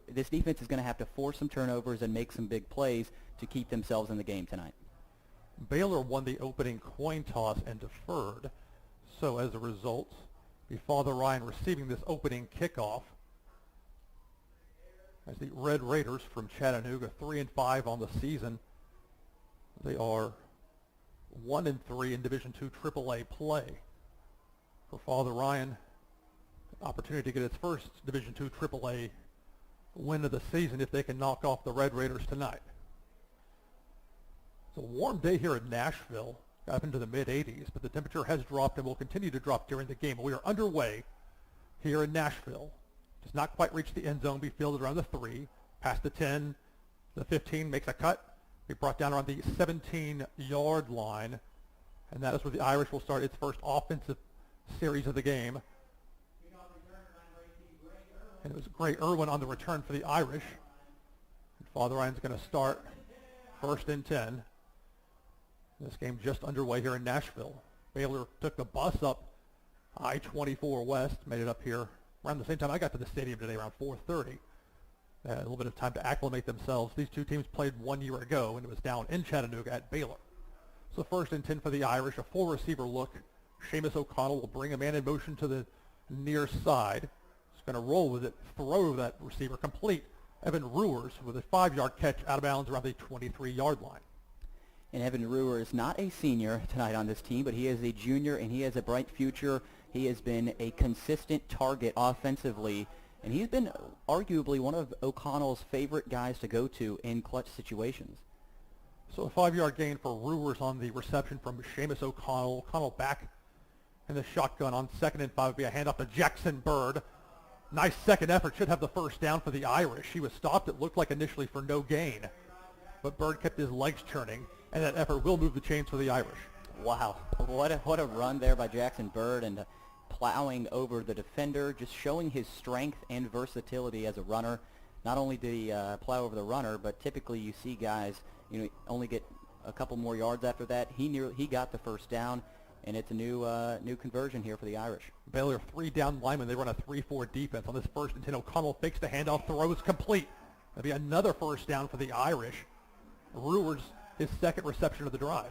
this defense is going to have to force some turnovers and make some big plays to keep themselves in the game tonight. Baylor won the opening coin toss and deferred. So as a result, be Father Ryan receiving this opening kickoff. As the Red Raiders from Chattanooga, 3-5 on the season. They are 1-3 in Division II AAA play. For Father Ryan, opportunity to get his first Division II AAA win of the season if they can knock off the Red Raiders tonight. It's a warm day here in Nashville, up into the mid-80s, but the temperature has dropped and will continue to drop during the game. We are underway here in Nashville. Does not quite reach the end zone. Be fielded around the 3, past the 10, the 15, makes a cut. Be brought down around the 17-yard line, and that is where the Irish will start its first offensive series of the game. And it was Gray Irwin on the return for the Irish. And Father Ryan's going to start 1st and 10. This game just underway here in Nashville. Baylor took the bus up I-24 West, made it up here around the same time I got to the stadium today, around 4:30. They had a little bit of time to acclimate themselves. These two teams played 1 year ago, and it was down in Chattanooga at Baylor. So 1st and 10 for the Irish, a full receiver look. Seamus O'Connell will bring a man in motion to the near side. He's going to roll with it, throw that receiver complete. Evan Ruers with a 5-yard catch out of bounds around the 23-yard line. And Evan Ruer is not a senior tonight on this team, but he is a junior, and he has a bright future. He has been a consistent target offensively, and he's been arguably one of O'Connell's favorite guys to go to in clutch situations. So a 5-yard gain for Ruers on the reception from Seamus O'Connell. O'Connell back in the shotgun on 2nd and 5. Would be a handoff to Jackson Bird. Nice second effort. Should have the first down for the Irish. He was stopped, it looked like initially, for no gain. But Bird kept his legs churning, and that effort will move the chains for the Irish. Wow, what a run there by Jackson Bird, and plowing over the defender, just showing his strength and versatility as a runner. Not only did he plow over the runner, but typically you see guys, only get a couple more yards after that. He got the first down, and it's a new conversion here for the Irish. Baylor 3 down linemen. They run a 3-4 defense on this 1st and 10. O'Connell fakes the handoff, throws complete. That'll be another first down for the Irish. Ruers, his second reception of the drive.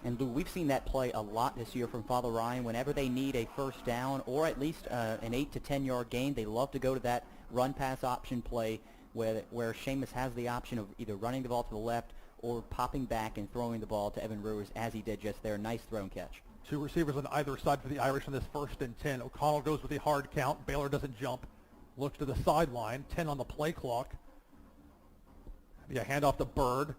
And Lou, we've seen that play a lot this year from Father Ryan. Whenever they need a first down or at least an 8 to 10 yard gain, they love to go to that run pass option play where Seamus has the option of either running the ball to the left or popping back and throwing the ball to Evan Ruers, as he did just there. Nice throw and catch. 2 receivers on either side for the Irish on this 1st and 10. O'Connell goes with the hard count. Baylor doesn't jump. Looks to the sideline. 10 on the play clock. Be a handoff to Bird.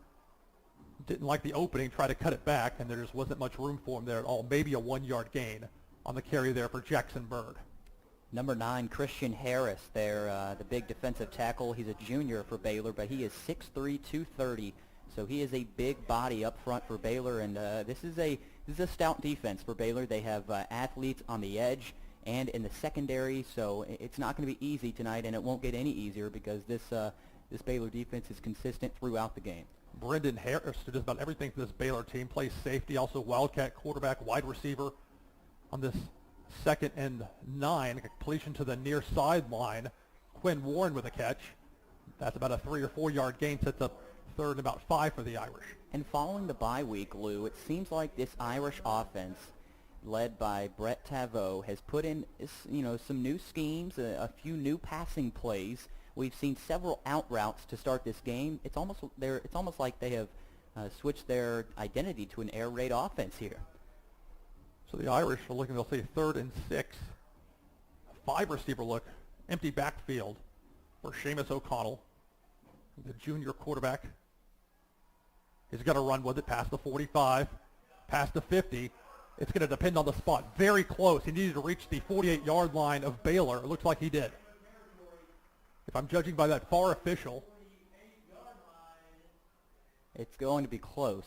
Didn't like the opening, tried to cut it back, and there just wasn't much room for him there at all. Maybe a 1-yard gain on the carry there for Jackson Bird. Number 9, Christian Harris there, the big defensive tackle. He's a junior for Baylor, but he is 6'3", 230, so he is a big body up front for Baylor, and this is a stout defense for Baylor. They have athletes on the edge and in the secondary, so it's not going to be easy tonight, and it won't get any easier because this Baylor defense is consistent throughout the game. Brendan Harris did just about everything for this Baylor team. Plays safety, also wildcat quarterback, wide receiver on this 2nd and 9. Completion to the near sideline. Quinn Warren with a catch. That's about a 3 or 4 yard gain. Sets up 3rd and about 5 for the Irish. And following the bye week, Lou, it seems like this Irish offense, led by Brett Tavo, has put in some new schemes, a few new passing plays. We've seen several out routes to start this game. It's almost like they have switched their identity to an air raid offense here. So the Irish are looking, they'll say 3rd and 6. 5 receiver look, empty backfield for Seamus O'Connell, the junior quarterback. He's got to run with it past the 45, past the 50. It's going to depend on the spot. Very close. He needed to reach the 48-yard line of Baylor. It looks like he did. If I'm judging by that far official. It's going to be close.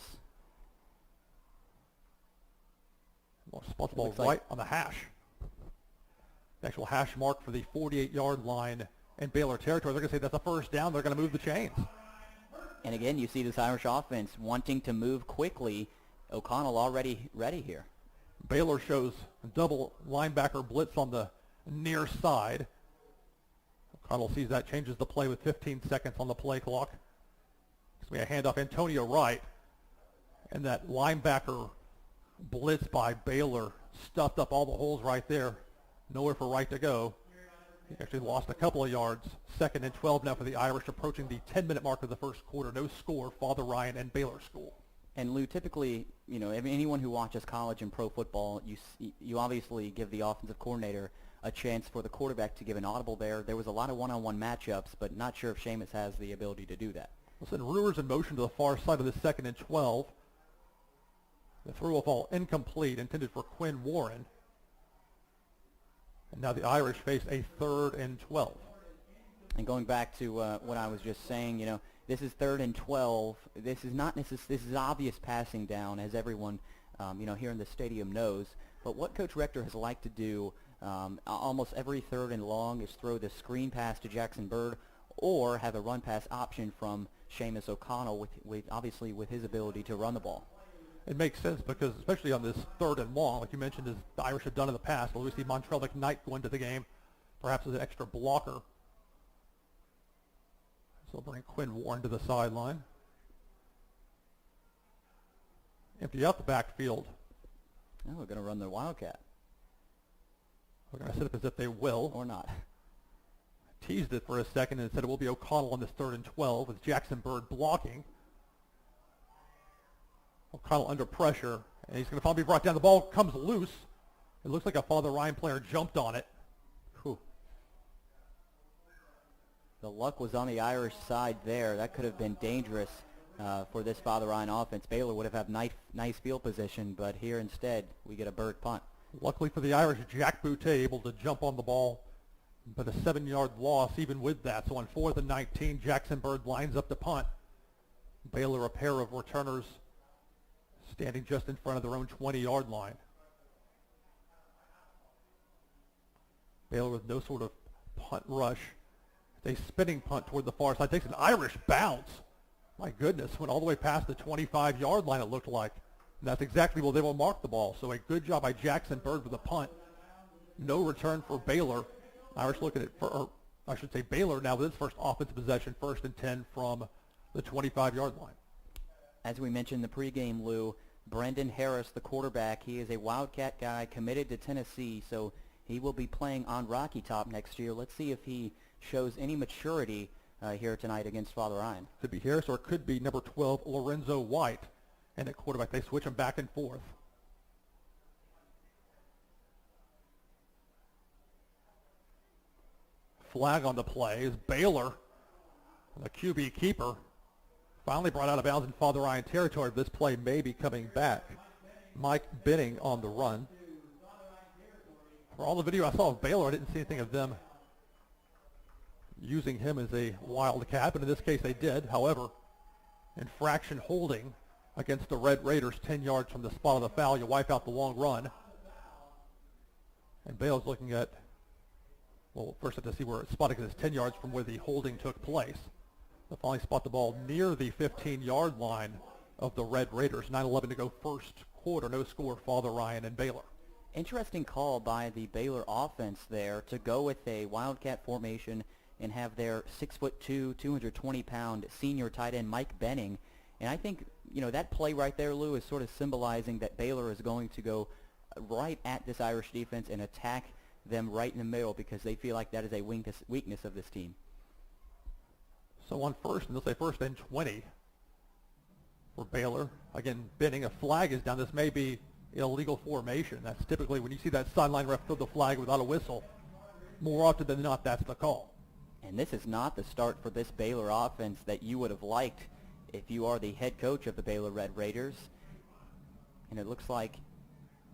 Well, spots ball right on the hash. The actual hash mark for the 48-yard line in Baylor territory. They're going to say that's a first down. They're going to move the chains. And again, you see this Irish offense wanting to move quickly. O'Connell already ready here. Baylor shows double linebacker blitz on the near side. O'Connell sees that, changes the play with 15 seconds on the play clock. So we have a handoff Antonio Wright, and that linebacker blitz by Baylor stuffed up all the holes right there. Nowhere for Wright to go. He actually lost a couple of yards. 2nd and 12 now for the Irish, approaching the 10-minute mark of the first quarter. No score, Father Ryan and Baylor School. And Lou, typically, you know, anyone who watches college and pro football, you obviously give the offensive coordinator a chance for the quarterback to give an audible there. There was a lot of one-on-one matchups, but not sure if Seamus has the ability to do that. Listen, Ruhr's in motion to the far side of the 2nd and 12. The throw will fall incomplete, intended for Quinn Warren. And now the Irish face a 3rd and 12. And going back to what I was just saying, you know, this is 3rd and 12. This is not this is obvious passing down, as everyone, you know, here in the stadium knows. But what Coach Rector has liked to do almost every 3rd and long is throw the screen pass to Jackson Bird, or have a run pass option from Seamus O'Connell, with obviously with his ability to run the ball. It makes sense because, especially on this 3rd and long, like you mentioned, as the Irish have done in the past, we'll see Montrell McKnight go into the game, perhaps as an extra blocker. So they'll bring Quinn Warren to the sideline. Empty out the backfield. Oh, we're going to run the Wildcat. We're going to set up as if they will. Or not. Teased it for a second and said it will be O'Connell on this 3rd and 12 with Jackson Bird blocking. O'Connell under pressure, and he's going to finally be brought down. The ball comes loose. It looks like a Father Ryan player jumped on it. Whew. The luck was on the Irish side there. That could have been dangerous for this Father Ryan offense. Baylor would have had nice field position, but here instead we get a Bird punt. Luckily for the Irish, Jack Boutte able to jump on the ball, but a 7-yard loss even with that. So on 4th and 19, Jackson Bird lines up the punt. Baylor, a pair of returners standing just in front of their own 20-yard line. Baylor with no sort of punt rush. It's a spinning punt toward the far side. Takes an Irish bounce. My goodness, went all the way past the 25-yard line, it looked like. And that's exactly where they will mark the ball. So a good job by Jackson Bird with a punt. No return for Baylor. Irish looking at, Baylor now with its first offensive possession, 1st and 10 from the 25-yard line. As we mentioned in the pregame, Lou, Brendan Harris, the quarterback, he is a Wildcat guy committed to Tennessee, so he will be playing on Rocky Top next year. Let's see if he shows any maturity here tonight against Father Ryan. Could be Harris or it could be number 12, Lorenzo White. And at quarterback, they switch them back and forth. Flag on the play is Baylor, the QB keeper, finally brought out of bounds in Father Ryan territory. This play may be coming back. Mike Benning on the run. For all the video I saw of Baylor, I didn't see anything of them using him as a Wildcat, but in this case they did. However, infraction holding against the Red Raiders 10 yards from the spot of the foul. You wipe out the long run. And Baylor's looking at, well, first I have to see where it's spotted because it's 10 yards from where the holding took place. They'll finally spot the ball near the 15-yard line of the Red Raiders. 9:11 to go first quarter. No score, Father Ryan and Baylor. Interesting call by the Baylor offense there to go with a Wildcat formation and have their 6'2", 220-pound senior tight end Mike Benning. And I think, you know, that play right there, Lou, is sort of symbolizing that Baylor is going to go right at this Irish defense and attack them right in the middle because they feel like that is a weakness of this team. So on first, and they'll say 1st and 20 for Baylor. Again, Benning, a flag is down. This may be illegal formation. That's typically when you see that sideline ref throw the flag without a whistle. More often than not, that's the call. And this is not the start for this Baylor offense that you would have liked if you are the head coach of the Baylor Red Raiders. And it looks like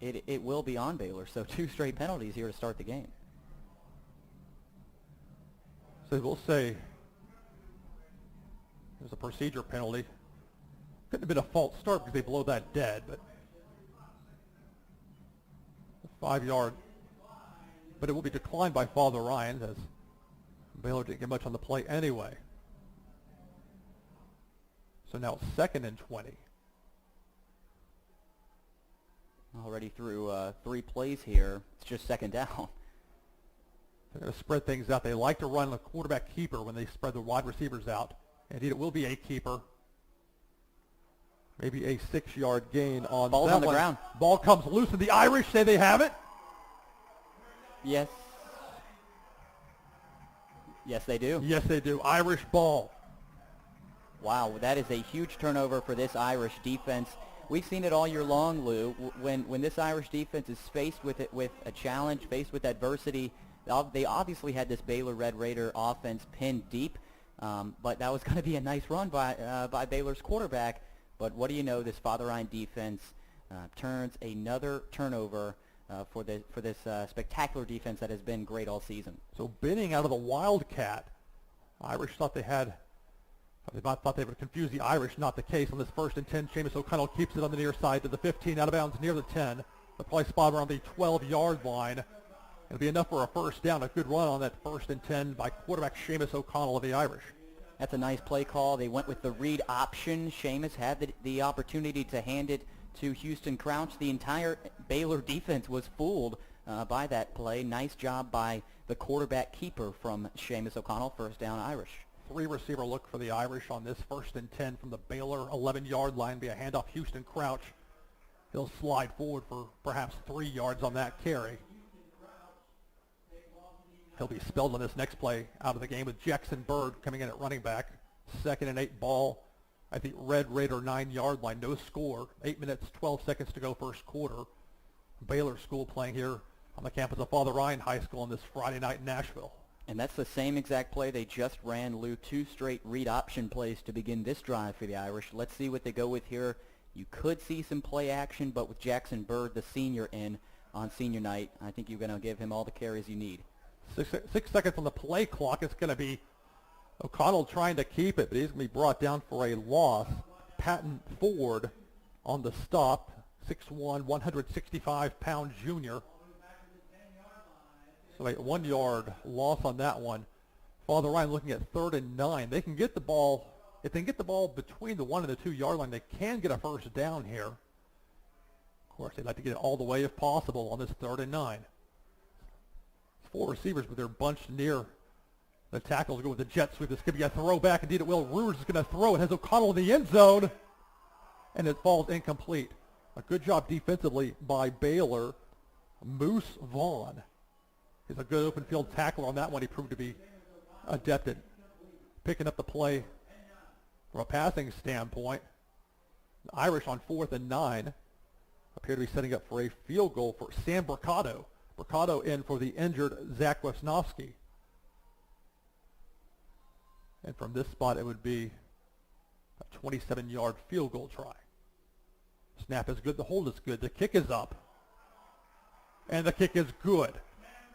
it will be on Baylor. So 2 straight penalties here to start the game. So we'll say there's a procedure penalty. Couldn't have been a false start because they blow that dead, but 5-yard. But it will be declined by Father Ryan as Baylor didn't get much on the play anyway. So now 2nd and 20. Already through 3 plays here. It's just 2nd down. They're going to spread things out. They like to run a quarterback keeper when they spread the wide receivers out. Indeed, it will be a keeper. Maybe a 6-yard gain on Ball's that on the one. ground. Ball comes loose, and the Irish say they have it. Yes. Yes, they do. Yes, they do. Irish ball. Wow, that is a huge turnover for this Irish defense. We've seen it all year long, Lou. When this Irish defense is faced with a challenge, faced with adversity, they obviously had this Baylor Red Raider offense pinned deep, but that was going to be a nice run by Baylor's quarterback. But what do you know? This Father Ryan defense turns another turnover for this spectacular defense that has been great all season. So binning out of the Wildcat. Irish thought they would confuse the Irish. Not the case. On this 1st and 10, Seamus O'Connell keeps it on the near side to the 15, out of bounds near the 10. They'll probably spot around the 12-yard line. It'll be enough for a first down. A good run on that 1st and 10 by quarterback Seamus O'Connell of the Irish. That's a nice play call. They went with the read option. Seamus had the opportunity to hand it to Houston Crouch. The entire Baylor defense was fooled by that play. Nice job by the quarterback keeper from Seamus O'Connell. First down, Irish. 3-receiver look for the Irish on this 1st and 10 from the Baylor 11-yard line. Be a handoff. Houston Crouch. He'll slide forward for perhaps 3 yards on that carry. He'll be spelled on this next play out of the game with Jackson Bird coming in at running back. 2nd and 8 ball at the Red Raider 9-yard line. No score. 8 minutes, 12 seconds to go first quarter. Baylor school playing here on the campus of Father Ryan High School on this Friday night in Nashville. And that's the same exact play they just ran, Lou. 2 straight read option plays to begin this drive for the Irish. Let's see what they go with here. You could see some play action, but with Jackson Bird, the senior, in on senior night, I think you're going to give him all the carries you need. 6 seconds on the play clock. It's going to be O'Connell trying to keep it, but he's going to be brought down for a loss. Patton Ford on the stop, 6'1", 165-pound junior. So a 1-yard loss on that one. Father Ryan looking at 3rd and 9. They can get the ball. If they can get the ball between the 1 and the 2-yard line, they can get a first down here. Of course, they'd like to get it all the way if possible on this 3rd and 9. 4 receivers, but they're bunched near the tackles. Go with the jet sweep. This could be a throwback. Indeed, it will. Rugers is going to throw. It has O'Connell in the end zone, and it falls incomplete. A good job defensively by Baylor. Moose Vaughn is a good open field tackler on that one. He proved to be adept at picking up the play from a passing standpoint. The Irish on 4th and 9 appear to be setting up for a field goal for Sam Bricado. Bricado in for the injured Zach Wesnowski. And from this spot, it would be a 27-yard field goal try. Snap is good. The hold is good. The kick is up. And the kick is good.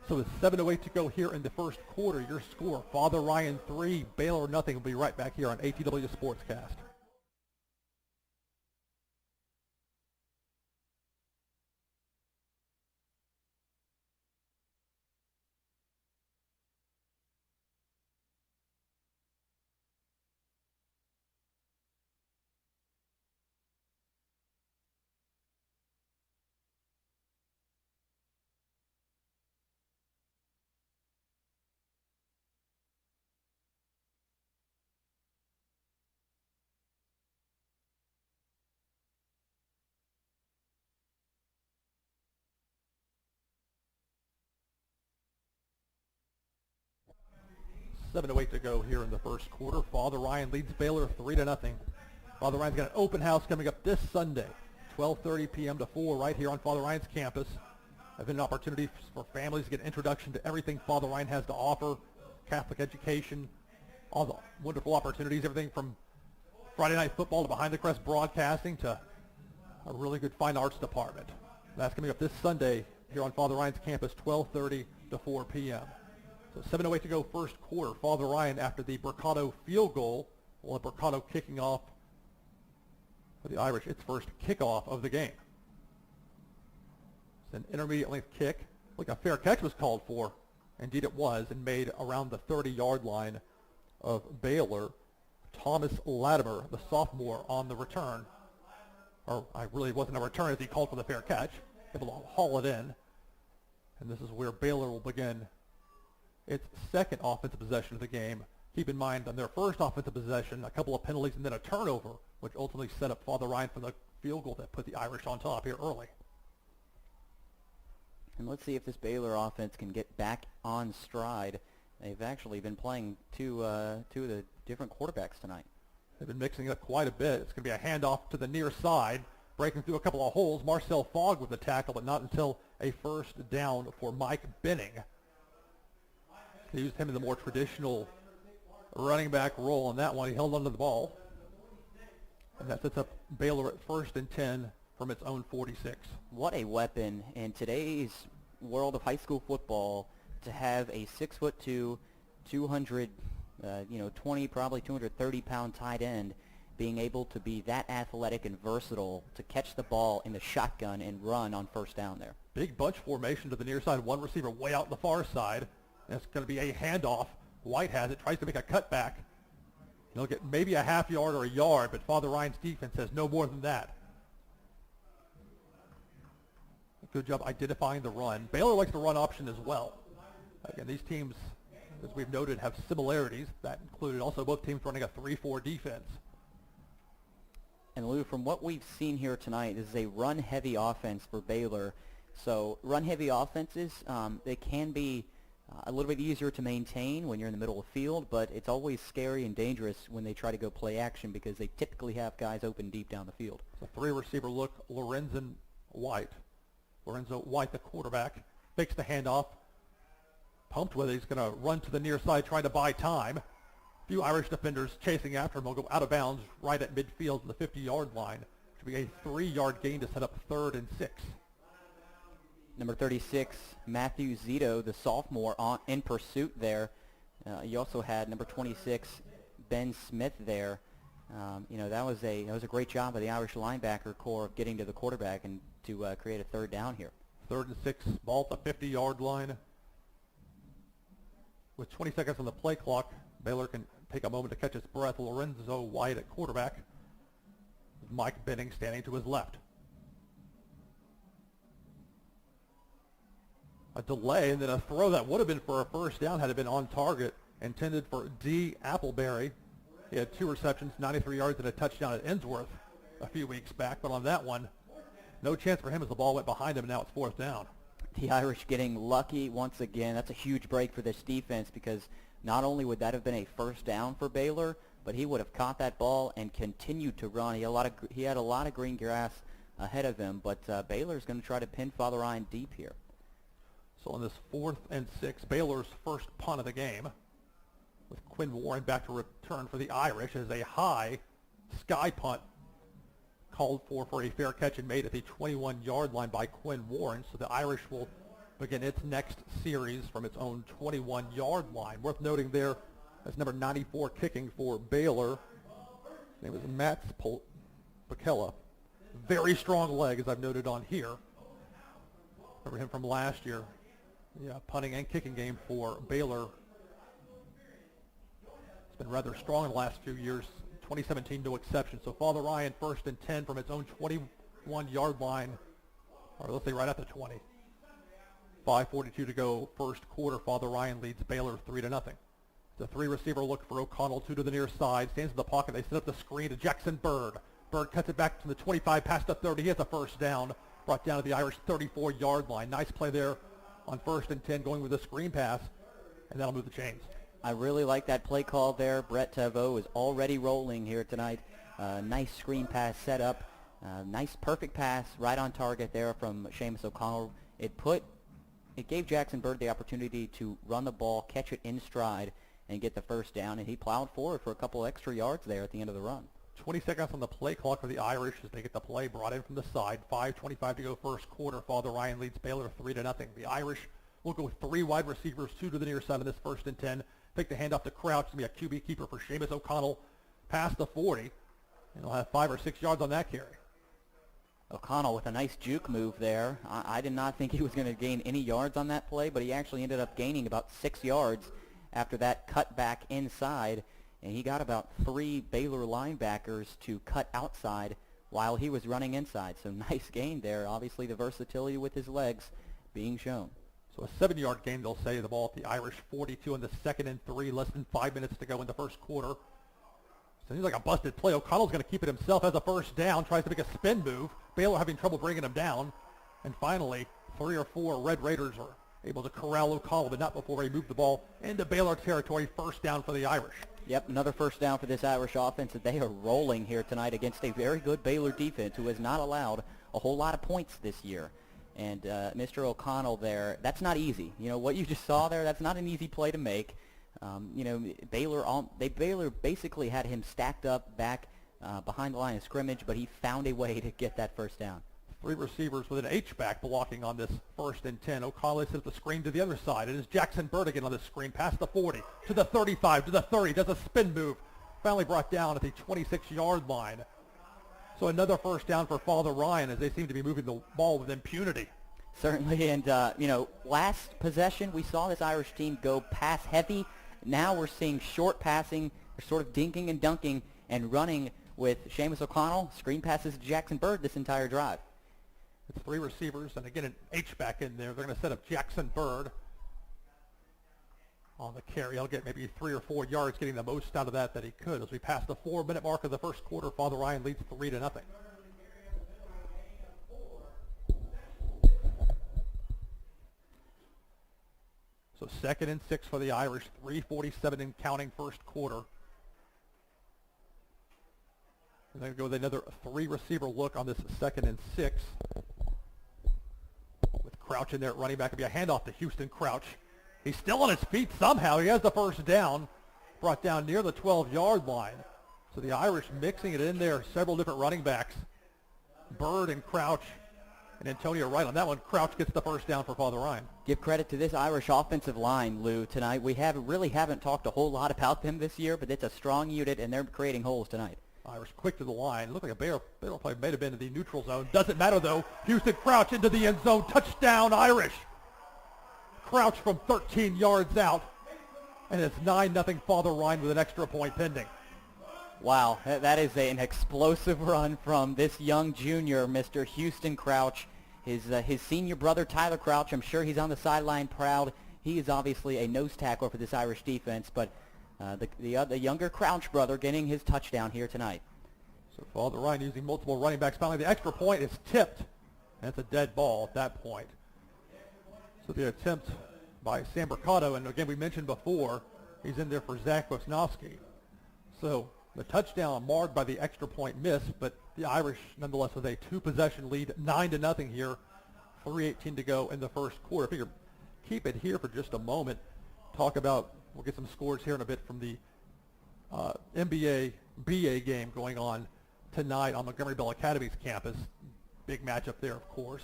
So with 7:08 to go here in the first quarter, your score, Father Ryan 3, Baylor nothing. We'll be right back here on ATW Sportscast. Seven to 8 to go here in the first quarter. Father Ryan leads Baylor 3-0. Father Ryan's got an open house coming up this Sunday, 12:30 p.m. to 4 right here on Father Ryan's campus. I've been an opportunity for families to get an introduction to everything Father Ryan has to offer, Catholic education, all the wonderful opportunities, everything from Friday night football to behind the Crest broadcasting to a really good fine arts department. That's coming up this Sunday here on Father Ryan's campus, 12:30 to 4 p.m. So 7:08 to go first quarter. Father Ryan after the Bricado field goal. Well, Bricado kicking off for the Irish its first kickoff of the game. It's an intermediate length kick. Like a fair catch was called for. Indeed it was, and made around the 30-yard line of Baylor. Thomas Latimer, the sophomore, on the return. Or I really wasn't a return as he called for the fair catch. Able to haul it in. And this is where Baylor will begin its second offensive possession of the game. Keep in mind, on their first offensive possession, a couple of penalties and then a turnover, which ultimately set up Father Ryan for the field goal that put the Irish on top here early. And let's see if this Baylor offense can get back on stride. They've actually been playing two of the different quarterbacks tonight. They've been mixing it up quite a bit. It's going to be a handoff to the near side, breaking through a couple of holes. Marcel Fogg with the tackle, but not until a first down for Mike Benning. They used him in the more traditional running back role on that one. He held onto the ball. And that sets up Baylor at 1st and 10 from its own 46. What a weapon in today's world of high school football to have a 6'2", 220, probably 230-pound tight end being able to be that athletic and versatile to catch the ball in the shotgun and run on first down there. Big bunch formation to the near side. One receiver way out the far side. That's going to be a handoff. White has it, tries to make a cutback. He'll get maybe a half yard or a yard, but Father Ryan's defense says no more than that. Good job identifying the run. Baylor likes the run option as well. Again, these teams, as we've noted, have similarities. That included also both teams running a 3-4 defense. And Lou, from what we've seen here tonight, this is a run-heavy offense for Baylor. So run-heavy offenses, they can be a little bit easier to maintain when you're in the middle of the field, but it's always scary and dangerous when they try to go play action because they typically have guys open deep down the field. It's a 3-receiver look. Lorenzo White, the quarterback, fakes the handoff. Pumped with it. He's going to run to the near side trying to buy time. A few Irish defenders chasing after him. He'll go out of bounds right at midfield on the 50-yard line. Should be a 3-yard gain to set up 3rd and 6. Number 36, Matthew Zito, the sophomore, in pursuit there. You also had number 26, Ben Smith there. That was a great job by the Irish linebacker core of getting to the quarterback and to create a 3rd down here. 3rd and 6, ball at the 50-yard line. With 20 seconds on the play clock, Baylor can take a moment to catch its breath. Lorenzo White at quarterback. Mike Benning standing to his left. A delay and then a throw that would have been for a first down had it been on target, intended for D. Appleberry. He had 2 receptions, 93 yards, and a touchdown at Ensworth a few weeks back. But on that one, no chance for him as the ball went behind him, and now it's 4th down. The Irish getting lucky once again. That's a huge break for this defense because not only would that have been a first down for Baylor, but he would have caught that ball and continued to run. He had a lot of green grass ahead of him, but Baylor's going to try to pin Father Ryan deep here. So on this 4th and 6, Baylor's first punt of the game, with Quinn Warren back to return for the Irish as a high sky punt called for a fair catch and made at the 21-yard line by Quinn Warren. So the Irish will begin its next series from its own 21-yard line. Worth noting there, that's number 94 kicking for Baylor. His name is Matt Pacella. Very strong leg, as I've noted on here. Remember him from last year. Yeah, punting and kicking game for Baylor. It's been rather strong in the last few years. 2017, no exception. So Father Ryan, 1st and 10 from its own 21-yard line, or let's say right at the 20. 5:42 to go, first quarter. Father Ryan leads Baylor 3-0. It's a 3-receiver look for O'Connell, 2 to the near side, stands in the pocket. They set up the screen to Jackson Bird. Bird cuts it back to the 25, past the 30. He has a first down, brought down to the Irish 34-yard line. Nice play there on 1st and 10, going with a screen pass, and that'll move the chains. I really like that play call there. Brett Teveau is already rolling here tonight. Nice screen pass set up. Nice perfect pass right on target there from Seamus O'Connell. It gave Jackson Bird the opportunity to run the ball, catch it in stride, and get the first down, and he plowed forward for a couple extra yards there at the end of the run. 20 seconds on the play clock for the Irish as they get the play brought in from the side. 5:25 to go first quarter. Father Ryan leads Baylor 3-0. The Irish will go with 3 wide receivers, 2 to the near side of this 1st and 10. Take the handoff to Crouch. It's going to be a QB keeper for Seamus O'Connell past the 40. And he'll have 5 or 6 yards on that carry. O'Connell with a nice juke move there. I did not think he was going to gain any yards on that play, but he actually ended up gaining about 6 yards after that cut back inside. And he got about 3 Baylor linebackers to cut outside while he was running inside. So nice gain there. Obviously the versatility with his legs being shown. So a 7-yard gain, they'll say. The ball at the Irish 42 on the 2nd and 3, less than 5 minutes to go in the first quarter. Seems like a busted play. O'Connell's going to keep it himself, has a first down, tries to make a spin move. Baylor having trouble bringing him down. And finally, 3 or 4 Red Raiders are able to corral O'Connell, but not before he moved the ball into Baylor territory. First down for the Irish. Yep, another first down for this Irish offense. They are rolling here tonight against a very good Baylor defense who has not allowed a whole lot of points this year. And Mr. O'Connell there, that's not easy. You know, what you just saw there, that's not an easy play to make. You know, Baylor basically had him stacked up back behind the line of scrimmage, but he found a way to get that first down. 3 receivers with an H-back blocking on this 1st and 10. O'Connell sets the screen to the other side. It is Jackson Bird again on the screen, past the 40, to the 35, to the 30, does a spin move. Finally brought down at the 26-yard line. So another first down for Father Ryan as they seem to be moving the ball with impunity. Certainly, and you know, last possession we saw this Irish team go pass heavy. Now we're seeing short passing, sort of dinking and dunking and running with Seamus O'Connell. Screen passes to Jackson Bird this entire drive. It's 3 receivers, and again an H-back in there. They're going to set up Jackson Bird on the carry. He'll get maybe 3 or 4 yards, getting the most out of that he could. As we pass the 4-minute mark of the first quarter, Father Ryan leads 3-0. So 2nd and 6 for the Irish, 3:47 and counting first quarter. And then go with another 3-receiver look on this 2nd and 6. With Crouch in there at running back. It'll be a handoff to Houston Crouch. He's still on his feet somehow. He has the first down. Brought down near the 12-yard line. So the Irish mixing it in there. Several different running backs. Bird and Crouch and Antonio Wright. On that one, Crouch gets the first down for Father Ryan. Give credit to this Irish offensive line, Lou, tonight. We really haven't talked a whole lot about them this year, but it's a strong unit, and they're creating holes tonight. Irish quick to the line. Looked like a Baylor play may have been in the neutral zone. Doesn't matter, though. Houston Crouch into the end zone. Touchdown, Irish. Crouch from 13 yards out. And it's 9-0 Father Ryan with an extra point pending. Wow, that is an explosive run from this young junior, Mr. Houston Crouch. His senior brother, Tyler Crouch, I'm sure he's on the sideline proud. He is obviously a nose tackler for this Irish defense, but the younger Crouch brother getting his touchdown here tonight. So Father Ryan using multiple running backs. Finally, the extra point is tipped, and it's a dead ball at that point. So the attempt by Sam Mercado, and again, we mentioned before, he's in there for Zach Wisnowski. So the touchdown marred by the extra point miss, but the Irish, nonetheless, with a 2-possession lead, 9-0 here, 3:18 to go in the first quarter. I figure keep it here for just a moment. Talk about, we'll get some scores here in a bit from the NBA BA game going on tonight on Montgomery Bell Academy's campus. Big matchup there, of course.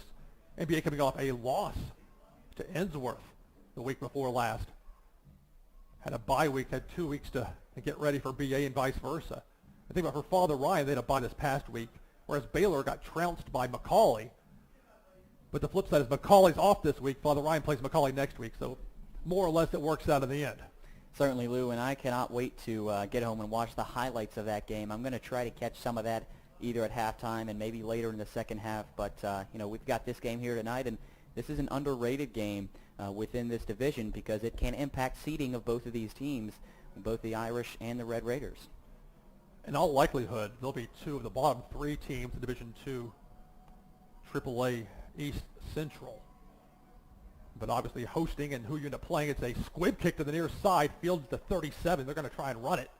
NBA coming off a loss to Ensworth the week before last. Had a bye week, had 2 weeks to get ready for BA and vice versa. I think about for Father Ryan, they had a bye this past week, whereas Baylor got trounced by Macaulay. But the flip side is Macaulay's off this week. Father Ryan plays Macaulay next week, so more or less it works out in the end. Certainly, Lou, and I cannot wait to get home and watch the highlights of that game. I'm going to try to catch some of that either at halftime and maybe later in the second half. But, you know, we've got this game here tonight, and this is an underrated game within this division because it can impact seeding of both of these teams, both the Irish and the Red Raiders. In all likelihood, there'll be 2 of the bottom 3 teams in Division II AAA East Central. But obviously hosting and who you end up playing, it's a squib kick to the near side, fields to 37. They're going to try and run it.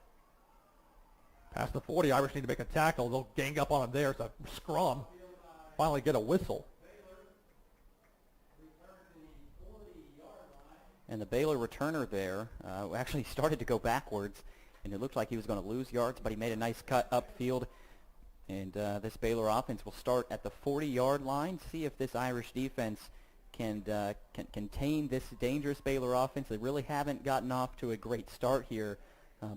Past the 40, Irish need to make a tackle. They'll gang up on him there. It's a scrum. Finally get a whistle. And the Baylor returner there actually started to go backwards, and it looked like he was going to lose yards, but he made a nice cut upfield. And this Baylor offense will start at the 40-yard line, see if this Irish defense can contain this dangerous Baylor offense. They really haven't gotten off to a great start here,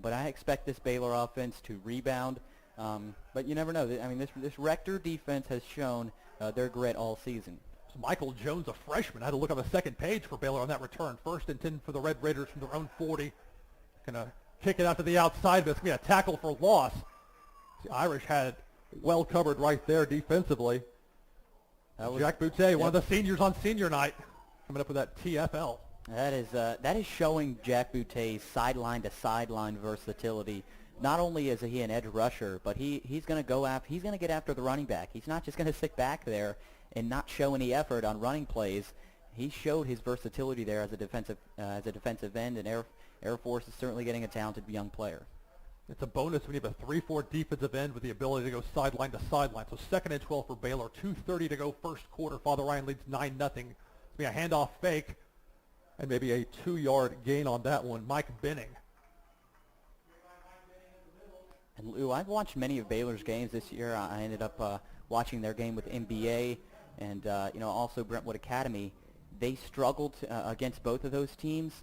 but I expect this Baylor offense to rebound. But you never know. I mean, this Rector defense has shown their grit all season. So Michael Jones, a freshman, had to look on the second page for Baylor on that return. 1st and 10 for the Red Raiders from their own 40. Going to kick it out to the outside, but it's going to be a tackle for loss. The Irish had it well covered right there defensively. Jack Boutte, one of the seniors on senior night. coming up with that TFL. That is showing Jack Boutet's sideline to sideline versatility. Not only is he an edge rusher, but he's going to get after the running back. He's not just going to sit back there and not show any effort on running plays. He showed his versatility there as a defensive end, and Air Force is certainly getting a talented young player. It's a bonus when you have a 3-4 defensive end with the ability to go sideline to sideline. So 2nd and 12 for Baylor, 2:30 to go first quarter. Father Ryan leads 9-0. It's going to be a handoff fake and maybe a 2-yard gain on that one. Mike Benning. And Lou, I've watched many of Baylor's games this year. I ended up watching their game with NBA and also Brentwood Academy. They struggled against both of those teams,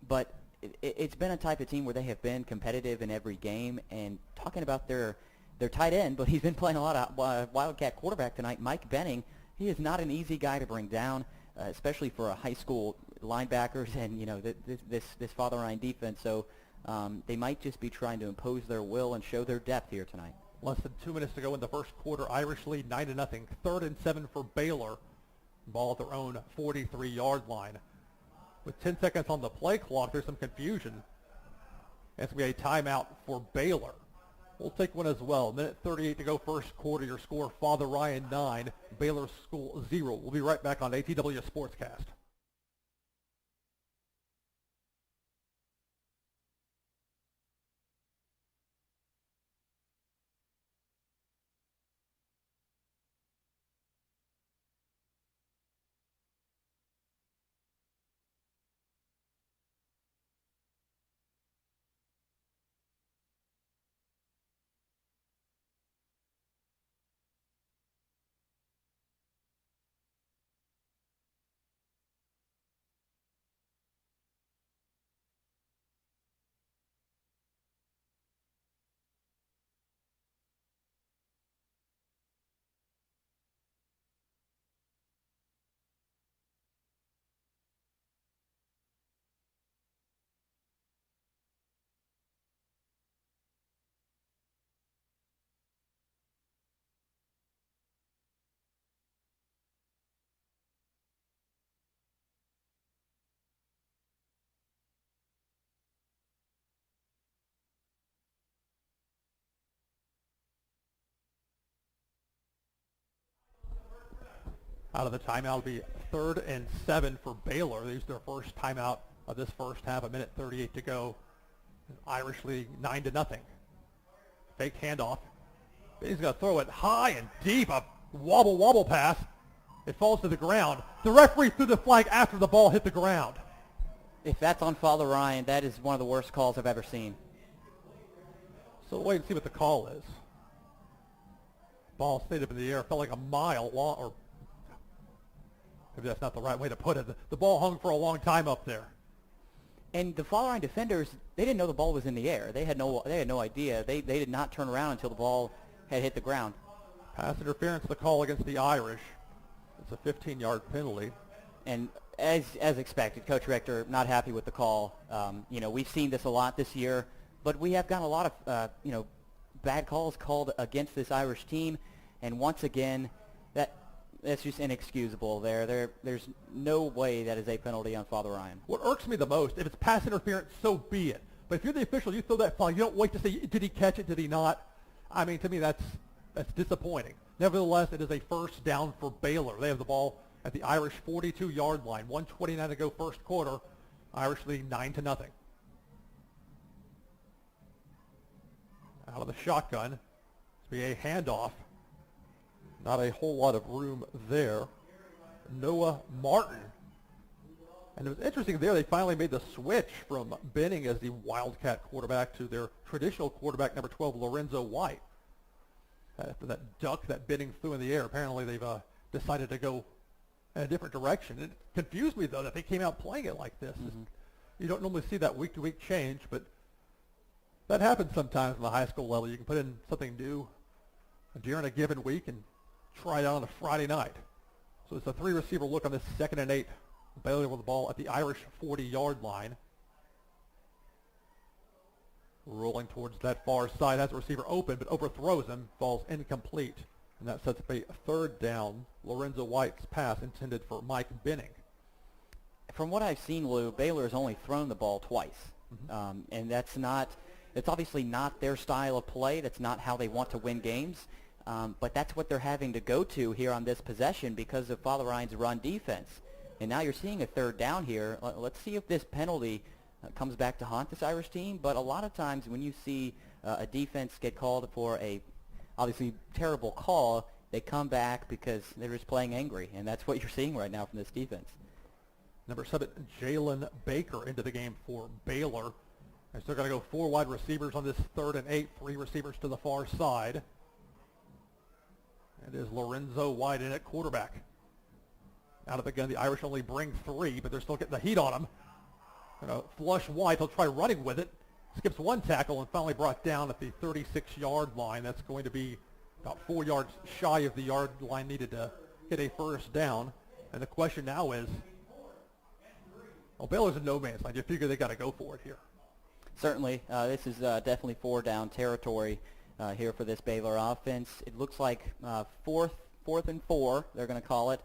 but it's been a type of team where they have been competitive in every game. And talking about their tight end, but he's been playing a lot of Wildcat quarterback tonight, Mike Benning. He is not an easy guy to bring down, especially for a high school linebackers and this Father Ryan defense. So they might just be trying to impose their will and show their depth here tonight. Less than 2 minutes to go in the first quarter. Irish lead 9-0. 3rd and 7 for Baylor. Ball at their own 43-yard line. With 10 seconds on the play clock, there's some confusion. It's going to be a timeout for Baylor. We'll take one as well. 1:38 to go first quarter. Your score, Father Ryan 9, Baylor School 0. We'll be right back on ATW Sportscast. Out of the timeout will be 3rd and 7 for Baylor. They used their first timeout of this first half. 1:38 to go. Irish lead 9-0. Fake handoff. He's going to throw it high and deep. A wobble pass. It falls to the ground. The referee threw the flag after the ball hit the ground. If that's on Father Ryan, that is one of the worst calls I've ever seen. So wait and see what the call is. Ball stayed up in the air. Felt like a mile long, or maybe that's not the right way to put it. The ball hung for a long time up there. And the Father Ryan defenders, they didn't know the ball was in the air. They had no idea. They did not turn around until the ball had hit the ground. Pass interference, the call against the Irish. It's a 15-yard penalty. And as expected, Coach Richter not happy with the call. We've seen this a lot this year, but we have gotten a lot of bad calls called against this Irish team, and once again, that's just inexcusable. There's no way that is a penalty on Father Ryan. What irks me the most, if it's pass interference, so be it. But if you're the official, you throw that flag. You don't wait to say, did he catch it, did he not? I mean, to me, that's disappointing. Nevertheless, it is a first down for Baylor. They have the ball at the Irish 42-yard line. 1:29 to go first quarter. Irish lead 9-0. Out of the shotgun. It's be a handoff. Not a whole lot of room there. Noah Martin. And it was interesting there, they finally made the switch from Benning as the Wildcat quarterback to their traditional quarterback, number 12, Lorenzo White. After that duck that Benning threw in the air, apparently they've decided to go in a different direction. It confused me, though, that they came out playing it like this. Mm-hmm. You don't normally see that week-to-week change, but that happens sometimes on the high school level. You can put in something new during a given week and try it out on a Friday night. So it's a three-receiver look on this 2nd and 8. Baylor with the ball at the Irish 40-yard line. Rolling towards that far side, has a receiver open, but overthrows him, falls incomplete. And that sets up a 3rd down. Lorenzo White's pass intended for Mike Benning. From what I've seen, Lou, Baylor has only thrown the ball twice. And it's obviously not their style of play. That's not how they want to win games. But that's what they're having to go to here on this possession because of Father Ryan's run defense. And now you're seeing a third down here. Let's see if this penalty comes back to haunt this Irish team. But a lot of times when you see a defense get called for a obviously terrible call, they come back because they're just playing angry. And that's what you're seeing right now from this defense. Number 7, Jalen Baker into the game for Baylor. They're still going to go 4 wide receivers on this 3rd and 8, 3 receivers to the far side. It is Lorenzo White in at quarterback. Out of the gun, the Irish only bring 3, but they're still getting the heat on him. Going to flush White. He'll try running with it. Skips 1 tackle and finally brought down at the 36-yard line. That's going to be about 4 yards shy of the yard line needed to get a first down. And the question now is, well, Baylor's in no man's land. You figure they got to go for it here. Certainly. This is definitely 4-down territory here for this Baylor offense. It looks like fourth and 4, they're going to call it.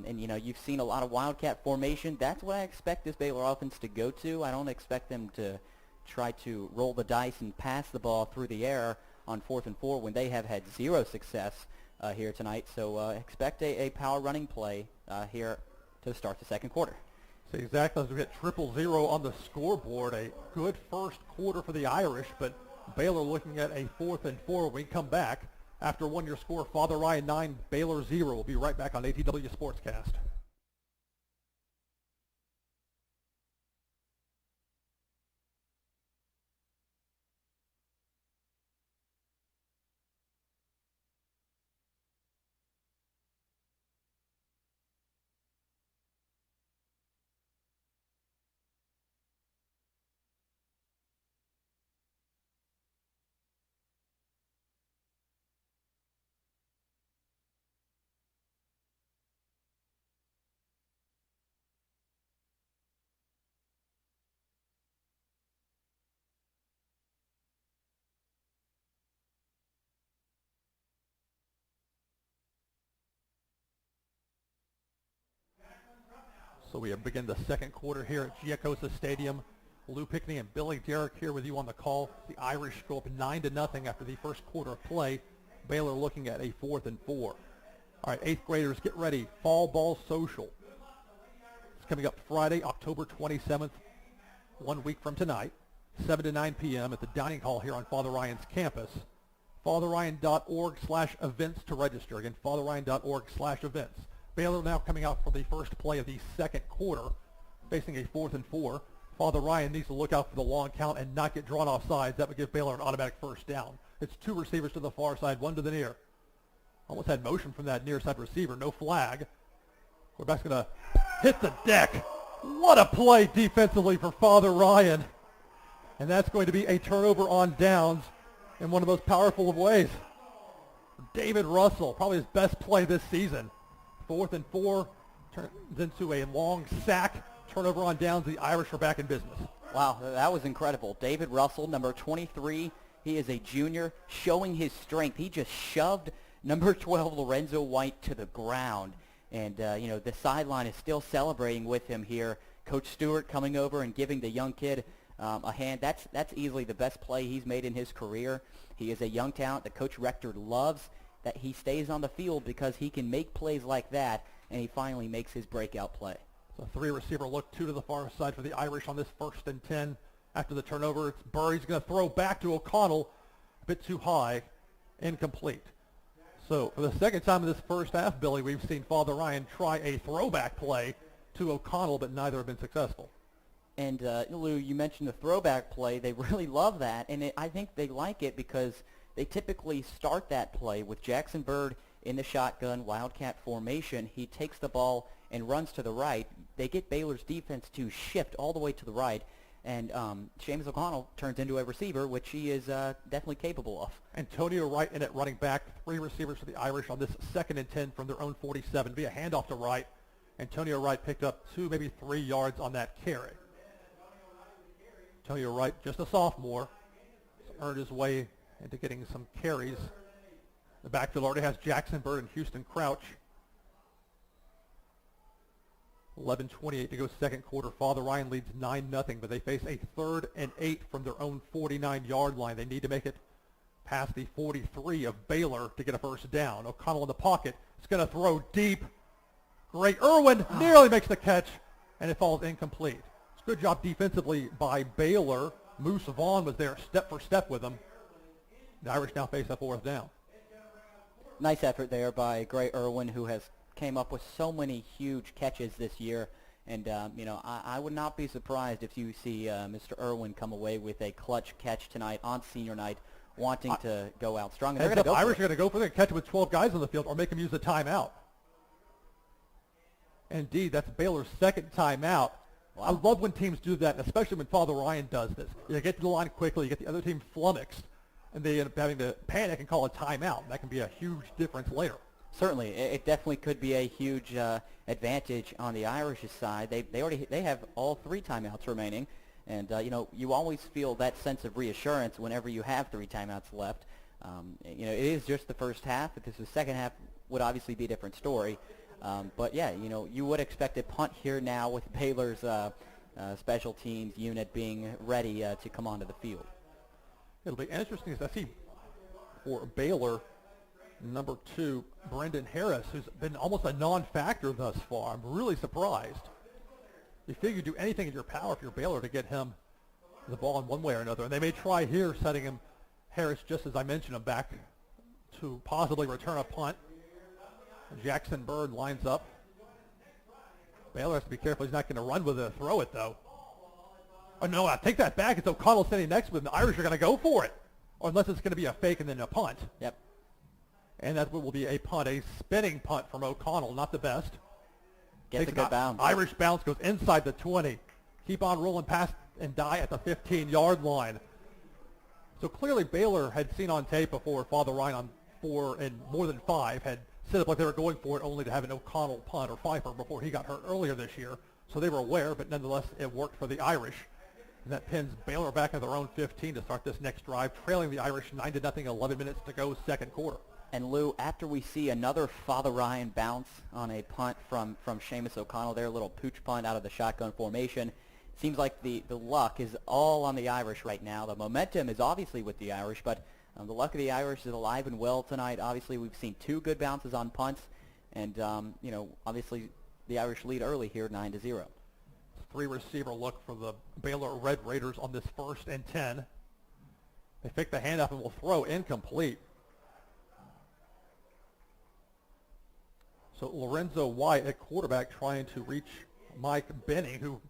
And, you know, you've seen a lot of Wildcat formation. That's what I expect this Baylor offense to go to. I don't expect them to try to roll the dice and pass the ball through the air on 4th and 4 when they have had 0 success here tonight. So expect a power running play here to start the second quarter. So exactly as we get 0-0 on the scoreboard, a good first quarter for the Irish, but Baylor looking at a 4th and 4 when we come back. After one-year score, Father Ryan 9, Baylor 0. We'll be right back on ATW Sportscast. So we begin the second quarter here at Giacosa Stadium. Lou Pickney and Billy Derrick here with you on the call. The Irish go up 9-0 after the first quarter of play. Baylor looking at a 4th and 4. All right, 8th graders, get ready. Fall Ball Social. It's coming up Friday, October 27th, 1 week from tonight, 7 to 9 p.m. at the dining hall here on Father Ryan's campus. FatherRyan.org/events to register. Again, FatherRyan.org/events. Baylor now coming out for the first play of the second quarter, facing a 4th and 4. Father Ryan needs to look out for the long count and not get drawn off sides. That would give Baylor an automatic first down. It's 2 receivers to the far side, 1 to the near. Almost had motion from that near side receiver, no flag. Quarterback's going to hit the deck. What a play defensively for Father Ryan. And that's going to be a turnover on downs in one of the most powerful of ways. David Russell, probably his best play this season. 4th and 4 turns into a long sack. Turnover on downs. The Irish are back in business. Wow, that was incredible. David Russell, number 23. He is a junior, showing his strength. He just shoved number 12, Lorenzo White, to the ground. And, you know, the sideline is still celebrating with him here. Coach Stewart coming over and giving the young kid a hand. That's easily the best play he's made in his career. He is a young talent that Coach Rector loves, that he stays on the field because he can make plays like that, and he finally makes his breakout play. So 3 receiver look, 2 to the far side for the Irish on this 1st and 10. After the turnover, it's Burr. He's going to throw back to O'Connell. A bit too high, incomplete. So for the second time in this first half, Billy, we've seen Father Ryan try a throwback play to O'Connell, but neither have been successful. And Lou, you mentioned the throwback play. They really love that, and I think they like it because they typically start that play with Jackson Bird in the shotgun Wildcat formation. He takes the ball and runs to the right. They get Baylor's defense to shift all the way to the right, and Seamus O'Connell turns into a receiver, which he is definitely capable of. Antonio Wright in at running back. 3 receivers for the Irish on this 2nd and 10 from their own 47. Be a handoff to Wright. Antonio Wright picked up 2, maybe 3 yards on that carry. Antonio Wright, just a sophomore, earned his way into getting some carries. The backfield already has Jackson Bird and Houston Crouch. 11:28 to go second quarter. Father Ryan leads 9-0, but they face a 3rd and 8 from their own 49-yard line. They need to make it past the 43 of Baylor to get a first down. O'Connell in the pocket. It's going to throw deep. Great. Irwin nearly makes the catch, and it falls incomplete. It's a good job defensively by Baylor. Moose Vaughn was there step for step with them. The Irish now face a 4th down. Nice effort there by Gray Irwin, who has came up with so many huge catches this year. And, I would not be surprised if you see Mr. Irwin come away with a clutch catch tonight on senior night, wanting to go out strong. And they're going to go Irish are going to go for it and catch it with 12 guys on the field or make them use a timeout. Indeed, that's Baylor's 2nd timeout. Wow. I love when teams do that, especially when Father Ryan does this. You get to the line quickly, you get the other team flummoxed, and they end up having to panic and call a timeout. That can be a huge difference later. Certainly, it definitely could be a huge advantage on the Irish's side. They have all 3 timeouts remaining, and you always feel that sense of reassurance whenever you have 3 timeouts left. It is just the first half. If this was second half, would obviously be a different story. But yeah, you would expect a punt here now with Baylor's special teams unit being ready to come onto the field. It'll be interesting as I see for Baylor, number 2, Brendan Harris, who's been almost a non-factor thus far. I'm really surprised. You figure you do anything in your power if you're Baylor to get him the ball in one way or another. And they may try here, setting him, Harris, just as I mentioned, him back to possibly return a punt. Jackson Bird lines up. Baylor has to be careful. He's not going to run with it, throw it, though. Oh, no, I take that back. It's O'Connell standing next to him. The Irish are going to go for it. Or unless it's going to be a fake and then a punt. Yep. And that will be a punt, a spinning punt from O'Connell, not the best. Gets a good bounce. Irish bounce goes inside the 20. Keep on rolling past and die at the 15-yard line. So clearly Baylor had seen on tape before Father Ryan on 4 and more than 5 had set up like they were going for it, only to have an O'Connell punt or Pfeiffer before he got hurt earlier this year. So they were aware, but nonetheless it worked for the Irish. And that pins Baylor back at their own 15 to start this next drive, trailing the Irish 9-0, 11 minutes to go, second quarter. And Lou, after we see another Father Ryan bounce on a punt from Seamus O'Connell there, a little pooch punt out of the shotgun formation, seems like the luck is all on the Irish right now. The momentum is obviously with the Irish, but the luck of the Irish is alive and well tonight. Obviously, we've seen 2 good bounces on punts, and obviously the Irish lead early here, 9-0. 3-receiver look for the Baylor Red Raiders on this 1st and 10. They fake the handoff and will throw incomplete. So Lorenzo White at quarterback trying to reach Mike Benning, who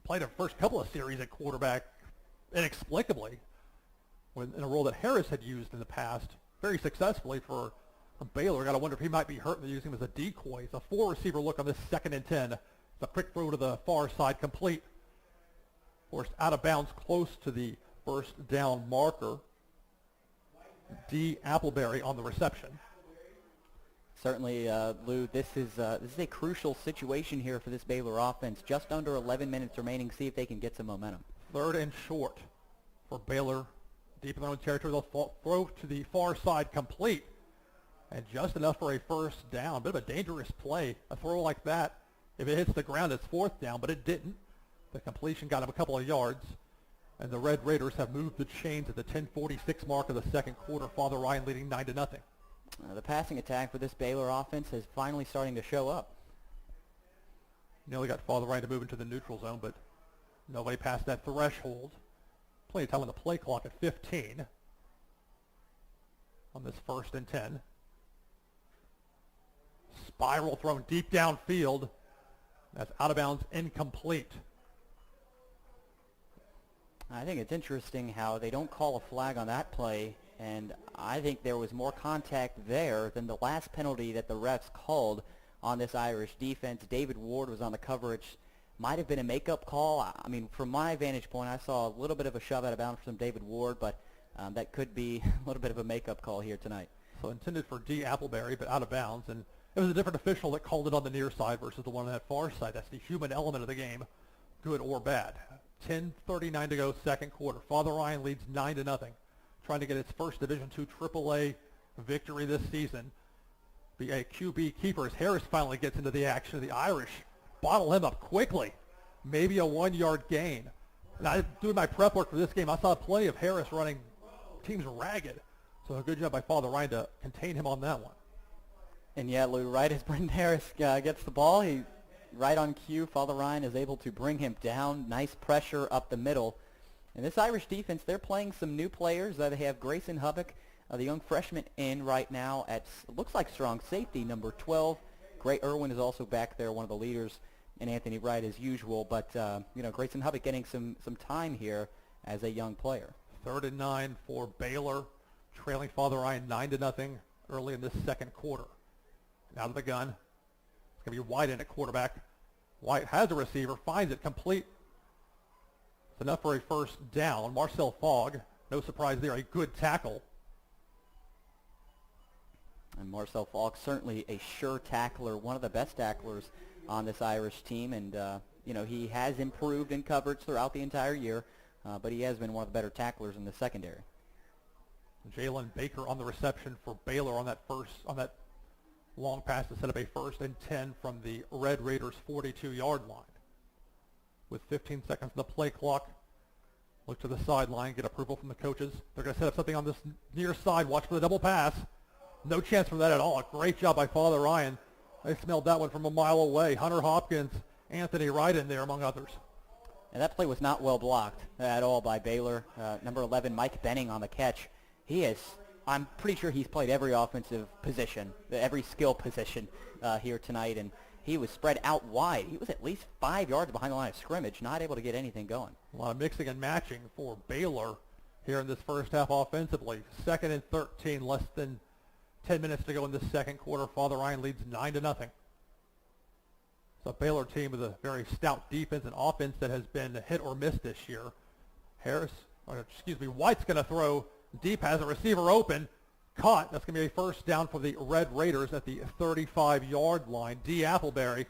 played the first couple of series at quarterback inexplicably in a role that Harris had used in the past very successfully for Baylor. Got to wonder if he might be hurt and they're using him as a decoy. It's a 4-receiver look on this 2nd and 10. It's a quick throw to the far side, complete. Forced out of bounds close to the first down marker. D. Appleberry on the reception. Certainly, Lou, this is a crucial situation here for this Baylor offense. Just under 11 minutes remaining. See if they can get some momentum. 3rd and short for Baylor. Deep in their own territory, they'll throw to the far side, complete. And just enough for a first down. Bit of a dangerous play. A throw like that, if it hits the ground, it's 4th down, but it didn't. The completion got him a couple of yards. And the Red Raiders have moved the chains at the 10:46 mark of the second quarter. Father Ryan leading 9-0. The passing attack for this Baylor offense is finally starting to show up. Nearly got Father Ryan to move into the neutral zone, but nobody passed that threshold. Plenty of time on the play clock at 15 on this 1st and 10. Spiral thrown deep downfield. That's out of bounds, incomplete. I think it's interesting how they don't call a flag on that play, and I think there was more contact there than the last penalty that the refs called on this Irish defense. David Ward was on the coverage. Might have been a makeup call. I mean, from my vantage point, I saw a little bit of a shove out of bounds from David Ward, but that could be a little bit of a makeup call here tonight. So intended for D. Appleberry, but out of bounds, and it was a different official that called it on the near side versus the one on that far side. That's the human element of the game, good or bad. 10:39 to go, second quarter. Father Ryan leads 9-0, trying to get its first Division II AAA victory this season. Be a QB keeper as Harris finally gets into the action. The Irish bottle him up quickly. Maybe a 1-yard gain. And I doing my prep work for this game, I saw plenty of Harris running teams ragged. So a good job by Father Ryan to contain him on that one. And yeah, Lou, right as Brendan Harris gets the ball, he right on cue, Father Ryan is able to bring him down. Nice pressure up the middle. And this Irish defense, they're playing some new players. They have Grayson Hubbock, the young freshman, in right now at, looks like strong safety, number 12. Gray Irwin is also back there, one of the leaders, and Anthony Wright as usual. But, Grayson Hubbock getting some time here as a young player. 3rd and 9 for Baylor, trailing Father Ryan 9-0 early in this second quarter. Out of the gun. It's going to be White in at quarterback. White has a receiver, finds it complete. It's enough for a first down. Marcel Fogg, no surprise there, a good tackle. And Marcel Fogg, certainly a sure tackler, one of the best tacklers on this Irish team. And, he has improved in coverage throughout the entire year, but he has been one of the better tacklers in the secondary. Jalen Baker on the reception for Baylor on that long pass to set up a 1st and 10 from the Red Raiders' 42-yard line. With 15 seconds on the play clock, look to the sideline, get approval from the coaches. They're going to set up something on this near side. Watch for the double pass. No chance for that at all. Great job by Father Ryan. They smelled that one from a mile away. Hunter Hopkins, Anthony Wright in there, among others. And that play was not well blocked at all by Baylor. Number 11, Mike Benning on the catch. I'm pretty sure he's played every offensive position, every skill position here tonight, and he was spread out wide. He was at least 5 yards behind the line of scrimmage, not able to get anything going. A lot of mixing and matching for Baylor here in this first half offensively. 2nd and 13, less than 10 minutes to go in this second quarter. Father Ryan leads 9-0. It's a Baylor team with a very stout defense and offense that has been hit or miss this year. White's going to throw deep, has a receiver open, caught. That's going to be a first down for the Red Raiders at the 35-yard line. D. Appleberry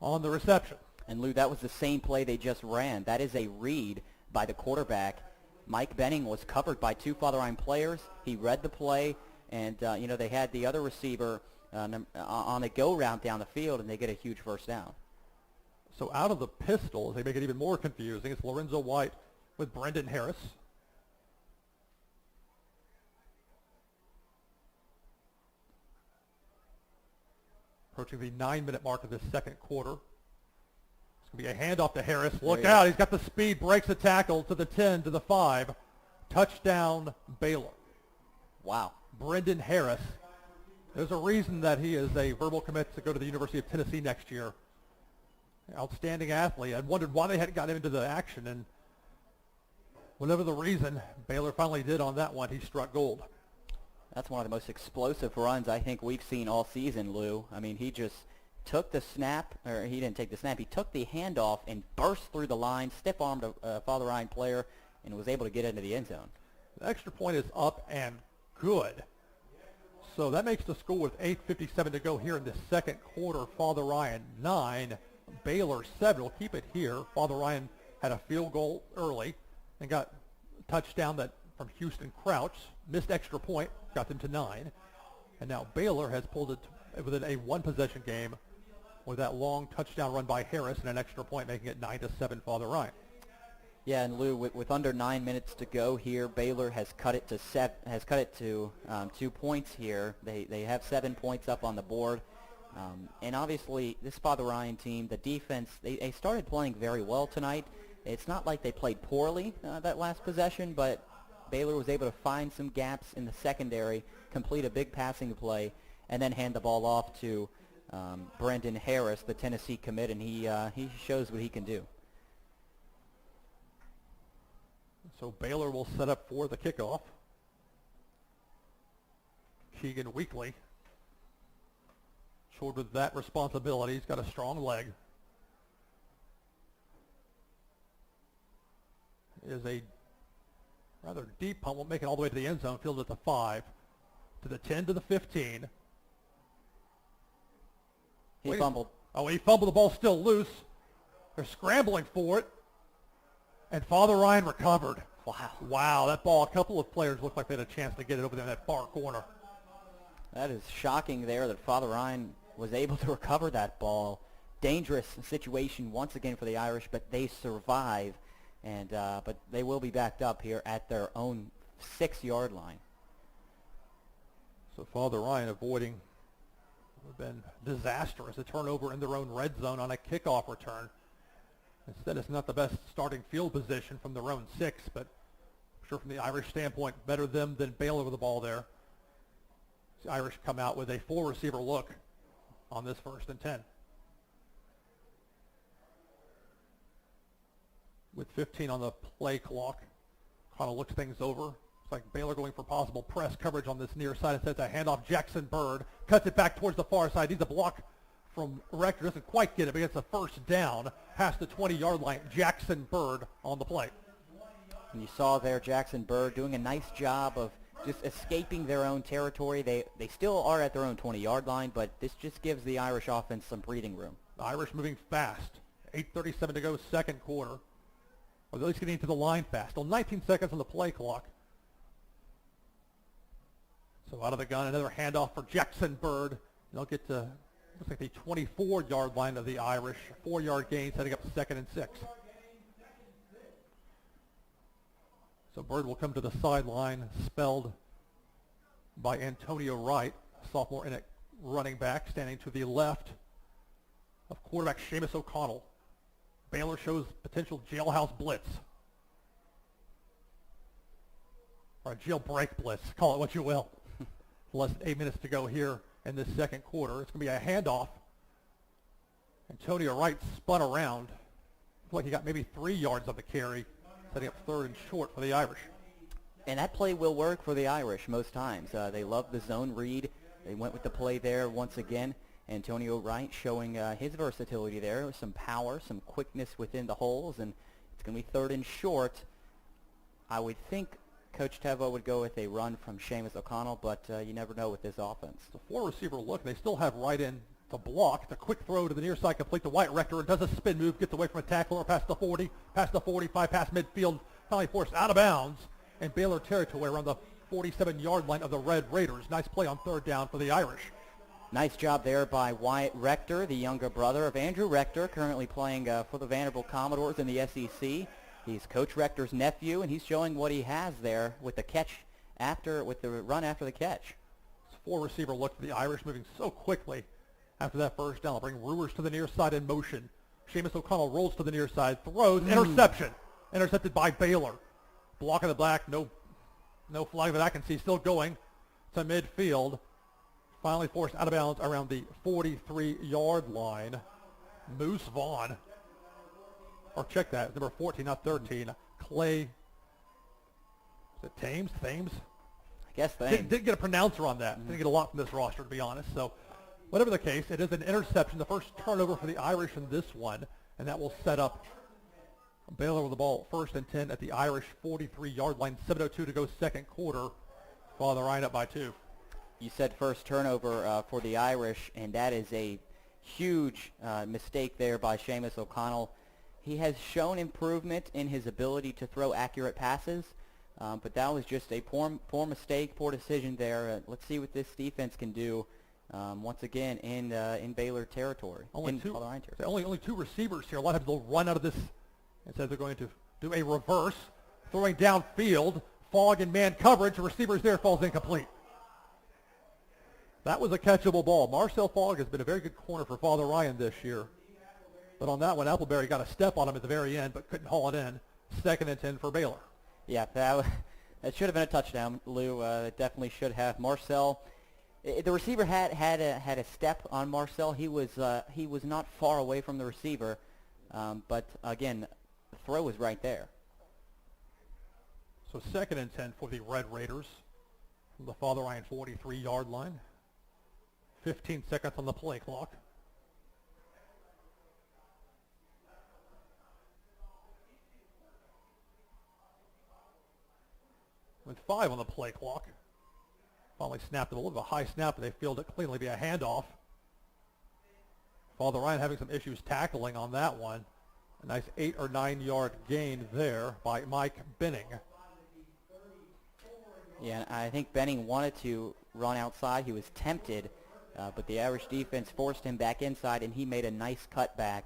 on the reception. And Lou, that was the same play they just ran. That is a read by the quarterback. Mike Benning was covered by 2 Father Ryan players. He read the play, and they had the other receiver on a go route down the field, and they get a huge first down. So out of the pistols, they make it even more confusing. It's Lorenzo White with Brendan Harris. Approaching the 9-minute mark of this second quarter. It's going to be a handoff to Harris. Look out. He's got the speed, breaks the tackle to the 10, to the 5. Touchdown, Baylor. Wow. Brendan Harris. There's a reason that he is a verbal commit to go to the University of Tennessee next year. Outstanding athlete. I wondered why they hadn't gotten him into the action, and whatever the reason, Baylor finally did on that one. He struck gold. That's one of the most explosive runs I think we've seen all season, Lou. I mean, he just took the snap, or he didn't take the snap. He took the handoff and burst through the line, stiff-armed a Father Ryan player, and was able to get into the end zone. The extra point is up and good. So that makes the score with 8:57 to go here in the second quarter. Father Ryan 9, Baylor 7. We'll keep it here. Father Ryan had a field goal early and got a touchdown from Houston Crouch. Missed extra point, got them to 9. And now Baylor has pulled it within a one-possession game with that long touchdown run by Harris and an extra point, making it 9-7 Father Ryan. Yeah, and Lou, with under 9 minutes to go here, Baylor has cut it to 2 points here. They have 7 points up on the board. And obviously, this Father Ryan team, the defense, they started playing very well tonight. It's not like they played poorly that last possession, but Baylor was able to find some gaps in the secondary, complete a big passing play, and then hand the ball off to Brendan Harris, the Tennessee commit, and he shows what he can do. So Baylor will set up for the kickoff. Keegan Weekly, showed with that responsibility. He's got a strong leg. Is a rather deep punt, won't make it all the way to the end zone, fielded at the 5, to the 10, to the 15. He fumbled. Oh, he fumbled. The ball still loose. They're scrambling for it. And Father Ryan recovered. Wow, that ball, a couple of players looked like they had a chance to get it over there in that far corner. That is shocking there that Father Ryan was able to recover that ball. dangerous situation once again for the Irish, but they survive, and but they will be backed up here at their own 6-yard line. So Father Ryan avoiding would have been disastrous, a turnover in their own red zone on a kickoff return. Instead, it's not the best starting field position from their own 6, but I'm sure from the Irish standpoint, better them than Baylor with the ball there. The Irish come out with a 4-receiver look on this 1st and 10. With 15 on the play clock, kind of looks things over. It's like Baylor going for possible press coverage on this near side. It says a handoff. Jackson Bird cuts it back towards the far side. Needs a block from Rector. Doesn't quite get it, but gets a first down past the 20-yard line. Jackson Bird on the play. And you saw there Jackson Bird doing a nice job of just escaping their own territory. They still are at their own 20-yard line, but this just gives the Irish offense some breathing room. The Irish moving fast. 8:37 to go, second quarter. Or at least getting to the line fast. Still 19 seconds on the play clock. So out of the gun, another handoff for Jackson Bird. They'll get to, looks like the 24-yard line of the Irish. 4-yard gain, setting up 2nd and 6. So Bird will come to the sideline, spelled by Antonio Wright, sophomore in at running back, standing to the left of quarterback Seamus O'Connell. Baylor shows potential jailhouse blitz. Or a jailbreak blitz, call it what you will. Less than 8 minutes to go here in this second quarter. It's going to be a handoff. Antonio Wright spun around. Looks like he got maybe 3 yards of the carry, setting up 3rd and short for the Irish. And that play will work for the Irish most times. They love the zone read. They went with the play there once again. Antonio Wright showing his versatility there with some power, some quickness within the holes, and it's going to be 3rd and short. I would think Coach Tevo would go with a run from Seamus O'Connell, but you never know with this offense. It's a 4-receiver look. They still have Wright in to block. It's a quick throw to the near side, complete to White. Rector does a spin move, gets away from a tackler past the 40, past the 45, past midfield, finally forced out of bounds in Baylor territory around the 47-yard line of the Red Raiders. Nice play on 3rd down for the Irish. Nice job there by Wyatt Rector, the younger brother of Andrew Rector, currently playing for the Vanderbilt Commodores in the SEC. He's Coach Rector's nephew, and he's showing what he has there with the catch with the run after the catch. It's a 4-receiver look for the Irish, moving so quickly after that first down. They'll bring Ruers to the near side in motion. Seamus O'Connell rolls to the near side, throws, interception. Intercepted by Baylor. Block in the black, no flag that I can see, still going to midfield. Finally forced out of bounds around the 43-yard line. Moose Vaughn. Or check that, number 14, not 13. Clay. Is it Thames? Thames? I guess Thames. Didn't get a pronouncer on that. Didn't get a lot from this roster, to be honest. So whatever the case, it is an interception. The first turnover for the Irish in this one. And that will set up Baylor with the ball 1st and 10 at the Irish 43-yard line. 7:02 to go, second quarter. Father Ryan up by 2. You said first turnover for the Irish, and that is a huge mistake there by Seamus O'Connell. He has shown improvement in his ability to throw accurate passes, but that was just a poor mistake, poor decision there. Let's see what this defense can do once again in Baylor territory. Only 2 receivers here. A lot of people run out of this and said they're going to do a reverse, throwing downfield, fog and man coverage. The receivers there, falls incomplete. That was a catchable ball. Marcel Fogg has been a very good corner for Father Ryan this year. But on that one, Appleberry got a step on him at the very end, but couldn't haul it in. 2nd and 10 for Baylor. Yeah, that should have been a touchdown, Lou. It definitely should have. Marcel, the receiver had a step on Marcel. He was not far away from the receiver, but again, the throw was right there. So 2nd and 10 for the Red Raiders from the Father Ryan 43-yard line. 15 seconds on the play clock. With 5 on the play clock. Finally snapped it, a little bit of a high snap, but they fielded it cleanly via handoff. Father Ryan having some issues tackling on that one. A nice 8 or 9 yard gain there by Mike Benning. Yeah, I think Benning wanted to run outside. He was tempted but the Irish defense forced him back inside, and he made a nice cutback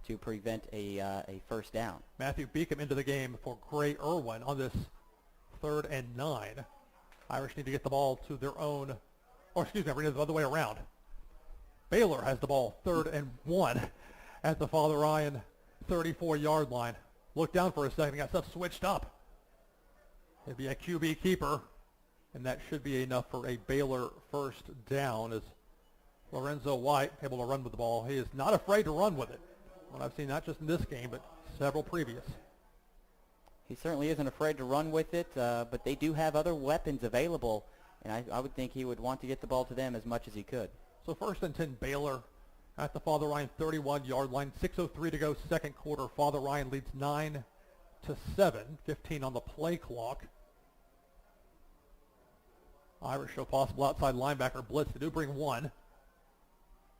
to prevent a first down. Matthew Beacom into the game for Gray Irwin on this 3rd and 9. Irish need to get the ball to their own, or excuse me, I'm reading it the other way around. Baylor has the ball 3rd and 1 at the Father Ryan 34-yard line. Look down for a second, got stuff switched up. It'd be a QB keeper, and that should be enough for a Baylor first down as Lorenzo White able to run with the ball. He is not afraid to run with it. What I've seen not just in this game, but several previous. He certainly isn't afraid to run with it, but they do have other weapons available, and I would think he would want to get the ball to them as much as he could. So 1st and 10 Baylor at the Father Ryan 31-yard line. 6:03 to go, second quarter. Father Ryan leads 9-7, 15 on the play clock. Irish show possible outside linebacker blitz. They do bring one,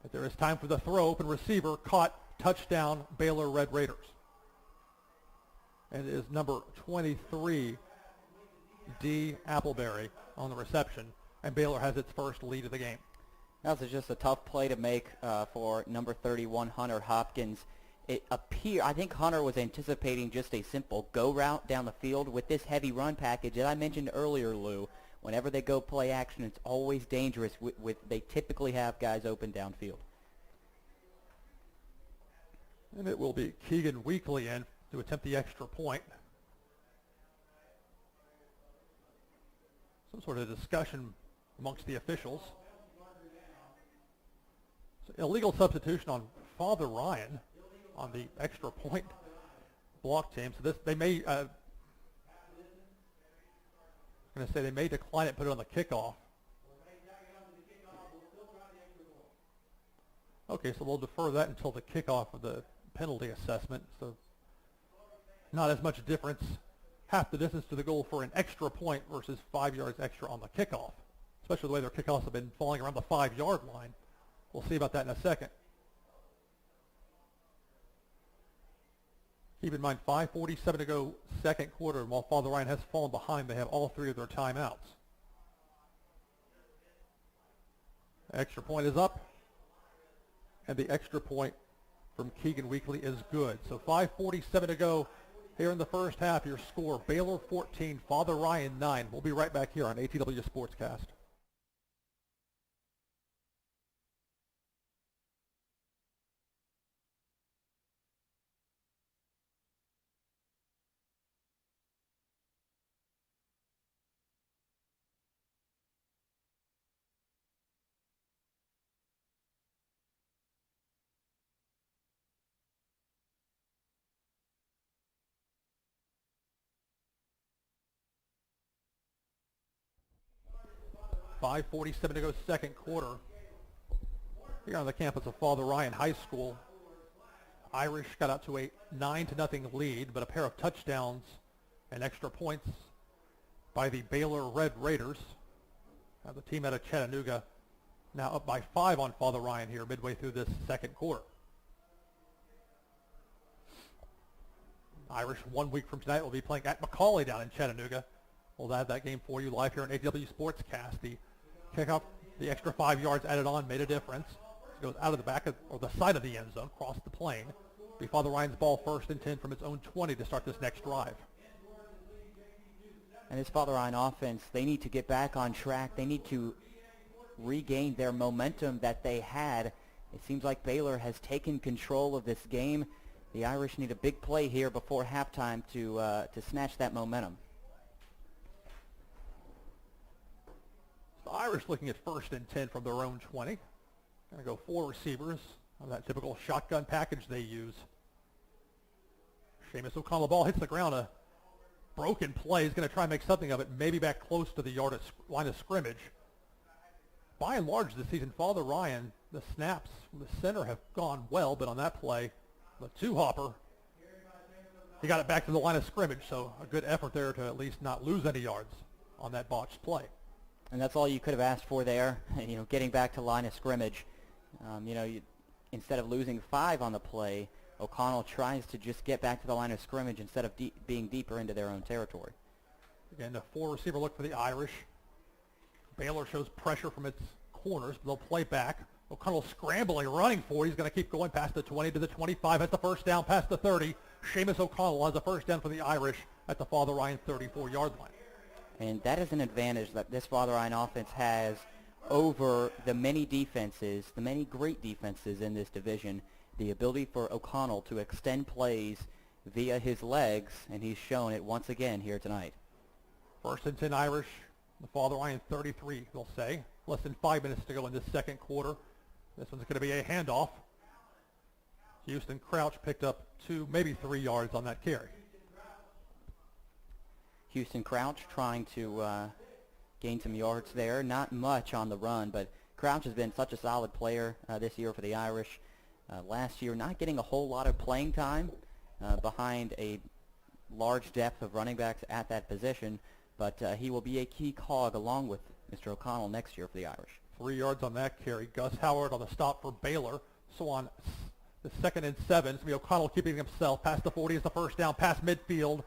but there is time for the throw. Open receiver caught. Touchdown, Baylor Red Raiders. And it is number 23, D. Appleberry, on the reception, and Baylor has its first lead of the game. That was just a tough play to make for number 31, Hunter Hopkins. I think Hunter was anticipating just a simple go route down the field with this heavy run package that I mentioned earlier, Lou. Whenever they go play action, it's always dangerous. They typically have guys open downfield. And it will be Keegan Weekly in to attempt the extra point. Some sort of discussion amongst the officials. So illegal substitution on Father Ryan on the extra point block team. So they may, I'm going to say they may decline it and put it on the kickoff. Okay, so we'll defer that until the kickoff of the penalty assessment. So not as much difference, half the distance to the goal for an extra point versus 5 yards extra on the kickoff, especially the way their kickoffs have been falling around the 5-yard line. We'll see about that in a second. Keep in mind, 5:47 to go, second quarter, and while Father Ryan has fallen behind, they have all 3 of their timeouts. Extra point is up, and the extra point from Keegan Weekly is good. So 5:47 to go here in the first half. Your score, Baylor 14, Father Ryan 9. We'll be right back here on ATW Sportscast. .547 to go, second quarter. Here on the campus of Father Ryan High School. Irish got out to a 9-0 lead, but a pair of touchdowns and extra points by the Baylor Red Raiders. Now the team out of Chattanooga now up by 5 on Father Ryan here midway through this second quarter. Irish 1 week from tonight will be playing at McCallie down in Chattanooga. We'll have that game for you live here on ATW Sportscast. The kickoff, the extra 5 yards added on made a difference. It goes out of the back of, or the side of the end zone, across the plane. Be Father Ryan's ball 1st and 10 from its own 20 to start this next drive. And this Father Ryan offense, they need to get back on track. They need to regain their momentum that they had. It seems like Baylor has taken control of this game. The Irish need a big play here before halftime to snatch that momentum. The Irish looking at 1st and 10 from their own 20. Going to go 4 receivers on that typical shotgun package they use. Seamus O'Connell, the ball hits the ground. A broken play. He's going to try and make something of it, maybe back close to the line of scrimmage. By and large this season, Father Ryan, the snaps from the center have gone well, but on that play, the 2-hopper, he got it back to the line of scrimmage, so a good effort there to at least not lose any yards on that botched play. And that's all you could have asked for there, getting back to line of scrimmage. Instead of losing 5 on the play, O'Connell tries to just get back to the line of scrimmage instead of being deeper into their own territory. Again, a 4 receiver look for the Irish. Baylor shows pressure from its corners. They'll play back. O'Connell scrambling, running for it. He's going to keep going past the 20 to the 25. Has the first down past the 30. Seamus O'Connell has a first down for the Irish at the Father Ryan 34-yard line. And that is an advantage that this Father Ryan offense has over the many defenses, the many great defenses in this division, the ability for O'Connell to extend plays via his legs, and he's shown it once again here tonight. First and 10 Irish, the Father Ryan 33, they'll say. Less than 5 minutes to go in this second quarter. This one's going to be a handoff. Houston Crouch picked up 2, maybe 3 yards on that carry. Houston Crouch trying to gain some yards there. Not much on the run, but Crouch has been such a solid player this year for the Irish. Last year not getting a whole lot of playing time behind a large depth of running backs at that position, but he will be a key cog along with Mr. O'Connell next year for the Irish. 3 yards on that carry. Gus Howard on the stop for Baylor. So on the 2nd and 7, it's going to be O'Connell keeping himself past the 40 as the first down, past midfield.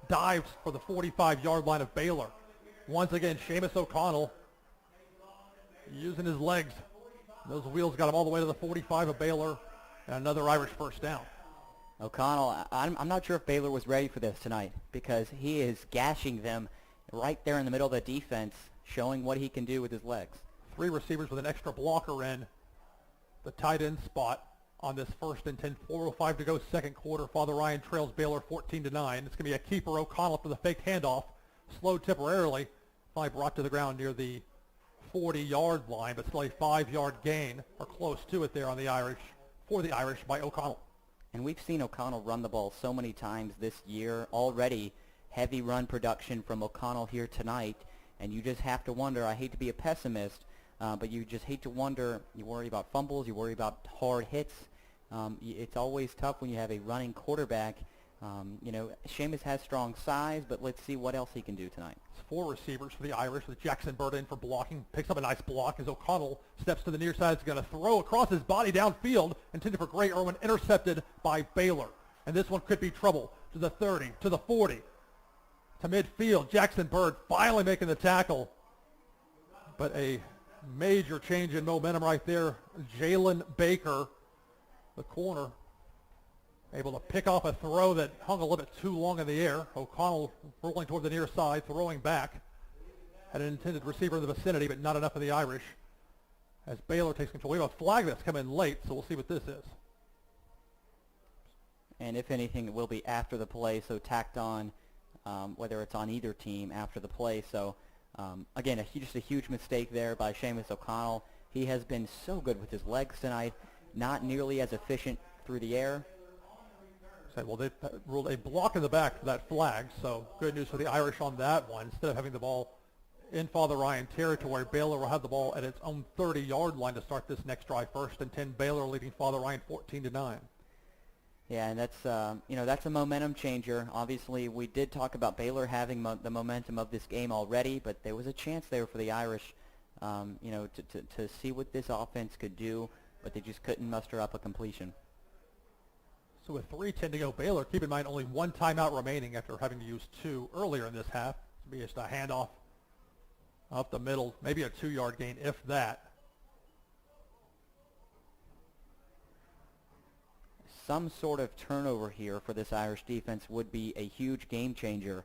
Dives for the 45-yard line of Baylor. Once again, Seamus O'Connell using his legs. Those wheels got him all the way to the 45 of Baylor, and another Irish first down. O'Connell, I'm not sure if Baylor was ready for this tonight because he is gashing them right there in the middle of the defense, showing what he can do with his legs. 3 receivers with an extra blocker in the tight end spot on this first and 10, 4:05 to go second quarter. Father Ryan trails Baylor 14-9. It's going to be a keeper O'Connell for the fake handoff. Slowed temporarily. Finally brought to the ground near the 40-yard line, but still a 5-yard gain or close to it there on the Irish, for the Irish by O'Connell. And we've seen O'Connell run the ball so many times this year already. Heavy run production from O'Connell here tonight. And you just have to wonder, I hate to be a pessimist, but you just hate to wonder, you worry about fumbles, you worry about hard hits. It's always tough when you have a running quarterback. Seamus has strong size, but let's see what else he can do tonight. It's 4 receivers for the Irish with Jackson Bird in for blocking. Picks up a nice block as O'Connell steps to the near side. Is going to throw across his body downfield, intended for Gray Irwin, intercepted by Baylor. And this one could be trouble. To the 30, to the 40, to midfield. Jackson Bird finally making the tackle. But a major change in momentum right there. Jalen Baker, the corner, able to pick off a throw that hung a little bit too long in the air. O'Connell rolling toward the near side, throwing back. Had an intended receiver in the vicinity, but not enough for the Irish. As Baylor takes control. We have a flag that's come in late, so we'll see what this is. And if anything, it will be after the play, so tacked on, whether it's on either team after the play. So, again, just a huge mistake there by Seamus O'Connell. He has been so good with his legs tonight, not nearly as efficient through the air. Well, they ruled a block in the back for that flag, so good news for the Irish on that one. Instead of having the ball in Father Ryan territory, Baylor will have the ball at its own 30-yard line to start this next drive. First and 10, Baylor leading Father Ryan 14-9. Yeah, and that's a momentum changer. Obviously, we did talk about Baylor having the momentum of this game already, but there was a chance there for the Irish, to see what this offense could do, but they just couldn't muster up a completion. So with 3:10 to go, Baylor, keep in mind only 1 timeout remaining after having to use 2 earlier in this half. It'll be just a handoff up the middle, maybe a 2-yard gain, if that. Some sort of turnover here for this Irish defense would be a huge game changer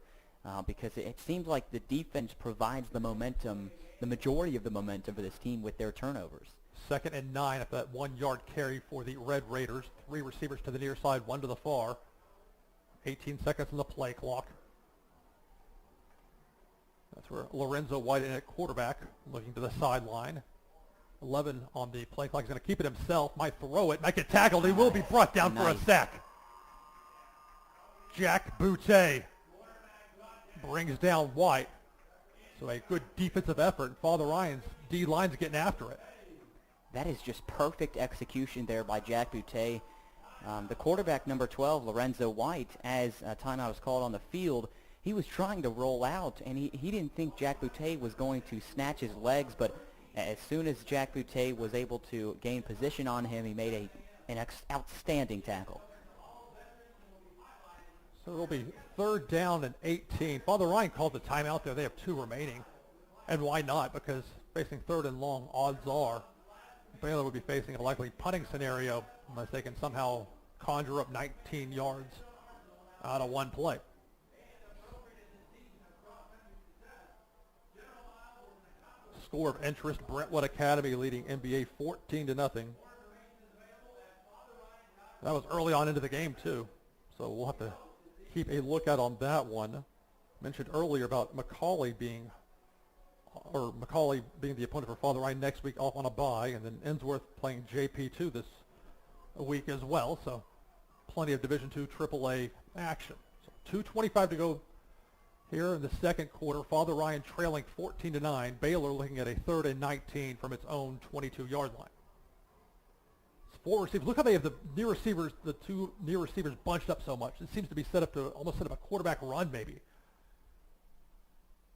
because it seems like the defense provides the momentum, the majority of the momentum for this team with their turnovers. 2nd and 9 after that 1-yard carry for the Red Raiders. 3 receivers to the near side, 1 to the far. 18 seconds on the play clock. That's where Lorenzo White in at quarterback, looking to the sideline. 11 on the play clock. He's going to keep it himself. Might throw it. Might get tackled. He will be brought down for a sack. Jack Boutte brings down White. So a good defensive effort. Father Ryan's D-line's getting after it. That is just perfect execution there by Jack Boutte. The quarterback, number 12, Lorenzo White, as a timeout was called on the field, he was trying to roll out, and he didn't think Jack Boutte was going to snatch his legs, but as soon as Jack Boutte was able to gain position on him, he made an outstanding tackle. So it'll be 3rd down and 18. Father Ryan called the timeout there. They have 2 remaining. And why not? Because facing third and long, odds are Baylor would be facing a likely punting scenario unless they can somehow conjure up 19 yards out of one play. Score of interest, Brentwood Academy leading NBA 14-0. That was early on into the game too, so we'll have to keep a lookout on that one. Mentioned earlier about McCauley being the opponent for Father Ryan next week off on a bye, and then Ensworth playing JP2 this week as well, so plenty of Division II AAA action. So 2:25 to go here in the second quarter. Father Ryan trailing 14-9. Baylor looking at a 3rd and 19 from its own 22-yard line. It's 4 receivers. Look how they have the two near receivers bunched up so much. It seems to be almost set up a quarterback run maybe.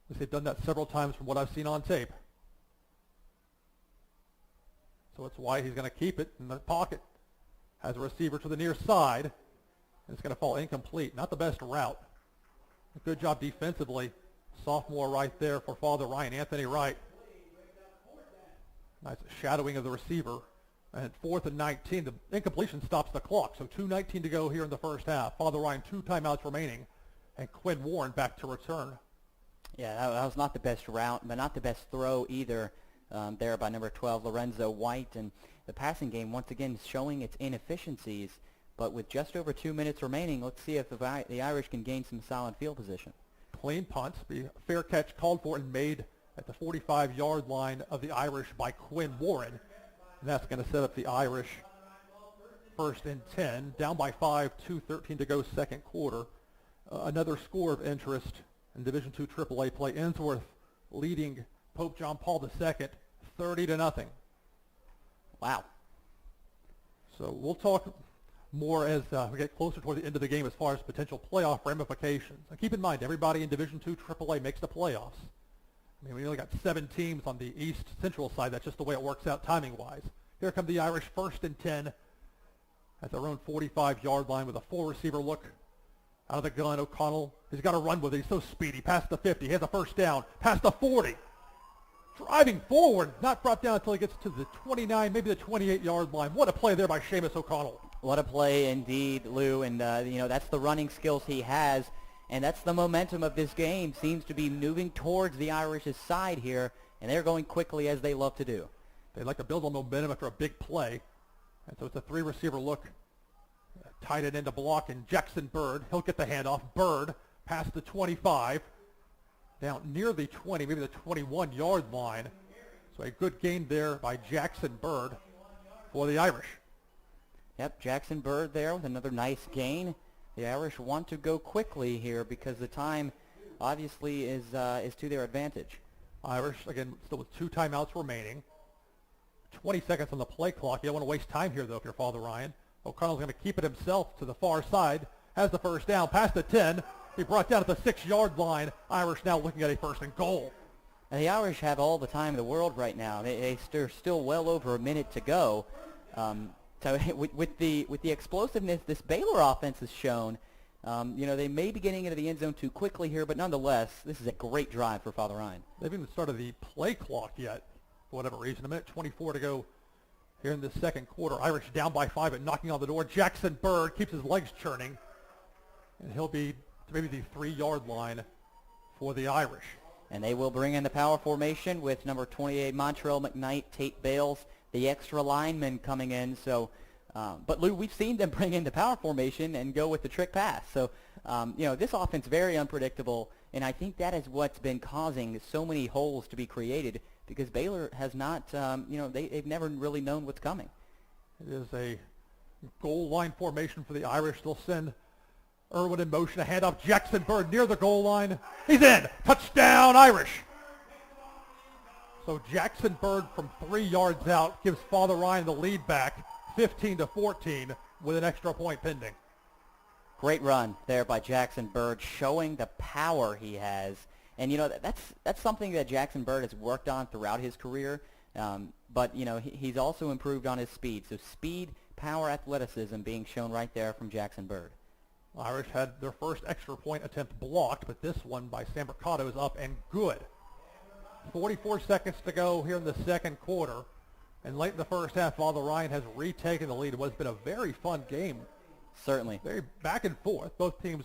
They've done that several times from what I've seen on tape. So that's why he's going to keep it in the pocket. Has a receiver to the near side, and it's going to fall incomplete. Not the best route. A good job defensively. Sophomore right there for Father Ryan, Anthony Wright. Nice shadowing of the receiver. And 4th and 19, the incompletion stops the clock. So 2:19 to go here in the first half. Father Ryan, 2 timeouts remaining, and Quinn Warren back to return. Yeah, that was not the best route, but not the best throw either there by number 12, Lorenzo White. And the passing game, once again, showing its inefficiencies. But with just over 2 minutes remaining, let's see if the Irish can gain some solid field position. Clean punt. The fair catch called for and made at the 45-yard line of the Irish by Quinn Warren. And that's going to set up the Irish 1st and 10. Down by 5, 2:13 to go second quarter. Another score of interest in Division II AAA play. Ensworth leading Pope John Paul II 30-0. Wow. So we'll talk more as we get closer toward the end of the game as far as potential playoff ramifications. And keep in mind, everybody in Division II AAA makes the playoffs. I mean, we only got 7 teams on the East Central side. That's just the way it works out timing-wise. Here come the Irish 1st and 10 at their own 45-yard line with a 4-receiver look. Out of the gun, O'Connell, he's got to run with it. He's so speedy. Past the 50. He has a first down. Past the 40. Driving forward. Not brought down until he gets to the 29, maybe the 28-yard line. What a play there by Seamus O'Connell. What a play indeed, Lou. And, that's the running skills he has. And that's the momentum of this game. Seems to be moving towards the Irish's side here. And they're going quickly as they love to do. They like to build on momentum after a big play. And so it's a 3-receiver look. Tied it into block, and Jackson Bird, he'll get the handoff. Bird past the 25, down near the 20, maybe the 21-yard line. So a good gain there by Jackson Bird for the Irish. Yep, Jackson Bird there with another nice gain. The Irish want to go quickly here because the time obviously is to their advantage. Irish, again, still with 2 timeouts remaining. 20 seconds on the play clock. You don't want to waste time here, though, if you're Father Ryan. O'Connell's going to keep it himself to the far side. Has the first down. Past the 10. He brought down at the 6-yard line. Irish now looking at a 1st and goal. And the Irish have all the time in the world right now. They're still well over a minute to go. So with the explosiveness this Baylor offense has shown, they may be getting into the end zone too quickly here, but nonetheless, this is a great drive for Father Ryan. They haven't even started the play clock yet, for whatever reason. A minute 24 to go here in the second quarter. Irish down by 5 and knocking on the door. Jackson Bird keeps his legs churning, and he'll be to maybe the 3-yard line for the Irish. And they will bring in the power formation with number 28, Montrell McKnight, Tate Bales, the extra lineman coming in. So, but Lou, we've seen them bring in the power formation and go with the trick pass. So, this offense very unpredictable, and I think that is what's been causing so many holes to be created because Baylor has not, they've never really known what's coming. It is a goal line formation for the Irish. They'll send Irwin in motion, a handoff. Jackson Bird near the goal line. He's in. Touchdown, Irish. So Jackson Bird from 3 yards out gives Father Ryan the lead back, 15-14, with an extra point pending. Great run there by Jackson Bird, showing the power he has. And, that's something that Jackson Bird has worked on throughout his career. But, he's also improved on his speed. So speed, power, athleticism being shown right there from Jackson Bird. Irish had their first extra point attempt blocked, but this one by San Mercado is up and good. 44 seconds to go here in the second quarter. And late in the first half, Father Ryan has retaken the lead. It has been a very fun game. Certainly. Very back and forth. Both teams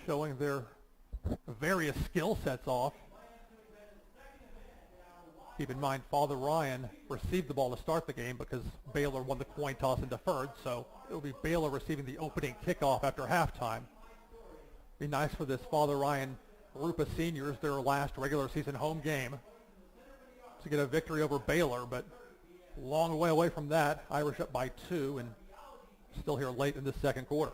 showing their various skill sets off. Keep in mind, Father Ryan received the ball to start the game because Baylor won the coin toss and deferred. So it will be Baylor receiving the opening kickoff after halftime. Be nice for this Father Ryan group of seniors, their last regular season home game, to get a victory over Baylor, but long way away from that. Irish up by 2 and still here late in the second quarter.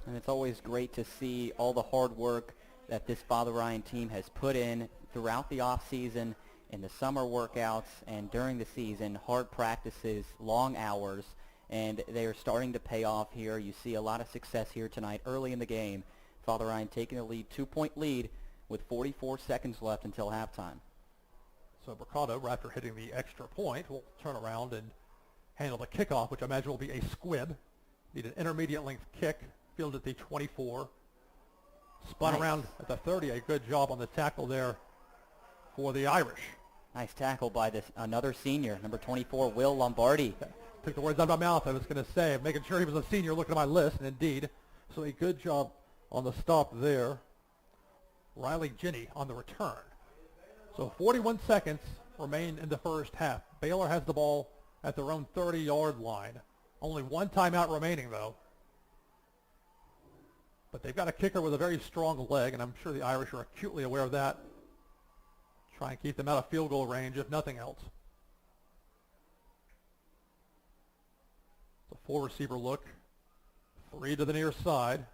And it's always great to see all the hard work that this Father Ryan team has put in throughout the offseason, in the summer workouts, and during the season, hard practices, long hours, and they are starting to pay off here. You see a lot of success here tonight early in the game. Father Ryan taking the lead, 2-point lead with 44 seconds left until halftime. So Mercado, after hitting the extra point, will turn around and handle the kickoff, which I imagine will be a squib. Need an intermediate length kick, fielded at the 24. Spun around at the 30. A good job on the tackle there for the Irish. Nice tackle by another senior, number 24, Will Lombardi. Took the words out of my mouth. I was going to say, making sure he was a senior looking at my list, and indeed. So a good job on the stop there. Riley Ginny on the return. So 41 seconds remain in the first half. Baylor has the ball at their own 30-yard line. Only one timeout remaining, though. But they've got a kicker with a very strong leg, and I'm sure the Irish are acutely aware of that. Try and keep them out of field goal range, if nothing else. The 4-receiver look. 3 to the near side.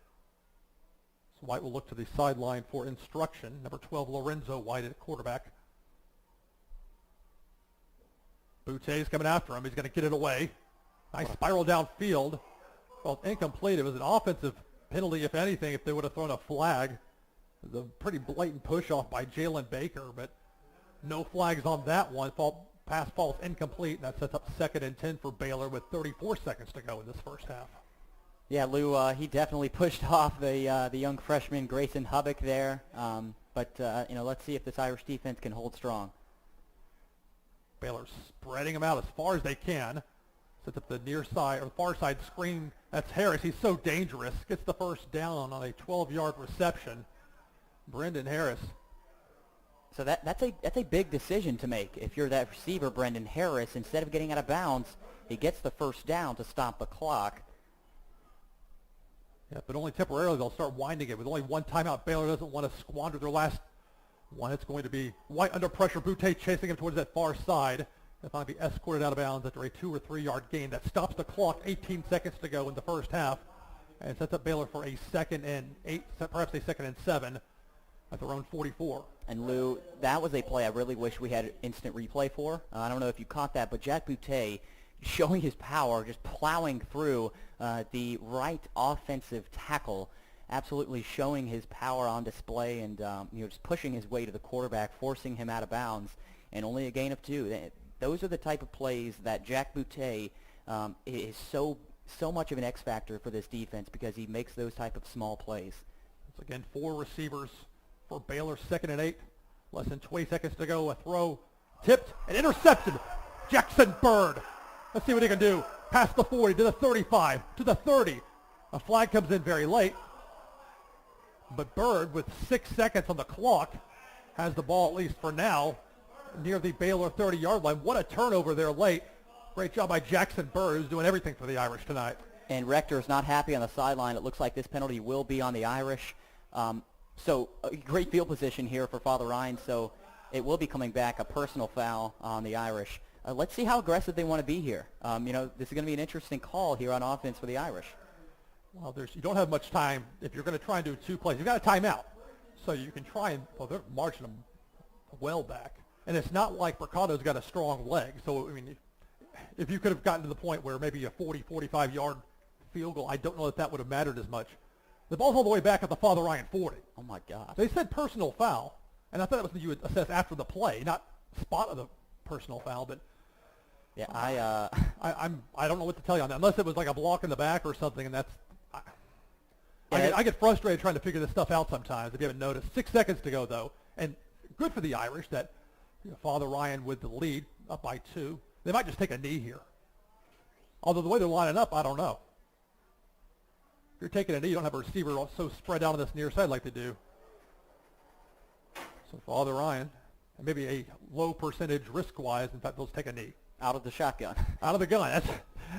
So White will look to the sideline for instruction. Number 12, Lorenzo White at quarterback. Boutet's coming after him. He's going to get it away. Nice spiral downfield. Well, incomplete. It was an offensive penalty, if anything, if they would have thrown a flag. It was a pretty blatant push-off by Jalen Baker, but no flags on that one. Pass falls incomplete, and that sets up 2nd and 10 for Baylor with 34 seconds to go in this first half. Yeah, Lou, he definitely pushed off the young freshman Grayson Hubbock there. But let's see if this Irish defense can hold strong. Baylor spreading them out as far as they can. Sets up the near side or far side screen. That's Harris. He's so dangerous. Gets the first down on a 12-yard reception. Brendan Harris. So that's a big decision to make. If you're that receiver, Brendan Harris, instead of getting out of bounds, he gets the first down to stop the clock. Yeah, but only temporarily. They'll start winding it with only one timeout. Baylor doesn't want to squander their last one. It's going to be White under pressure. Boutet chasing him towards that far side. They'll finally be escorted out of bounds after a 2 or 3 yard gain. That stops the clock. 18 seconds to go in the first half, and sets up Baylor for a 2nd and 8, perhaps a 2nd and 7 at their own 44. And Lou, that was a play I really wish we had instant replay for. I don't know if you caught that, but Jack Boutet showing his power, just plowing through the right offensive tackle, absolutely showing his power on display, and just pushing his way to the quarterback, forcing him out of bounds, and only a gain of 2. Those are the type of plays that Jack Boutet is so much of an X factor for this defense, because he makes those type of small plays. Once again, 4 receivers for Baylor, 2nd and 8. Less than 20 seconds to go. A throw tipped and intercepted. Jackson Bird. Let's see what he can do. Past the 40 to the 35 to the 30. A flag comes in very late. But Bird, with 6 seconds on the clock, has the ball, at least for now, near the Baylor 30-yard line. What a turnover there late. Great job by Jackson Bird, who's doing everything for the Irish tonight. And Rector is not happy on the sideline. It looks like this penalty will be on the Irish. So a great field position here for Father Ryan. So it will be coming back, a personal foul on the Irish. Let's see how aggressive they want to be here. This is going to be an interesting call here on offense for the Irish. Well, you don't have much time if you're going to try and do 2 plays. You've got a timeout. So you can try and, they're marching them well back. And it's not like Mercado's got a strong leg. So, if you could have gotten to the point where maybe a 40, 45-yard field goal, I don't know if that would have mattered as much. The ball's all the way back at the Father Ryan 40. Oh, my God. They said personal foul, and I thought that was what you would assess after the play, not spot of the personal foul. But yeah, I don't know what to tell you on that, unless it was like a block in the back or something, and that's I get frustrated trying to figure this stuff out sometimes, if you haven't noticed. 6 seconds to go, though, and good for the Irish that Father Ryan with the lead, up by 2. They might just take a knee here. Although the way they're lining up, I don't know. If you're taking a knee, you don't have a receiver so spread out on this near side like they do. So Father Ryan, and maybe a low percentage risk-wise, in fact, they'll take a knee. Out of the shotgun. Out of the gun.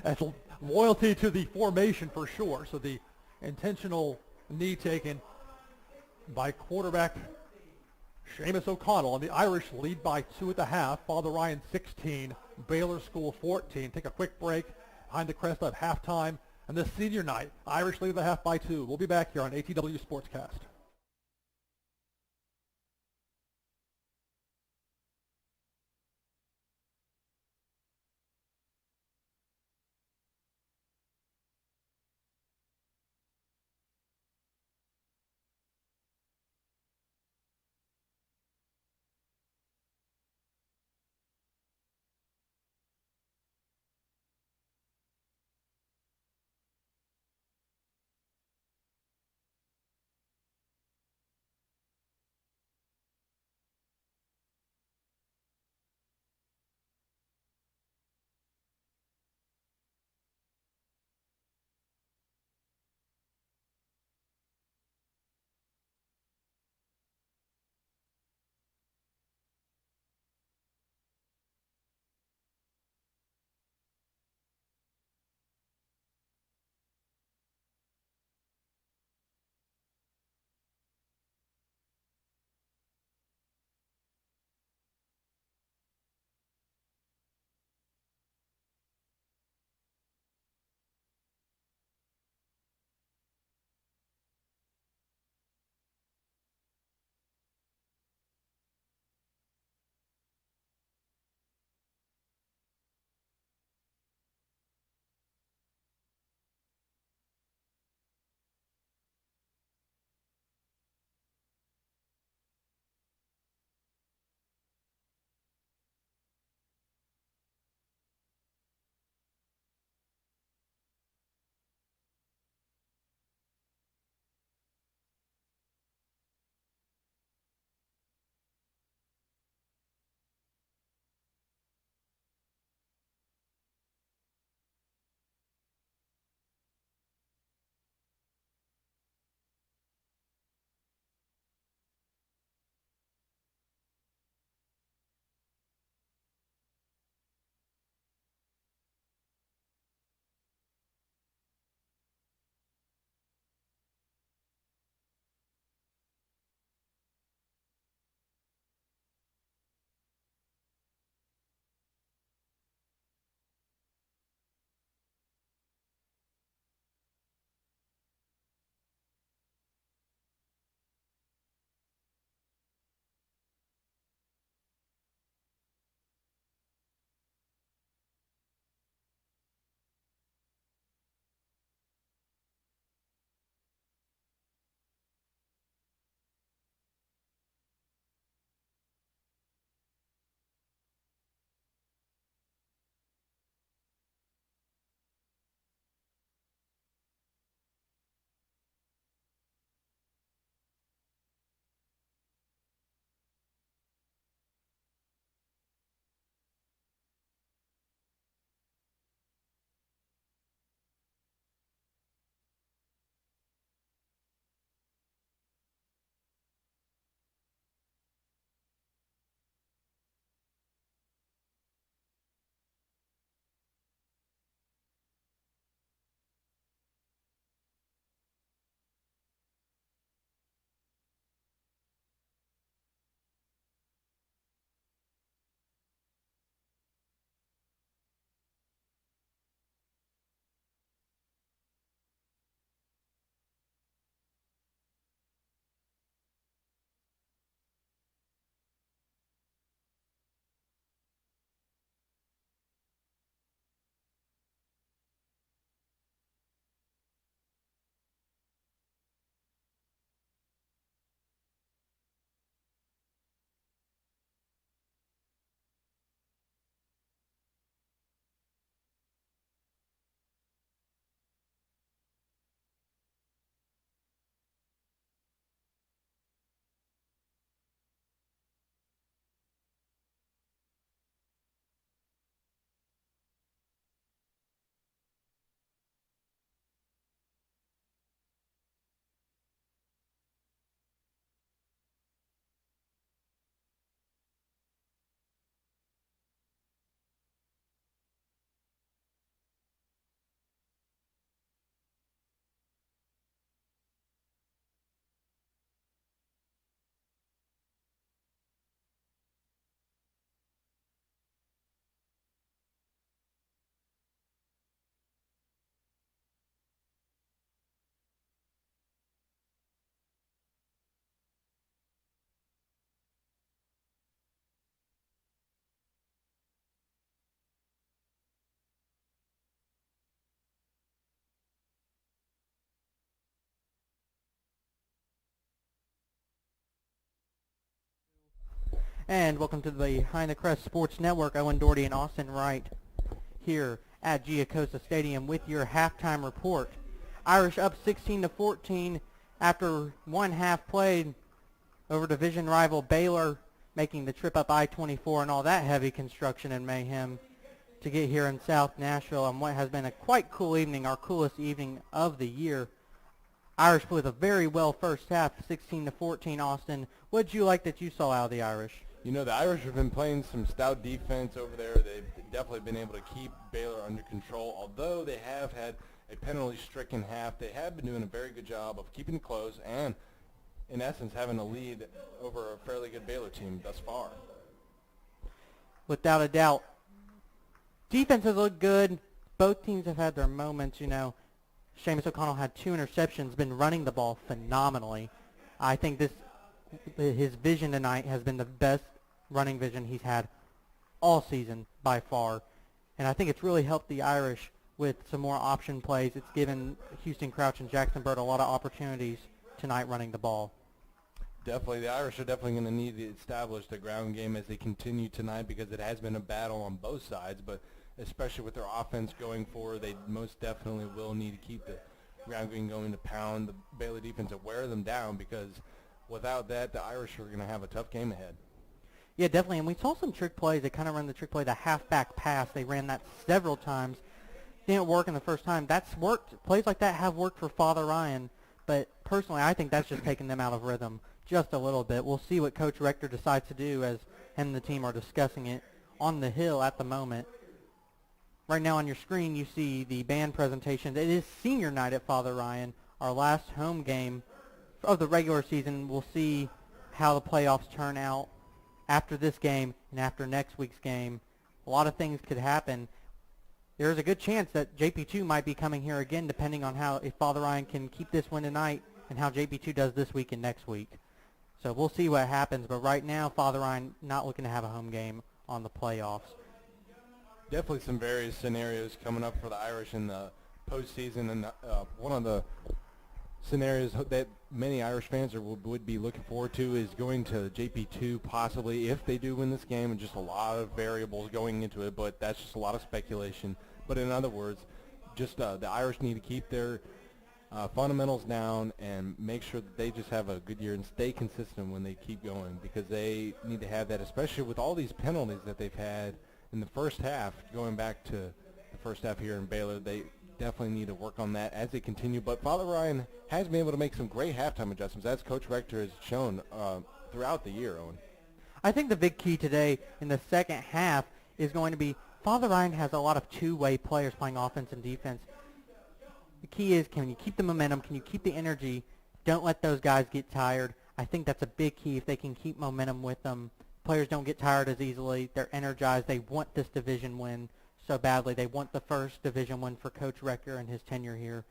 That's loyalty to the formation for sure. So the intentional knee taken by quarterback Seamus O'Connell, and the Irish lead by 2 at the half. Father Ryan 16, Baylor School 14. Take a quick break behind the Crest of halftime. And this senior night, Irish lead at the half by 2. We'll be back here on ATW Sportscast. And welcome to the Behind the Crest Sports Network. Owen Doherty and Austin Wright here at Giacosa Stadium with your halftime report. Irish up 16-14 after one half played over division rival Baylor, making the trip up I-24 and all that heavy construction and mayhem to get here in South Nashville on what has been a quite cool evening, our coolest evening of the year. Irish played a very well first half, 16-14. Austin, what did you like that you saw out of the Irish? You know, the Irish have been playing some stout defense over there. They've definitely been able to keep Baylor under control. Although they have had a penalty-stricken half, they have been doing a very good job of keeping it close and, in essence, having a lead over a fairly good Baylor team thus far. Without a doubt. Defense has looked good. Both teams have had their moments, you know. Seamus O'Connell had 2 interceptions, been running the ball phenomenally. I think his vision tonight has been the best running vision he's had all season by far. And I think it's really helped the Irish with some more option plays. It's given Houston Crouch and Jackson Bird a lot of opportunities tonight running the ball. Definitely. The Irish are definitely going to need to establish the ground game as they continue tonight because it has been a battle on both sides, but especially with their offense going forward, they most definitely will need to keep the ground game going to pound the Baylor defense and wear them down because without that, the Irish are going to have a tough game ahead. Yeah, definitely. And we saw some trick plays. They kind of run the trick play, the halfback pass. They ran that several times. Didn't work in the first time. That's worked. Plays like that have worked for Father Ryan, but personally, I think that's just taking them out of rhythm just a little bit. We'll see what Coach Rector decides to do as him and the team are discussing it on the hill at the moment. Right now on your screen, you see the band presentation. It is senior night at Father Ryan, our last home game of the regular season. We'll see how the playoffs turn out after this game and after next week's game. A lot of things could happen. There's a good chance that JP2 might be coming here again, depending on if Father Ryan can keep this win tonight and how JP2 does this week and next week. So we'll see what happens. But right now, Father Ryan not looking to have a home game on the playoffs. Definitely some various scenarios coming up for the Irish in the postseason, and one of the scenarios that many Irish fans would be looking forward to is going to JP2 possibly if they do win this game, and just a lot of variables going into it, but that's just a lot of speculation. But in other words, just the Irish need to keep their fundamentals down and make sure that they just have a good year and stay consistent when they keep going because they need to have that, especially with all these penalties that they've had in the first half, going back to the first half here in Baylor. They definitely need to work on that as they continue. But Father Ryan has been able to make some great halftime adjustments, as Coach Rector has shown throughout the year, Owen. I think the big key today in the second half is going to be Father Ryan has a lot of two-way players playing offense and defense. The key is, can you keep the momentum? Can you keep the energy? Don't let those guys get tired. I think that's a big key if they can keep momentum with them. Players don't get tired as easily. They're energized. They want this division win so badly. They want the first division win for Coach Rector and his tenure here.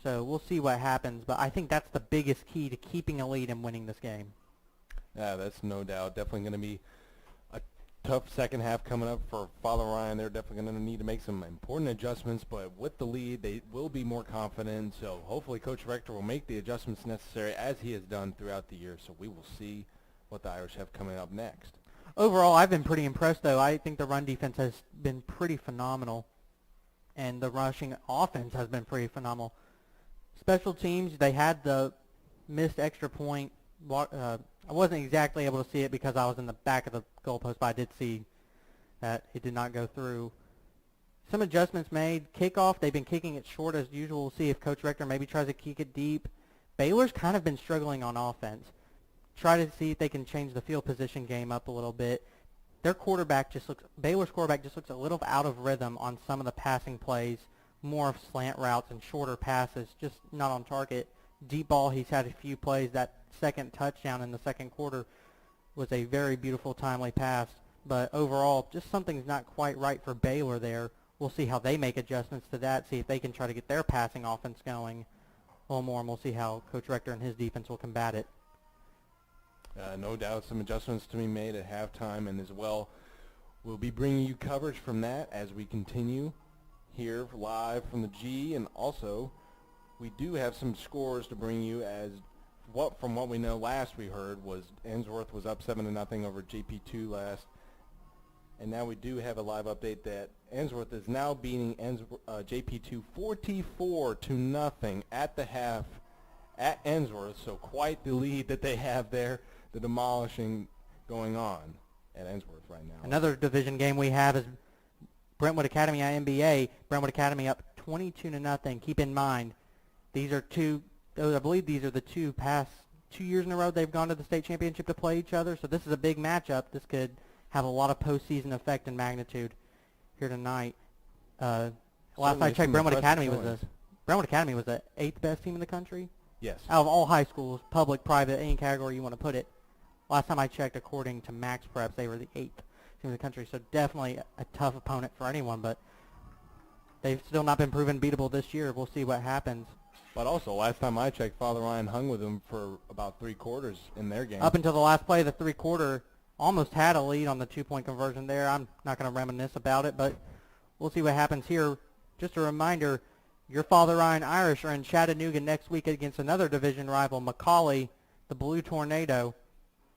So we'll see what happens. But I think that's the biggest key to keeping a lead and winning this game. Yeah, that's no doubt. Definitely going to be a tough second half coming up for Father Ryan. They're definitely going to need to make some important adjustments. But with the lead, they will be more confident. So hopefully Coach Rector will make the adjustments necessary as he has done throughout the year. So we will see what the Irish have coming up next. Overall, I've been pretty impressed, though. I think the run defense has been pretty phenomenal, and the rushing offense has been pretty phenomenal. Special teams, they had the missed extra point. I wasn't exactly able to see it because I was in the back of the goalpost, but I did see that it did not go through. Some adjustments made. Kickoff, they've been kicking it short as usual. We'll see if Coach Rector maybe tries to kick it deep. Baylor's kind of been struggling on offense. Try to see if they can change the field position game up a little bit. Baylor's quarterback just looks a little out of rhythm on some of the passing plays, more of slant routes and shorter passes, just not on target. Deep ball, he's had a few plays. That second touchdown in the second quarter was a very beautiful, timely pass. But overall, just something's not quite right for Baylor there. We'll see how they make adjustments to that, see if they can try to get their passing offense going a little more, and we'll see how Coach Rector and his defense will combat it. No doubt some adjustments to be made at halftime, and as well, we'll be bringing you coverage from that as we continue here live from the G, and also we do have some scores to bring you as from what we know last we heard was Ensworth was up 7-0 over JP2 last. And now we do have a live update that Ensworth is now beating JP2 44-0 at the half at Ensworth. So quite the lead that they have there, the demolishing going on at Ensworth right now. Another division game we have is Brentwood Academy IMBA. Brentwood Academy up 22-0. Keep in mind, these are I believe these are the past 2 years in a row they've gone to the state championship to play each other. So this is a big matchup. This could have a lot of postseason effect and magnitude here tonight. Last I checked, Brentwood Academy was the 8th best team in the country. Yes. Out of all high schools, public, private, any category you want to put it. Last time I checked, according to Max Preps, they were the 8th team in the country. So definitely a tough opponent for anyone, but they've still not been proven beatable this year. We'll see what happens. But also, last time I checked, Father Ryan hung with them for about 3 quarters in their game. Up until the last play of the 3-quarter, almost had a lead on the 2-point conversion there. I'm not going to reminisce about it, but we'll see what happens here. Just a reminder, your Father Ryan Irish are in Chattanooga next week against another division rival, McCallie, the Blue Tornado.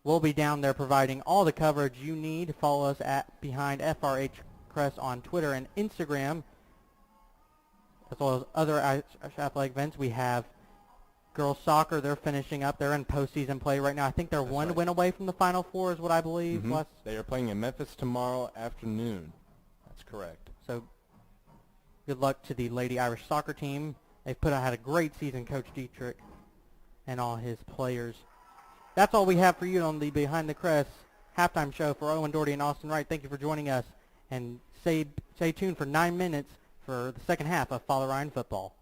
We'll be down there providing all the coverage you need. Follow us at Behind FRH Crest on Twitter and Instagram, as well as other athletic events. We have girls soccer. They're finishing up. They're in postseason play right now. I think they're one win away from the Final Four is what I believe. Mm-hmm. They are playing in Memphis tomorrow afternoon. That's correct. So good luck to the Lady Irish soccer team. They've had a great season, Coach Dietrich and all his players. That's all we have for you on the Behind the Crest halftime show. For Owen Doherty and Austin Wright, thank you for joining us. And stay tuned for 9 minutes for the second half of Father Ryan football.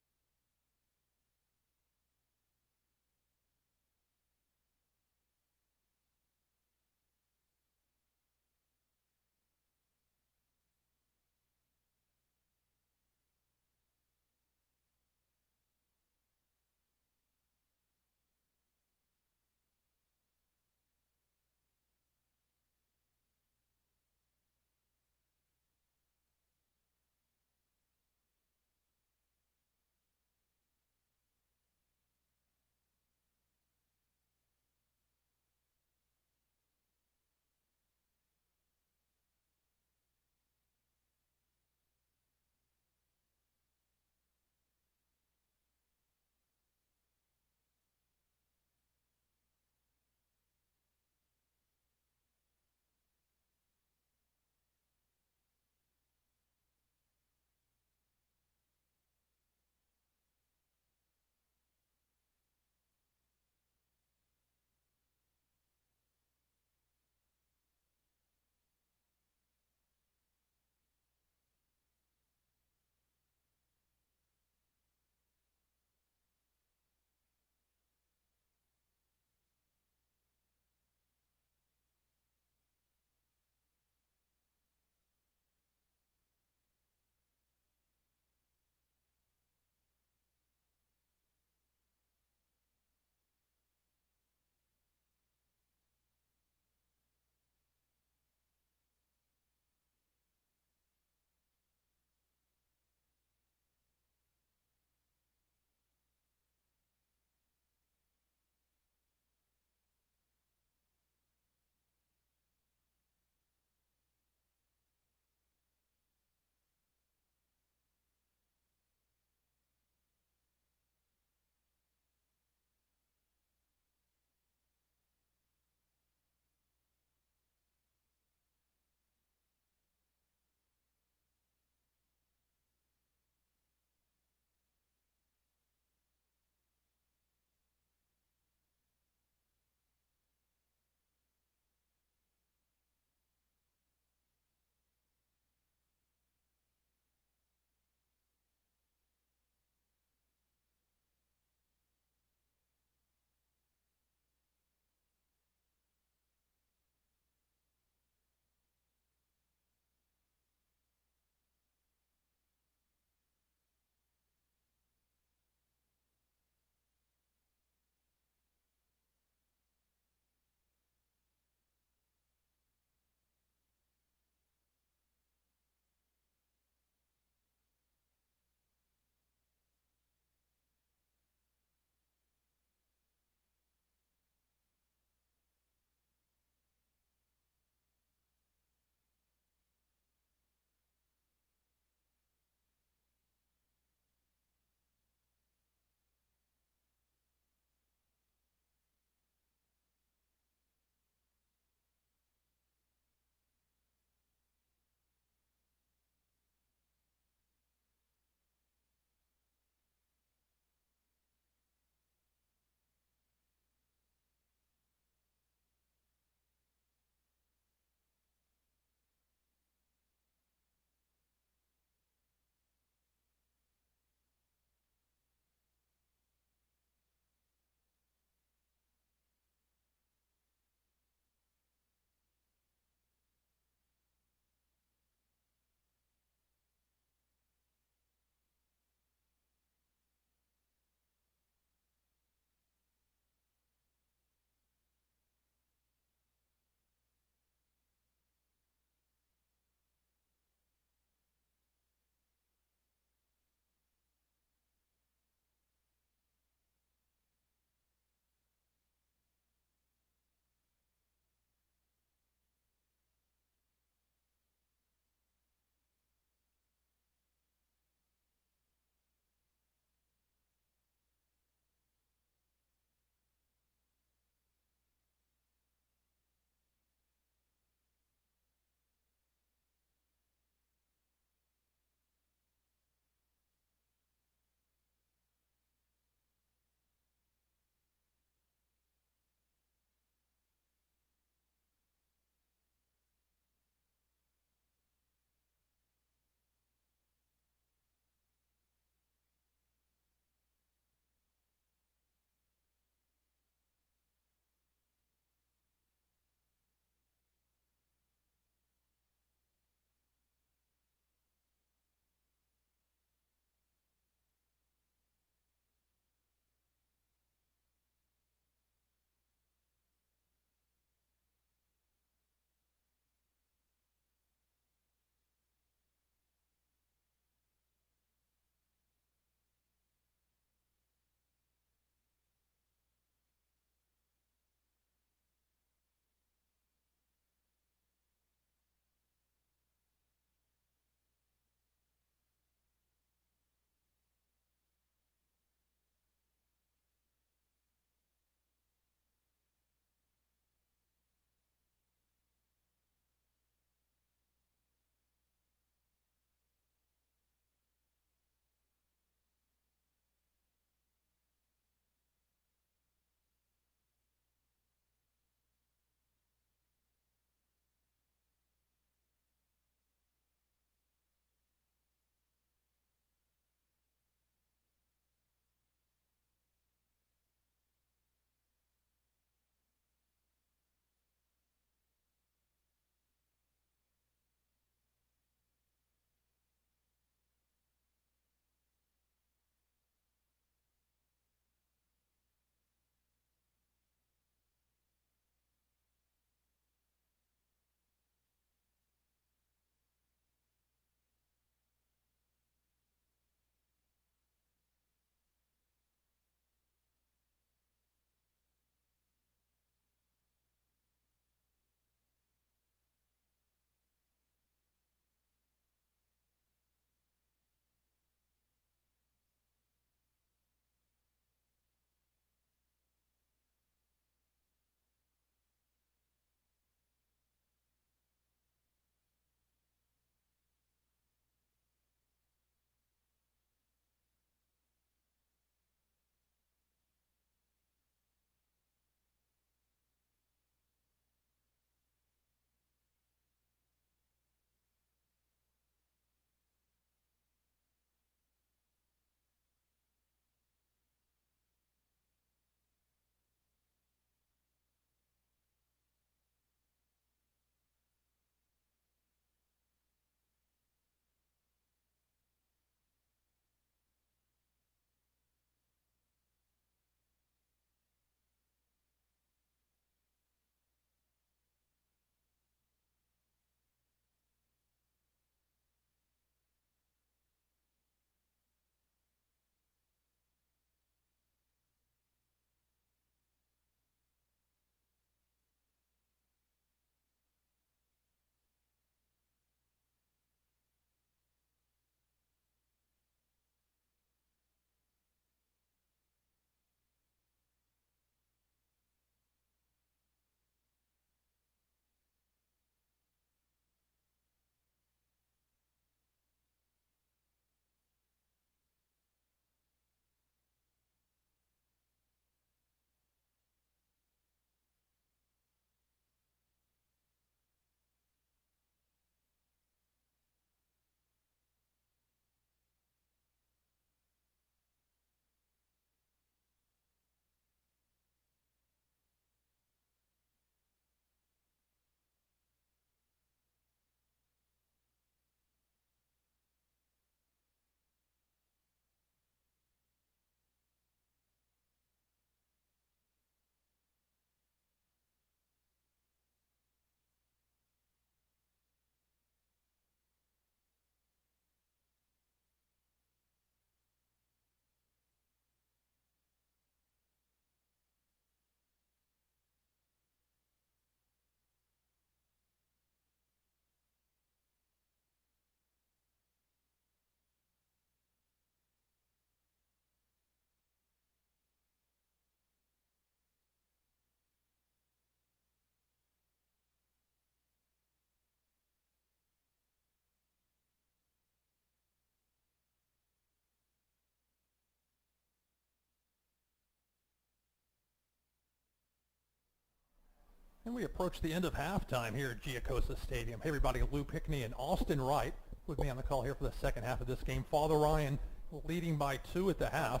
And we approach the end of halftime here at Giacosa Stadium. Hey everybody, Lou Pickney and Austin Wright with me on the call here for the second half of this game. Father Ryan leading by 2 at the half.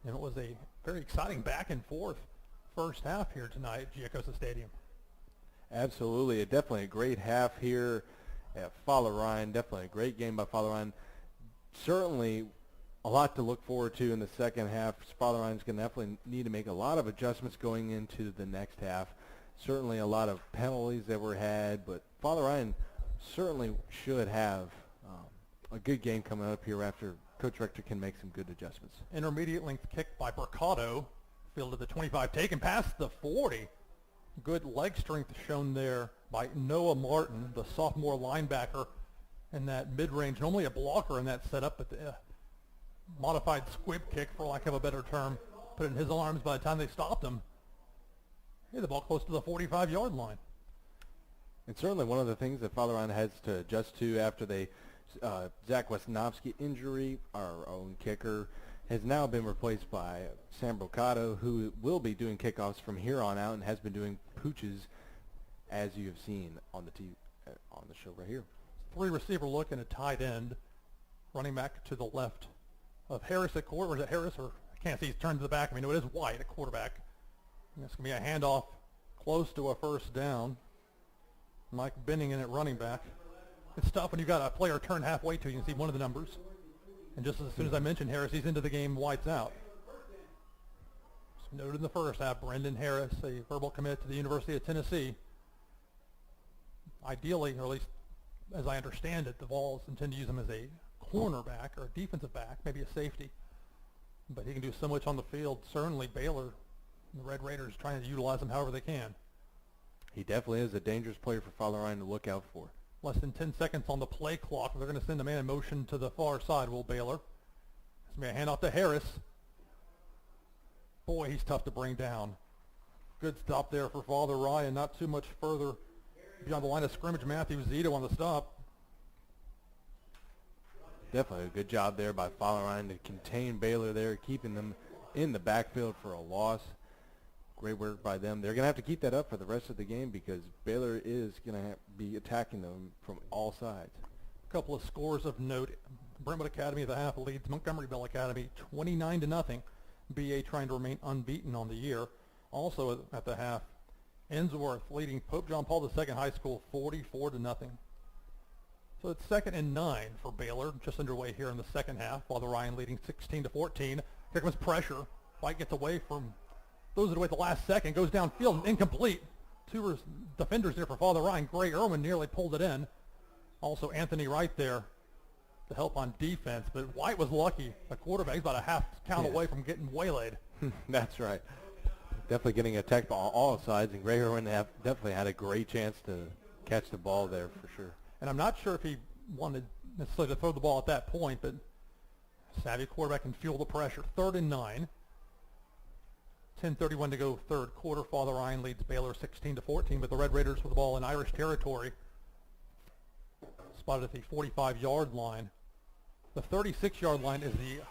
And it was a very exciting back and forth first half here tonight at Giacosa Stadium. Absolutely. Definitely a great half here at Father Ryan. Definitely a great game by Father Ryan. Certainly a lot to look forward to in the second half. Father Ryan's going to definitely need to make a lot of adjustments going into the next half. Certainly a lot of penalties that were had, but Father Ryan certainly should have a good game coming up here after Coach Rector can make some good adjustments. Intermediate length kick by Mercado, fielded the 25, taken past the 40. Good leg strength shown there by Noah Martin, the sophomore linebacker, in that mid-range. Normally a blocker in that setup, but the modified squib kick, for lack of a better term, put it in his arms by the time they stopped him. Hey, the ball close to the 45-yard line. And certainly one of the things that Father Ryan has to adjust to after they Zach Wesnowski injury, our own kicker, has now been replaced by Sam Brocado, who will be doing kickoffs from here on out and has been doing pooches, as you have seen on the show right here. 3 receiver look and a tight end, running back to the left of Harris at quarter. Or is it Harris? Or I can't see. He's turned to the back. I mean, no, it is White at quarterback. And it's going to be a handoff close to a first down. Mike Benningen at running back. It's tough when you've got a player turn halfway to you. You can see one of the numbers. And just as soon as I mentioned Harris, he's into the game. White's out. As noted in the first half, Brendan Harris, a verbal commit to the University of Tennessee. Ideally, or at least as I understand it, the Vols intend to use him as a cornerback or a defensive back, maybe a safety. But he can do so much on the field. Certainly Baylor, the Red Raiders, trying to utilize him however they can. He definitely is a dangerous player for Father Ryan to look out for. Less than 10 seconds on the play clock. They're going to send a man in motion to the far side, will Baylor. It's going to be a handoff to Harris. Boy, he's tough to bring down. Good stop there for Father Ryan. Not too much further beyond the line of scrimmage. Matthew Zito on the stop. Definitely a good job there by Father Ryan to contain Baylor there, keeping them in the backfield for a loss. Great work by them. They're going to have to keep that up for the rest of the game because Baylor is going to be attacking them from all sides. A couple of scores of note. Brentwood Academy at the half leads Montgomeryville Academy 29-0. BA trying to remain unbeaten on the year. Also at the half, Ensworth leading Pope John Paul II High School 44-0. So it's 2nd and 9 for Baylor, just underway here in the second half. Father Ryan leading 16-14. Here comes pressure. White gets away from throws it away at the last second, goes downfield, incomplete. 2 defenders there for Father Ryan. Gray Irwin nearly pulled it in. Also Anthony Wright there to help on defense, but White was lucky. The quarterback, he's about a half count away from getting waylaid. That's right. Definitely getting attacked on all sides, and Gray Irwin definitely had a great chance to catch the ball there for sure. And I'm not sure if he wanted necessarily to throw the ball at that point, but savvy quarterback can fuel the pressure. 3rd and 9. 10:31 to go, third quarter. Father Ryan leads Baylor 16-14, but the Red Raiders with the ball in Irish territory. Spotted at the 45-yard line. The 36-yard line is the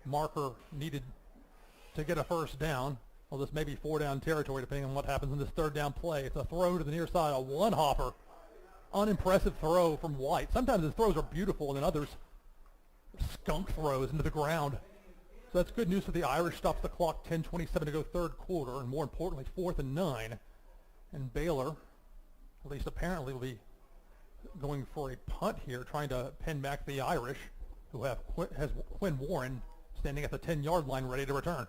marker needed to get a first down. Well, this may be 4-down territory depending on what happens in this 3rd down play. It's a throw to the near side, a one-hopper. Unimpressive throw from White. Sometimes his throws are beautiful and then others skunk throws into the ground. So that's good news for the Irish. Stops the clock, 10:27 to go, third quarter, and more importantly, 4th and 9. And Baylor, at least apparently, will be going for a punt here, trying to pin back the Irish, who has Quinn Warren standing at the 10-yard line ready to return.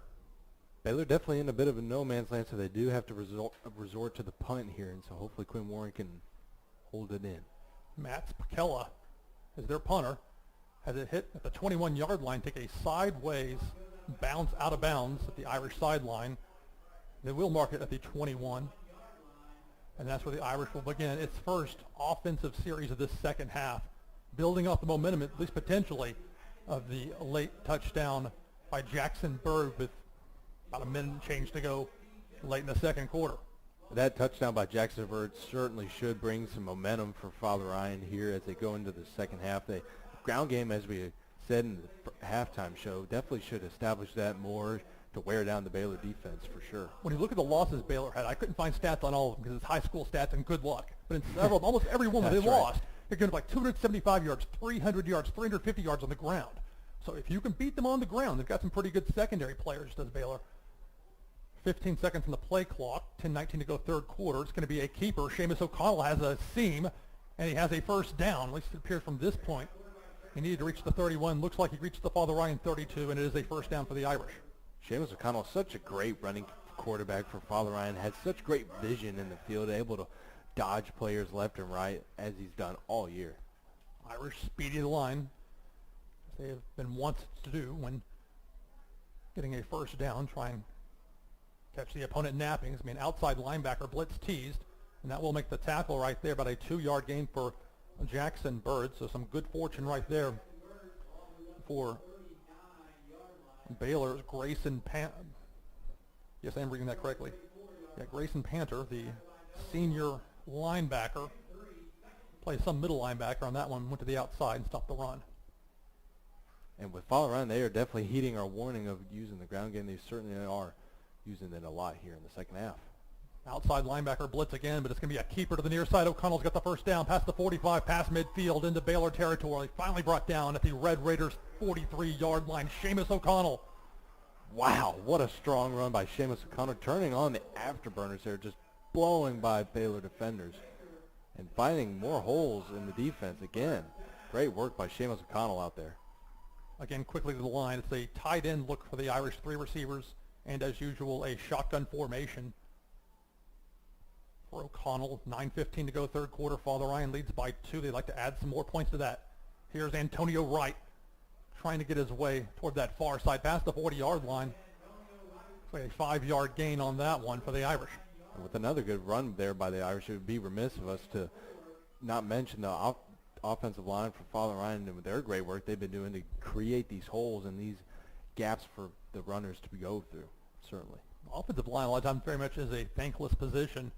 Baylor definitely in a bit of a no man's land, so they do have to resort to the punt here, and so hopefully Quinn Warren can hold it in. Matt Spicella is their punter. Has it hit at the 21-yard line, take a sideways bounce out of bounds at the Irish sideline. They will mark it at the 21. And that's where the Irish will begin its first offensive series of this second half, building off the momentum, at least potentially, of the late touchdown by Jackson Bird with about a minute and change to go late in the second quarter. That touchdown by Jackson Bird certainly should bring some momentum for Father Ryan here as they go into the second half. The ground game, as we said in the halftime show, definitely should establish that more. to wear down the Baylor defense for sure. When you look at the losses Baylor had, I couldn't find stats on all of them because it's high school stats and good luck. But in several, almost every one where they That's right. lost, they're going to like 275 yards, 300 yards, 350 yards on the ground. So if you can beat them on the ground, they've got some pretty good secondary players, does Baylor. 15 seconds on the play clock, 10:19 to go third quarter. It's going to be a keeper. Seamus O'Connell has a seam, and he has a first down. At least it appears from this point. He needed to reach the 31. Looks like he reached the Father Ryan 32, and it is a first down for the Irish. Seamus O'Connell, such a great running quarterback for Father Ryan, had such great vision in the field, able to dodge players left and right as he's done all year. Irish speedy the line, as they have been wont to do when getting a first down, try and catch the opponent napping. It's going to be an outside linebacker blitz teased, and that will make the tackle right there, about a 2-yard gain for Jackson Bird. So some good fortune right there for Baylor's Grayson Yes, I'm reading that correctly. Yeah, Grayson Panter, the senior linebacker, played some middle linebacker on that one, went to the outside and stopped the run. And with Father Ryan, they are definitely heeding our warning of using the ground game. They certainly are using it a lot here in the second half. Outside linebacker blitz again, but it's going to be a keeper to the near side. O'Connell's got the first down, past the 45, past midfield, into Baylor territory. Finally brought down at the Red Raiders 43-yard line. Seamus O'Connell. Wow, what a strong run by Seamus O'Connell, turning on the afterburners there, just blowing by Baylor defenders and finding more holes in the defense again. Great work by Seamus O'Connell out there. Again, quickly to the line. It's a tight end look for the Irish, 3 receivers, and as usual, a shotgun formation for O'Connell. 9:15 to go third quarter. Father Ryan leads by 2. They'd like to add some more points to that. Here's Antonio Wright trying to get his way toward that far side past the 40-yard line. It's like a 5-yard gain on that one for the Irish. And with another good run there by the Irish, it would be remiss of us to not mention the offensive line for Father Ryan and with their great work they've been doing to create these holes and these gaps for the runners to go through, certainly. Offensive line a lot of times very much is a thankless position.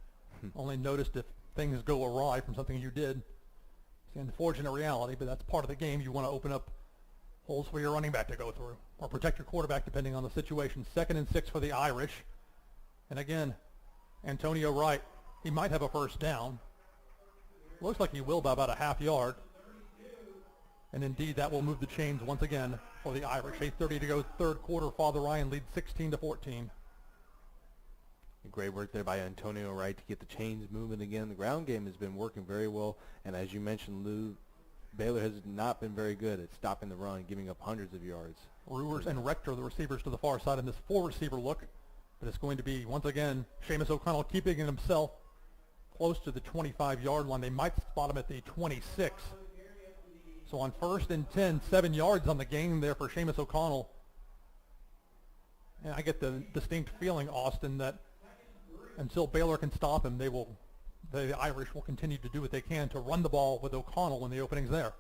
Only noticed if things go awry from something you did. It's the unfortunate reality, but that's part of the game. You want to open up holes for your running back to go through or protect your quarterback depending on the situation. 2nd and 6 for the Irish. And again, Antonio Wright, he might have a first down. Looks like he will by about a half yard. And indeed, that will move the chains once again for the Irish. 8:30 to go third quarter. Father Ryan leads 16-14. Great work there by Antonio Wright to get the chains moving again. The ground game has been working very well, and as you mentioned, Lou, Baylor has not been very good at stopping the run, giving up hundreds of yards. Ruers and Rector, the receivers to the far side in this 4-receiver look, but it's going to be, once again, Seamus O'Connell keeping it himself close to the 25-yard line. They might spot him at the 26. So on 1st and 10, 7 yards on the gain there for Seamus O'Connell. And I get the distinct feeling, Austin, that until Baylor can stop him, the Irish will continue to do what they can to run the ball with O'Connell when the opening's there.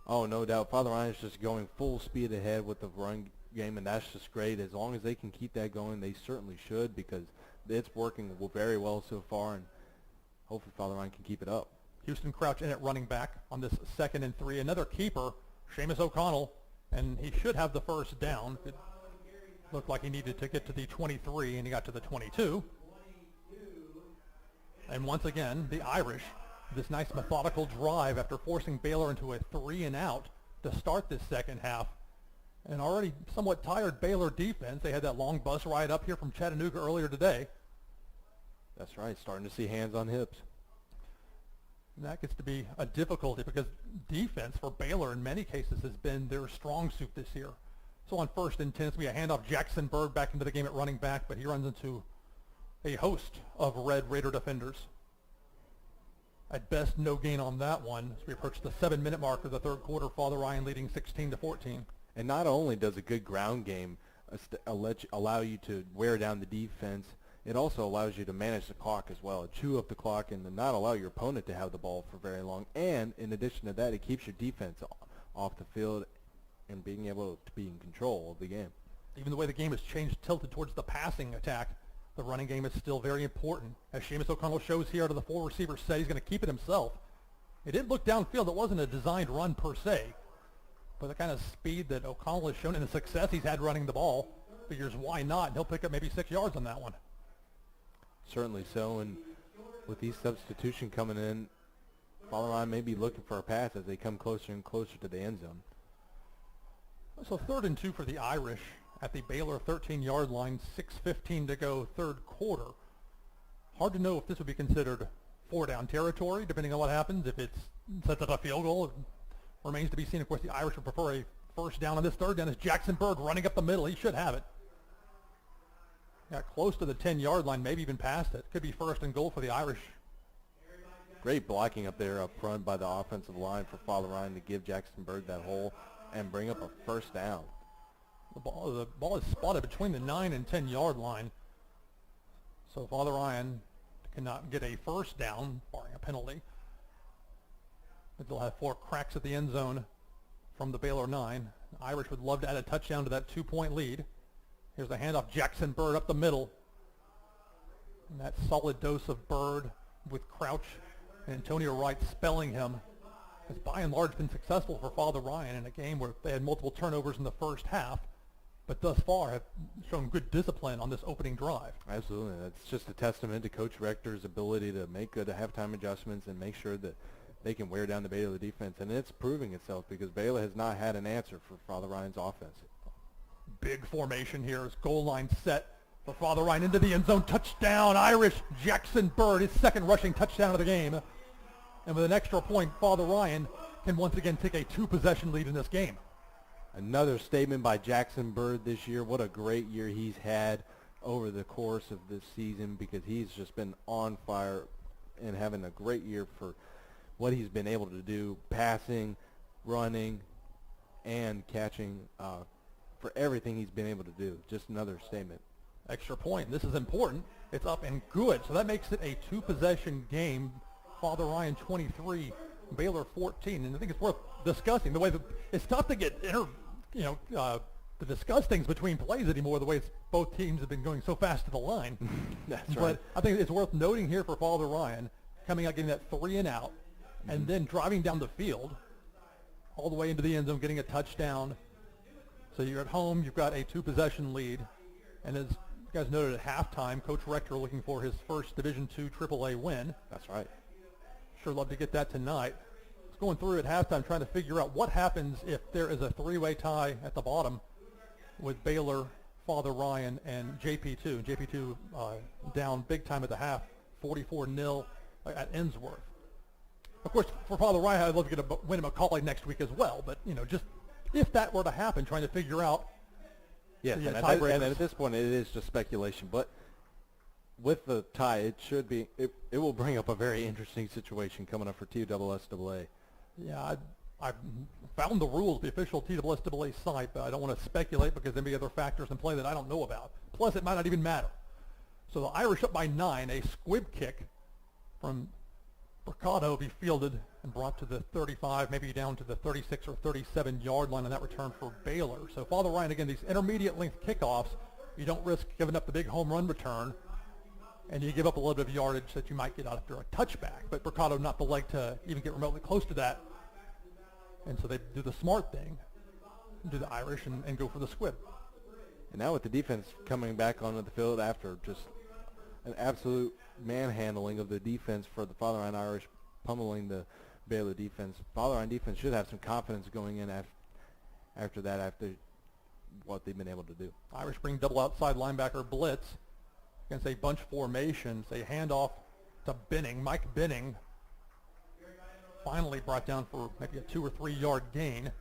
Oh, no doubt. Father Ryan's just going full speed ahead with the run game, and that's just great. As long as they can keep that going, they certainly should, because it's working very well so far, and hopefully Father Ryan can keep it up. Houston Crouch in at running back on this 2nd and 3. Another keeper, Seamus O'Connell, and he should have the first down. It looked like he needed to get to the 23, and he got to the 22. And once again, the Irish, this nice methodical drive after forcing Baylor into a 3-and-out to start this second half. An already somewhat tired Baylor defense. They had that long bus ride up here from Chattanooga earlier today. That's right, starting to see hands on hips. And that gets to be a difficulty because defense for Baylor in many cases has been their strong suit this year. So on 1st and 10, it's going to be a handoff. Jackson Bird back into the game at running back, but he runs into a host of Red Raider defenders. At best, no gain on that one as we approach the 7-minute mark of the third quarter. Father Ryan leading 16-14. And not only does a good ground game allow you to wear down the defense, it also allows you to manage the clock as well, chew up the clock and not allow your opponent to have the ball for very long. And in addition to that, it keeps your defense off the field and being able to be in control of the game. Even the way the game has changed, tilted towards the passing attack, the running game is still very important. As Seamus O'Connell shows here out of the 4-receiver set, he's going to keep it himself. It didn't look downfield. It wasn't a designed run per se. But the kind of speed that O'Connell has shown and the success he's had running the ball, figures why not, and he'll pick up maybe 6 yards on that one. Certainly so, and with these substitution coming in, Father Ryan may be looking for a pass as they come closer and closer to the end zone. So 3rd and 2 for the Irish at the Baylor 13-yard line, 6:15 to go, third quarter. Hard to know if this would be considered 4-down territory, depending on what happens. If it's sets up a field goal, it remains to be seen. Of course, the Irish would prefer a first down on this third down. As Jackson Bird running up the middle. He should have it. Got close to the 10-yard line, maybe even past it. Could be 1st and goal for the Irish. Great blocking up there up front by the offensive line for Father Ryan to give Jackson Bird that hole and bring up a first down. The ball is spotted between the 9 and 10-yard line. So Father Ryan cannot get a first down, barring a penalty. But they'll have 4 cracks at the end zone from the Baylor 9. The Irish would love to add a touchdown to that 2-point lead. Here's the handoff, Jackson Bird up the middle. And that solid dose of Bird with Crouch and Antonio Wright spelling him has by and large been successful for Father Ryan in a game where they had multiple turnovers in the first half, but thus far have shown good discipline on this opening drive. Absolutely. That's just a testament to Coach Rector's ability to make good halftime adjustments and make sure that they can wear down the Baylor defense. And it's proving itself because Baylor has not had an answer for Father Ryan's offense. Big formation here as goal line set for Father Ryan into the end zone. Touchdown, Irish. Jackson Bird, his 2nd rushing touchdown of the game. And with an extra point, Father Ryan can once again take a 2-possession lead in this game. Another statement by Jackson Bird this year. What a great year he's had over the course of this season because he's just been on fire and having a great year for what he's been able to do, passing, running, and catching for everything he's been able to do. Just another statement. Extra point. This is important. It's up and good. So that makes it a 2-possession game. Father Ryan 23, Baylor 14. And I think it's worth discussing the way that it's tough to get to discuss things between plays anymore, the way both teams have been going so fast to the line. That's but right. I think it's worth noting here for Father Ryan, coming out, getting that 3 and out, and then driving down the field all the way into the end zone, getting a touchdown. So you're at home, you've got a 2-possession lead. And as you guys noted at halftime, Coach Rector looking for his first Division II AAA win. That's right. Sure love to get that tonight. I was going through at halftime trying to figure out what happens if there is a 3-way tie at the bottom with Baylor, Father Ryan, and JP2. JP2 down big time at the half, 44-0 at Ensworth. Of course, for Father Ryan, I'd love to get a win at McCauley next week as well. But, just if that were to happen, trying to figure out. Yes, and at this point, it is just speculation. But with the tie, it should be. It will bring up a very interesting situation coming up for TSSAA. Yeah, I've found the rules, the official TSSAA site, but I don't want to speculate because there may be other factors in play that I don't know about. Plus, it might not even matter. So the Irish up by 9, a squib kick from Mercado be fielded and brought to the 35, maybe down to the 36 or 37-yard line on that return for Baylor. So Father Ryan, again, these intermediate length kickoffs, you don't risk giving up the big home run return, and you give up a little bit of yardage that you might get after a touchback. But Mercado not the leg to even get remotely close to that. And so they do the smart thing, do the Irish, and go for the squib. And now with the defense coming back onto the field after just an absolute manhandling of the defense for the Father Ryan Irish, pummeling the Baylor defense. Father Ryan defense should have some confidence going in after what they've been able to do. Irish bring double outside linebacker blitz against a bunch formation. They hand off to Benning. Mike Benning finally brought down for maybe a 2 or 3 yard gain.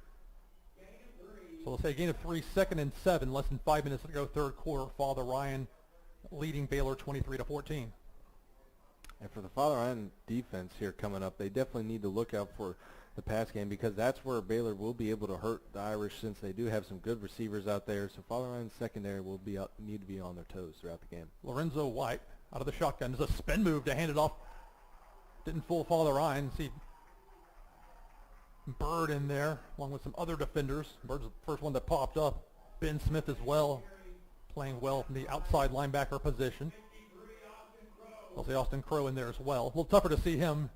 So we'll say a gain of 3, 2nd and 7, less than 5 minutes to go, third quarter. Father Ryan leading Baylor 23-14. And for the Father Ryan defense here coming up, they definitely need to look out for the pass game because that's where Baylor will be able to hurt the Irish since they do have some good receivers out there. So Father Ryan's secondary will need to be on their toes throughout the game. Lorenzo White out of the shotgun. There's a spin move to hand it off. Didn't fool Father Ryan. See Bird in there along with some other defenders. Bird's the first one that popped up. Ben Smith as well, playing well from the outside linebacker position. I'll see Austin Crow in there as well. A little tougher to see him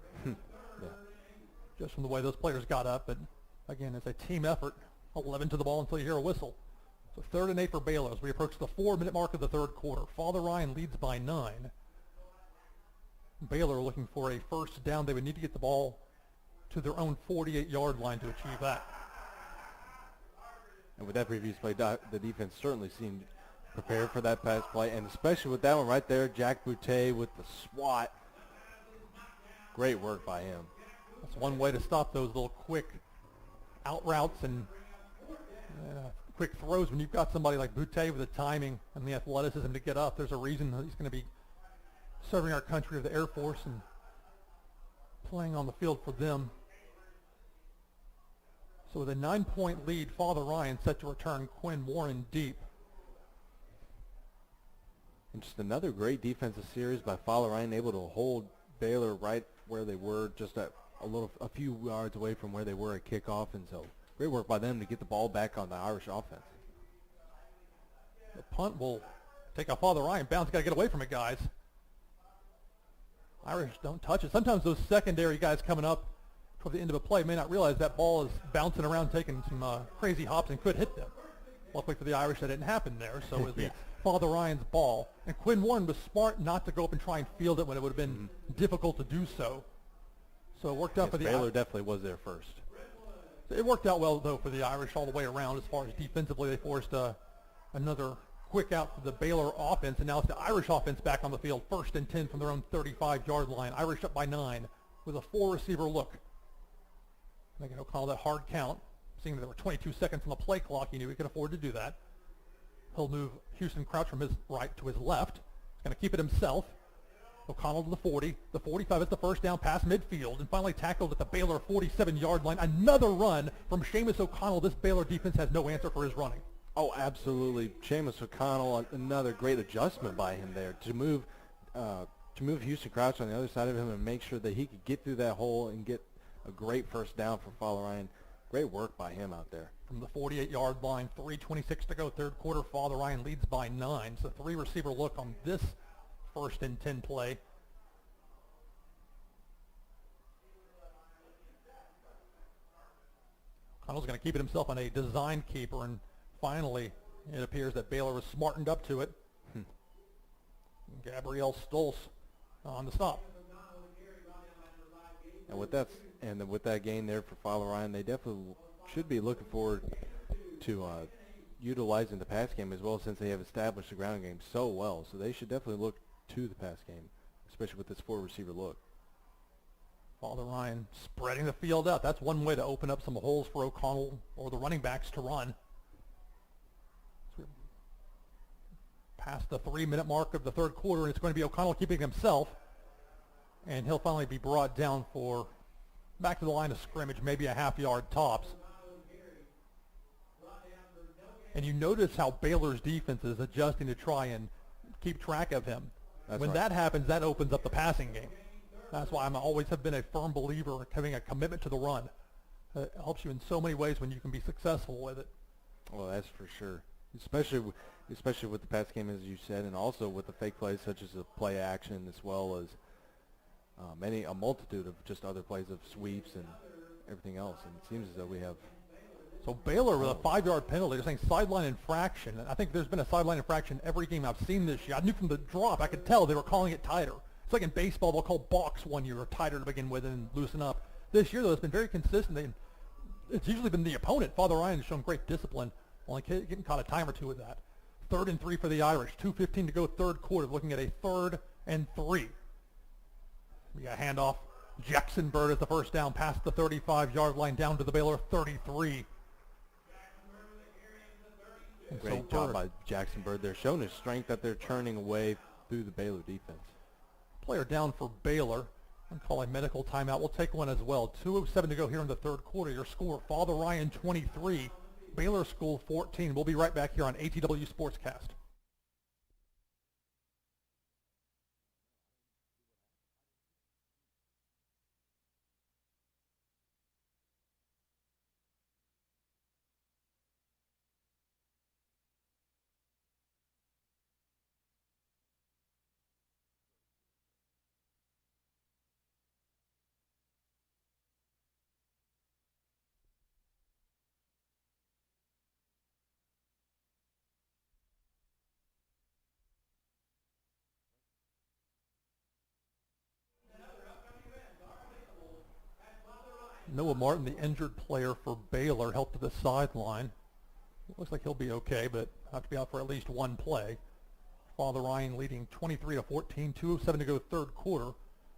just from the way those players got up. But again, it's a team effort. 11 to the ball until you hear a whistle. So 3rd and 8 for Baylor as we approach the 4-minute mark of the third quarter. Father Ryan leads by 9. Baylor looking for a first down. They would need to get the ball to their own 48-yard line to achieve that. And with that previous play, the defense certainly seemed prepared for that pass play, and especially with that one right there, Jack Boutte with the swat. Great work by him. That's one way to stop those little quick out routes and quick throws. When you've got somebody like Boutte with the timing and the athleticism to get up, there's a reason that he's going to be serving our country of the Air Force and playing on the field for them. So with a 9-point lead, Father Ryan set to return Quinn Warren deep. And just another great defensive series by Father Ryan, able to hold Baylor right where they were, just a few yards away from where they were at kickoff. And so great work by them to get the ball back on the Irish offense. The punt will take a Father Ryan bounce. Got to get away from it, guys. Irish don't touch it. Sometimes those secondary guys coming up toward the end of a play may not realize that ball is bouncing around, taking some crazy hops and could hit them. Luckily for the Irish, that didn't happen there. So it was the Father Ryan's ball. And Quinn Warren was smart not to go up and try and field it when it would have been difficult to do so. So it worked out for the Baylor definitely was there first. It worked out well, though, for the Irish all the way around. As far as defensively, they forced another quick out for the Baylor offense, and now it's the Irish offense back on the field. 1st and 10 from their own 35-yard line. Irish up by 9 with a 4-receiver look. They're going to call that hard count. Seeing that there were 22 seconds on the play clock, he knew he could afford to do that. He'll move Houston Crouch from his right to his left. He's going to keep it himself. O'Connell to the 40. The 45 is the first down past midfield, and finally tackled at the Baylor 47-yard line. Another run from Seamus O'Connell. This Baylor defense has no answer for his running. Oh, absolutely. Seamus O'Connell, another great adjustment by him there to move Houston Crouch on the other side of him and make sure that he could get through that hole and get a great first down for Father Ryan. Great work by him out there. From the 48-yard line, 3:26 to go, third quarter. Father Ryan leads by 9. So 3-receiver look on this 1st and 10 play. O'Connell's going to keep it himself on a design keeper, and finally it appears that Baylor was smartened up to it. Gabrielle Stolz on the stop. And with that gain there for Father Ryan, they definitely should be looking forward to utilizing the pass game as well, since they have established the ground game so well. So they should definitely look to the pass game, especially with this 4-receiver look. Father Ryan spreading the field out. That's one way to open up some holes for O'Connell or the running backs to run. Past the 3-minute mark of the third quarter, and it's going to be O'Connell keeping himself. And he'll finally be brought down for back to the line of scrimmage, maybe a half-yard tops. And you notice how Baylor's defense is adjusting to try and keep track of him. When that happens, that opens up the passing game. That's why I always have been a firm believer in having a commitment to the run. It helps you in so many ways when you can be successful with it. Well, that's for sure. Especially with the pass game, as you said, and also with the fake plays such as the play action, as well as a multitude of just other plays of sweeps and everything else. And it seems as though we have. So Baylor with a 5-yard penalty. They're saying sideline infraction. And I think there's been a sideline infraction every game I've seen this year. I knew from the drop, I could tell they were calling it tighter. It's like in baseball, they'll call balks one year or tighter to begin with and loosen up. This year, though, it's been very consistent. It's usually been the opponent. Father Ryan has shown great discipline, only getting caught a time or two with that. 3rd and 3 for the Irish. 2:15 to go, third quarter. Looking at a 3rd and 3. We got a handoff. Jackson Bird is the first down past the 35-yard line down to the Baylor 33. Great job by Jackson Bird. They're showing his strength that they're turning away through the Baylor defense. Player down for Baylor. I'm calling medical timeout. We'll take one as well. 2:07 to go here in the third quarter. Your score, Father Ryan 23, Baylor School 14. We'll be right back here on ATW Sportscast. Noah Martin, the injured player for Baylor, helped to the sideline. Looks like he'll be okay, but have to be out for at least one play. Father Ryan leading 23-14, 2:07 to go third quarter.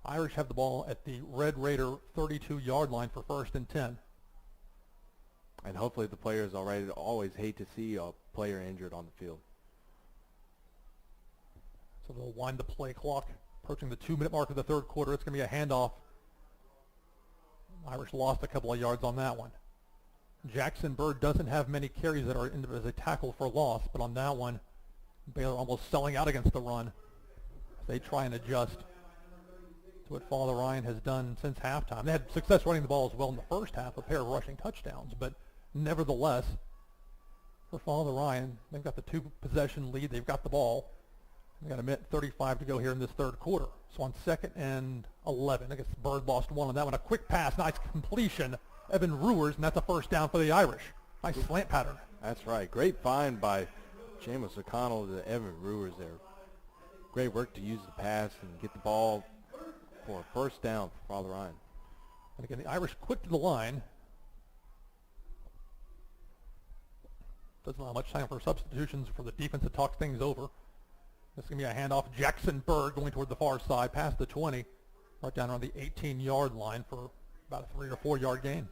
Irish have the ball at the Red Raider 32-yard line for 1st and 10. And hopefully the players always hate to see a player injured on the field. So they'll wind the play clock, approaching the 2-minute mark of the third quarter. It's going to be a handoff. Irish lost a couple of yards on that one. Jackson Bird doesn't have many carries that are in as a tackle for loss, but on that one, Baylor almost selling out against the run. They try and adjust to what Father Ryan has done since halftime. They had success running the ball as well in the first half, a pair of rushing touchdowns, but nevertheless, for Father Ryan, they've got the 2-possession lead. They've got the ball. They've got a minute 35 to go here in this third quarter. So on 2nd and 11, I guess Bird lost one on that one. A quick pass, nice completion. Evan Ruers, and that's a first down for the Irish. Nice slant pattern. That's right. Great find by Jameis O'Connell to Evan Ruers there. Great work to use the pass and get the ball for a first down for Father Ryan. And again, the Irish quick to the line. Doesn't allow much time for substitutions for the defense to talk things over. This is going to be a handoff. Jackson Bird going toward the far side, past the 20, right down around the 18-yard line for about a 3 or 4 yard gain.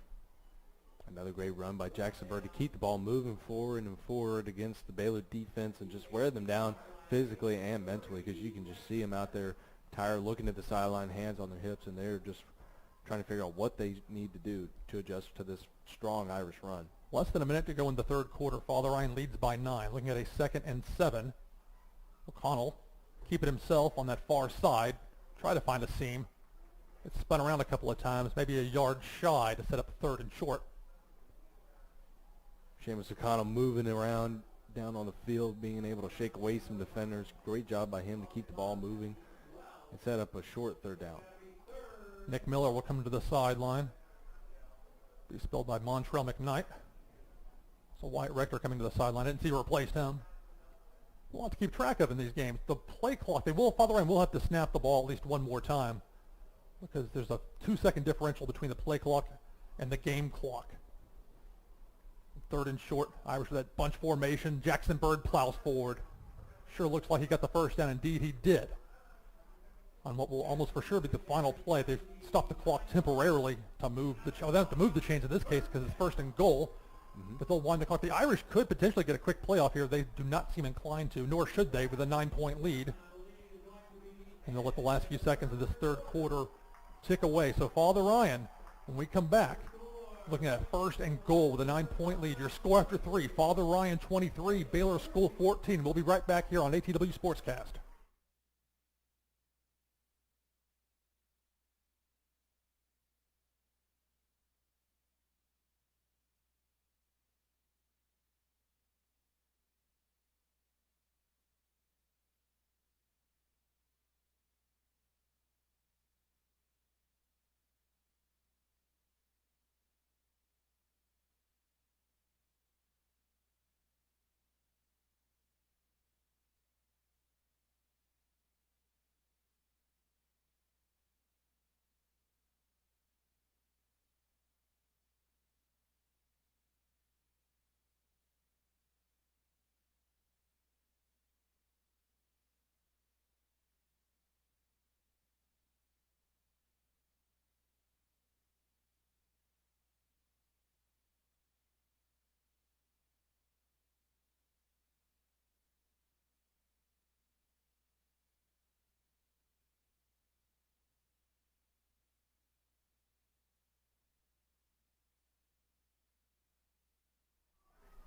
Another great run by Jackson Bird to keep the ball moving forward and forward against the Baylor defense and just wear them down physically and mentally, because you can just see them out there tired, looking at the sideline, hands on their hips, and they're just trying to figure out what they need to do to adjust to this strong Irish run. Less than a minute to go in the third quarter. Father Ryan leads by 9. Looking at a 2nd and 7. O'Connell keeping himself on that far side. Try to find a seam. It's spun around a couple of times, maybe a yard shy to set up 3rd and short. Jameis O'Connell moving around down on the field, being able to shake away some defenders. Great job by him to keep the ball moving and set up a short 3rd down. Nick Miller will come to the sideline. Be spelled by Montrell McKnight. So Wyatt Rector coming to the sideline. Didn't see who replaced him. A lot to keep track of in these games. The play clock, Father Ryan will have to snap the ball at least one more time, because there's a 2-second differential between the play clock and the game clock. 3rd and short. Irish with that bunch formation. Jackson Bird plows forward. Sure looks like he got the first down. Indeed, he did. On what will almost for sure be the final play, they've stopped the clock temporarily to move the. They have to move the chains in this case because it's 1st and goal. But they'll wind the clock. The Irish could potentially get a quick playoff here. They do not seem inclined to, nor should they, with a 9-point lead. And they'll let the last few seconds of this third quarter tick away. So Father Ryan, when we come back, looking at 1st and goal with a 9-point lead. Your score after 3, Father Ryan 23, Baylor School 14. We'll be right back here on ATW Sportscast.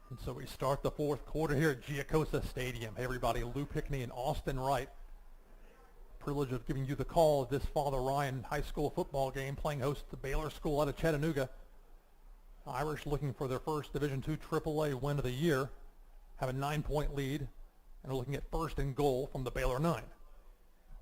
And so we start the fourth quarter here at Giacosa Stadium. Hey everybody, Lou Pickney and Austin Wright. Privilege of giving you the call of this Father Ryan high school football game, playing host to Baylor School out of Chattanooga. Irish looking for their first Division II AAA win of the year, have a 9-point lead, and are looking at 1st and goal from the Baylor 9.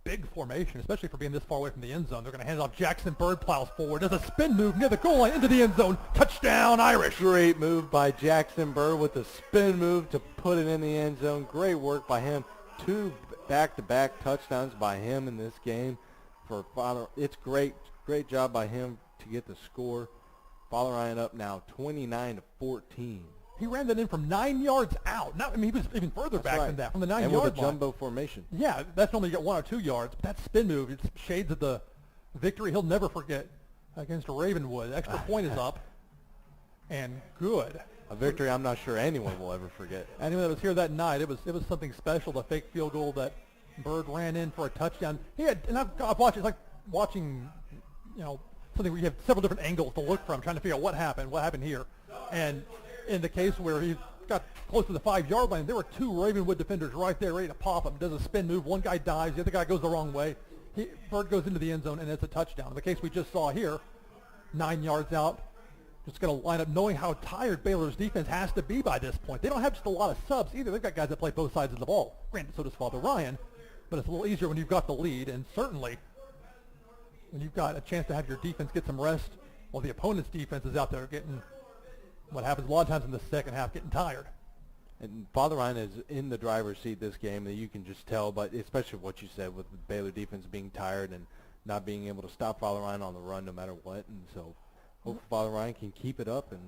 Big formation, especially for being this far away from the end zone. They're going to hand it off. Jackson Bird plows forward. Does a spin move near the goal line into the end zone. Touchdown, Irish. Great move by Jackson Bird with the spin move to put it in the end zone. Great work by him. 2 back-to-back touchdowns by him in this game. For Father, it's great job by him to get the score Father Ryan up now 29-14. He ran that in from 9 yards out. Not, I mean, he was even further back than that, from the 9-yard line. And with a jumbo formation. Yeah, that's normally you get 1 or 2 yards. But that spin move, it's shades of the victory he'll never forget against Ravenwood. Extra point is up, and good. A victory I'm not sure anyone will ever forget. Anyone that was here that night, it was something special. The fake field goal that Bird ran in for a touchdown. He had, and I've watched, it's like watching, something where you have several different angles to look from, trying to figure out what happened here. And in the case where he got close to the 5-yard line, there were 2 Ravenwood defenders right there ready to pop him. Does a spin move. One guy dives. The other guy goes the wrong way. Bird goes into the end zone, and it's a touchdown. In the case we just saw here, 9 yards out, just going to line up knowing how tired Baylor's defense has to be by this point. They don't have just a lot of subs either. They've got guys that play both sides of the ball. Granted, so does Father Ryan, but it's a little easier when you've got the lead, and certainly when you've got a chance to have your defense get some rest while the opponent's defense is out there getting what happens a lot of times in the second half, getting tired. And Father Ryan is in the driver's seat this game, that you can just tell, but especially what you said with the Baylor defense being tired and not being able to stop Father Ryan on the run no matter what. And so hopefully Father Ryan can keep it up and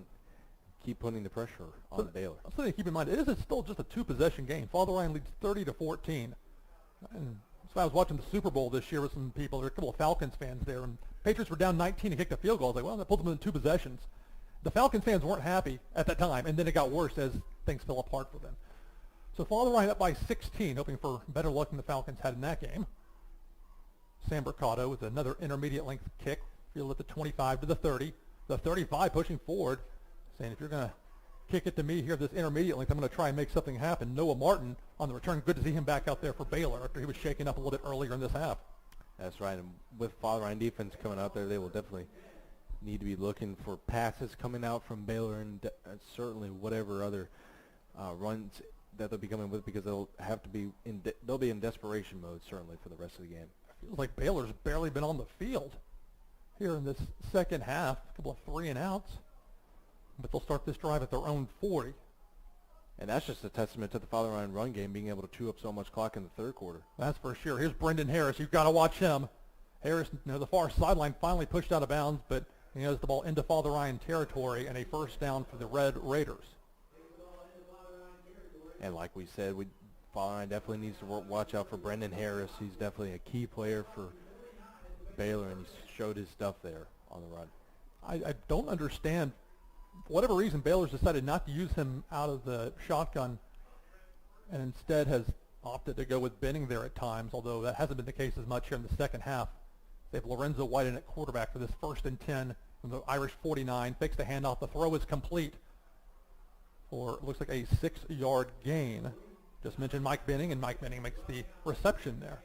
keep putting the pressure on Baylor. Something to keep in mind, it is still just a 2-possession game. Father Ryan leads 30-14. And so I was watching the Super Bowl this year with some people. There were a couple of Falcons fans there, and Patriots were down 19 and kicked a field goal. I was like, well, that pulled them in 2 possessions. The Falcons fans weren't happy at that time, and then it got worse as things fell apart for them. So Father Ryan up by 16, hoping for better luck than the Falcons had in that game. Sam Mercado with another intermediate length kick, field at the 25 to the 30. The 35 pushing forward, saying if you're going to kick it to me here, this intermediate length, I'm going to try and make something happen. Noah Martin on the return. Good to see him back out there for Baylor after he was shaken up a little bit earlier in this half. That's right. And with Father Ryan defense coming out there, they will definitely need to be looking for passes coming out from Baylor, and certainly whatever other runs that they'll be coming with, because they'll have to be they'll be in desperation mode certainly for the rest of the game. It feels like Baylor's barely been on the field here in this second half. A couple of 3-and-outs, but they'll start this drive at their own 40. And that's just a testament to the Father Ryan run game being able to chew up so much clock in the third quarter. That's for sure. Here's Brendan Harris. You've got to watch him. Harris, the far sideline, finally pushed out of bounds, but he has the ball into Father Ryan territory, and a first down for the Red Raiders. And like we said, Father Ryan definitely needs to watch out for Brendan Harris. He's definitely a key player for Baylor, and he showed his stuff there on the run. I don't understand, for whatever reason, Baylor's decided not to use him out of the shotgun and instead has opted to go with Benning there at times, although that hasn't been the case as much here in the second half. They have Lorenzo White in at quarterback for this 1st and 10 from the Irish 49. Fakes the handoff. The throw is complete for, looks like, a 6-yard gain. Just mentioned Mike Benning, and Mike Benning makes the reception there.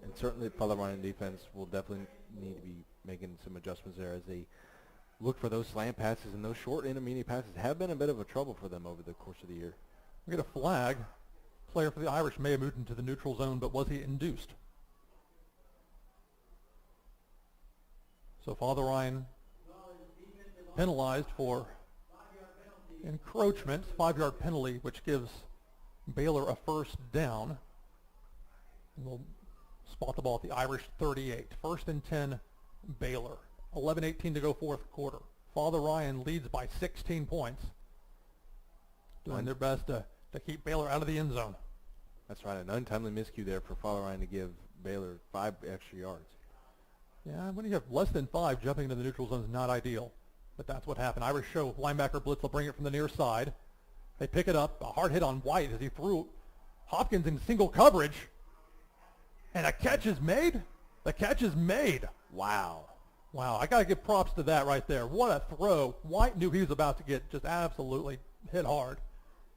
And certainly Father Ryan defense will definitely need to be making some adjustments there as they look for those slant passes, and those short intermediate passes have been a bit of a trouble for them over the course of the year. We get a flag. Player for the Irish may have moved into the neutral zone, but was he induced? So Father Ryan penalized for encroachment, 5-yard penalty, which gives Baylor a first down. And we'll spot the ball at the Irish 38. 1st and 10, Baylor. 11:18 to go fourth quarter. Father Ryan leads by 16 points. Doing their best to keep Baylor out of the end zone. That's right, an untimely miscue there for Father Ryan to give Baylor 5 extra yards. Yeah, when you have less than 5, jumping into the neutral zone is not ideal. But that's what happened. Irish show linebacker blitz. They'll bring it from the near side. They pick it up. A hard hit on White as he threw Hopkins in single coverage. And a catch is made. The catch is made. Wow. Wow, I got to give props to that right there. What a throw. White knew he was about to get just absolutely hit hard.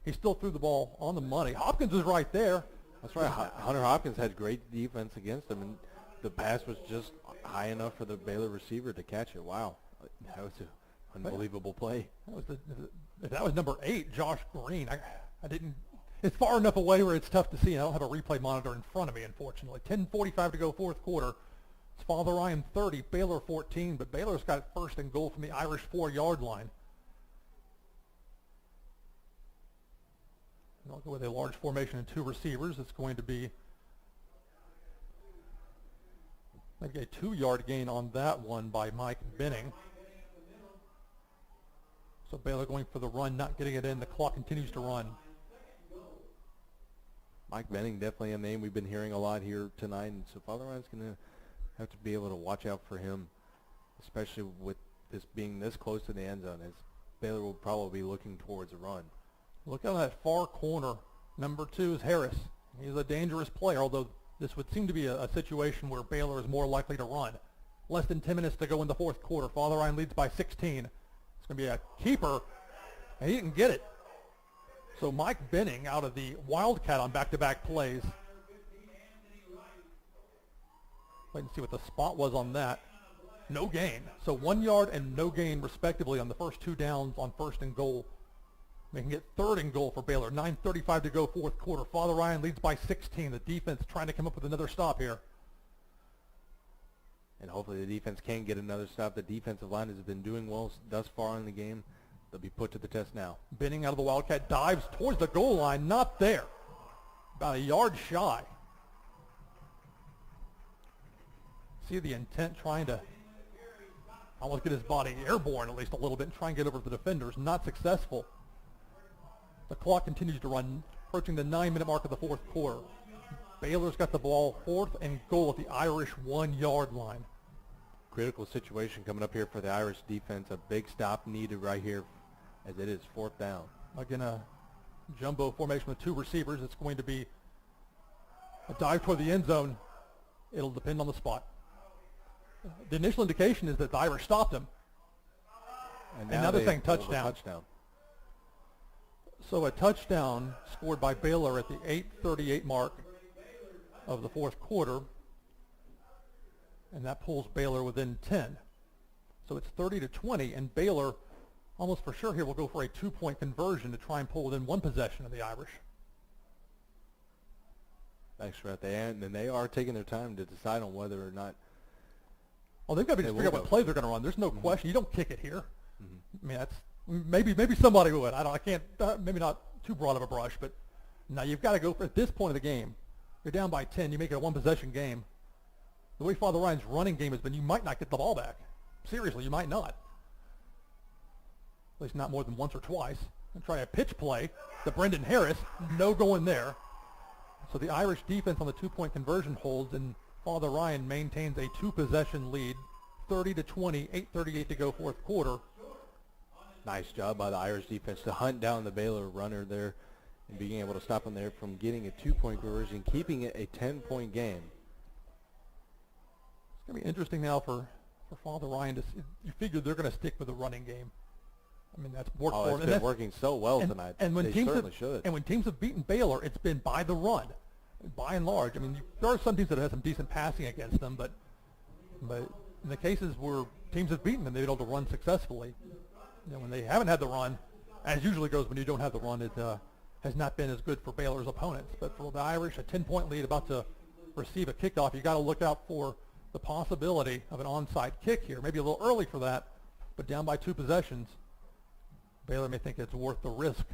He still threw the ball on the money. Hopkins is right there. That's right. Hunter Hopkins had great defense against him, and the pass was just high enough for the Baylor receiver to catch it. Wow. That was an unbelievable play. That was number 8, Josh Green. I didn't. It's far enough away where it's tough to see. I don't have a replay monitor in front of me, unfortunately. 10:45 to go fourth quarter. It's Father Ryan 30, Baylor 14, but Baylor's got 1st and goal from the Irish 4-yard line. And I'll go with a large formation and 2 receivers. It's going to be Maybe a 2-yard gain on that one by Mike Benning. So Baylor going for the run, not getting it in. The clock continues to run. Mike Benning, definitely a name we've been hearing a lot here tonight, and so Father Ryan's going to have to be able to watch out for him, especially with this being this close to the end zone, as Baylor will probably be looking towards a run. Look at that far corner. Number 2 is Harris. He's a dangerous player, although this would seem to be a situation where Baylor is more likely to run. Less than 10 minutes to go in the fourth quarter. Father Ryan leads by 16. It's going to be a keeper, and he didn't get it. So Mike Benning out of the Wildcat on back-to-back plays. Wait and see what the spot was on that. No gain. So 1 yard and no gain respectively on the first 2 downs on first and goal. Making it third and goal for Baylor. 9:35 to go fourth quarter. Father Ryan leads by 16. The defense trying to come up with another stop here. And hopefully the defense can get another stop. The defensive line has been doing well thus far in the game. They'll be put to the test now. Benning out of the Wildcat dives towards the goal line. Not there. About a yard shy. See the intent, trying to almost get his body airborne at least a little bit and try and get over the defenders. Not successful. The clock continues to run, approaching the 9-minute mark of the fourth quarter. Baylor's got the ball, 4th and goal at the Irish 1-yard line. Critical situation coming up here for the Irish defense. A big stop needed right here as it is 4th down. Again, a jumbo formation with 2 receivers. It's going to be a dive toward the end zone. It'll depend on the spot. The initial indication is that the Irish stopped him. And now they're saying touchdown. So a touchdown scored by Baylor at the 8:38 mark of the fourth quarter. And that pulls Baylor within 10. So it's 30-20, and Baylor almost for sure here will go for a 2-point conversion to try and pull within 1 possession of the Irish. Thanks, Brett. And they are taking their time to decide on whether or not. Well, they've got to figure out what play they're going to run. There's no question. You don't kick it here. I mean, that's maybe somebody would. I can't. Maybe not too broad of a brush, but now you've got to go for at this point of the game. You're down by 10. You make it a 1-possession game. The way Father Ryan's running game has been, you might not get the ball back. Seriously, you might not. At least not more than once or twice. And try a pitch play to Brendan Harris. No going there. So the Irish defense on the 2-point conversion holds, and Father Ryan maintains a 2-possession lead, 30-20, 8:38 to go fourth quarter. Nice job by the Irish defense to hunt down the Baylor runner there and being able to stop him there from getting a 2-point conversion, keeping it a 10-point game. It's going to be interesting now for Father Ryan to see. You figure they're going to stick with the running game. I mean, that's worked for them. It's been working so well tonight. And when they teams certainly should. And when teams have beaten Baylor, it's been by the run, by and large. I mean, there are some teams that have some decent passing against them, but in the cases where teams have beaten them, they've been able to run successfully. You know, when they haven't had the run, as usually goes when you don't have the run, it has not been as good for Baylor's opponents. But for the Irish, a 10-point lead about to receive a kickoff, you got to look out for the possibility of an onside kick here. Maybe a little early for that, but down by 2 possessions. Baylor may think it's worth the risk.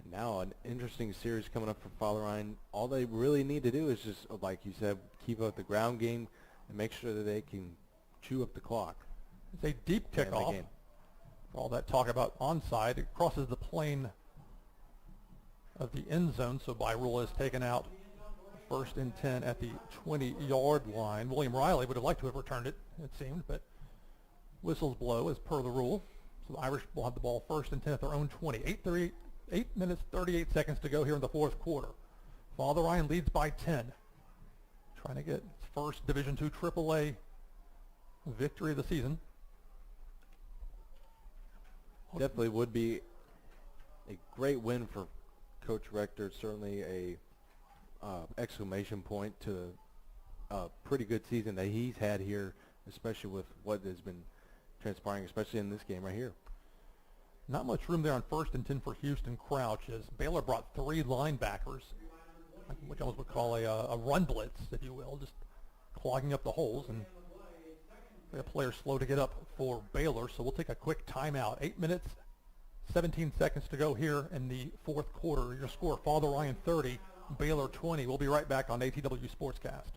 And now an interesting series coming up for Father Ryan. All they really need to do is just, like you said, keep up the ground game and make sure that they can chew up the clock. It's a deep kickoff. For all that talk about onside, it crosses the plane of the end zone, so by rule is taken out. 1st and 10 at the 20-yard line. William Riley would have liked to have returned it, it seemed, but whistles blow as per the rule. So the Irish will have the ball 1st and 10 at their own 20. 8 minutes, 38 seconds to go here in the fourth quarter. Father Ryan leads by 10. Trying to get its first Division II AAA victory of the season. Definitely would be a great win for Coach Rector. Certainly a exclamation point to a pretty good season that he's had here, especially with what has been transpiring, especially in this game right here. Not much room there on 1st and 10 for Houston Crouch, as Baylor brought 3 linebackers, which I almost would call a run blitz, if you will, just clogging up the holes. And the players slow to get up for Baylor, so we'll take a quick timeout. 8 minutes, 17 seconds to go here in the fourth quarter. Your score, Father Ryan 30, Baylor 20. We'll be right back on ATW Sportscast.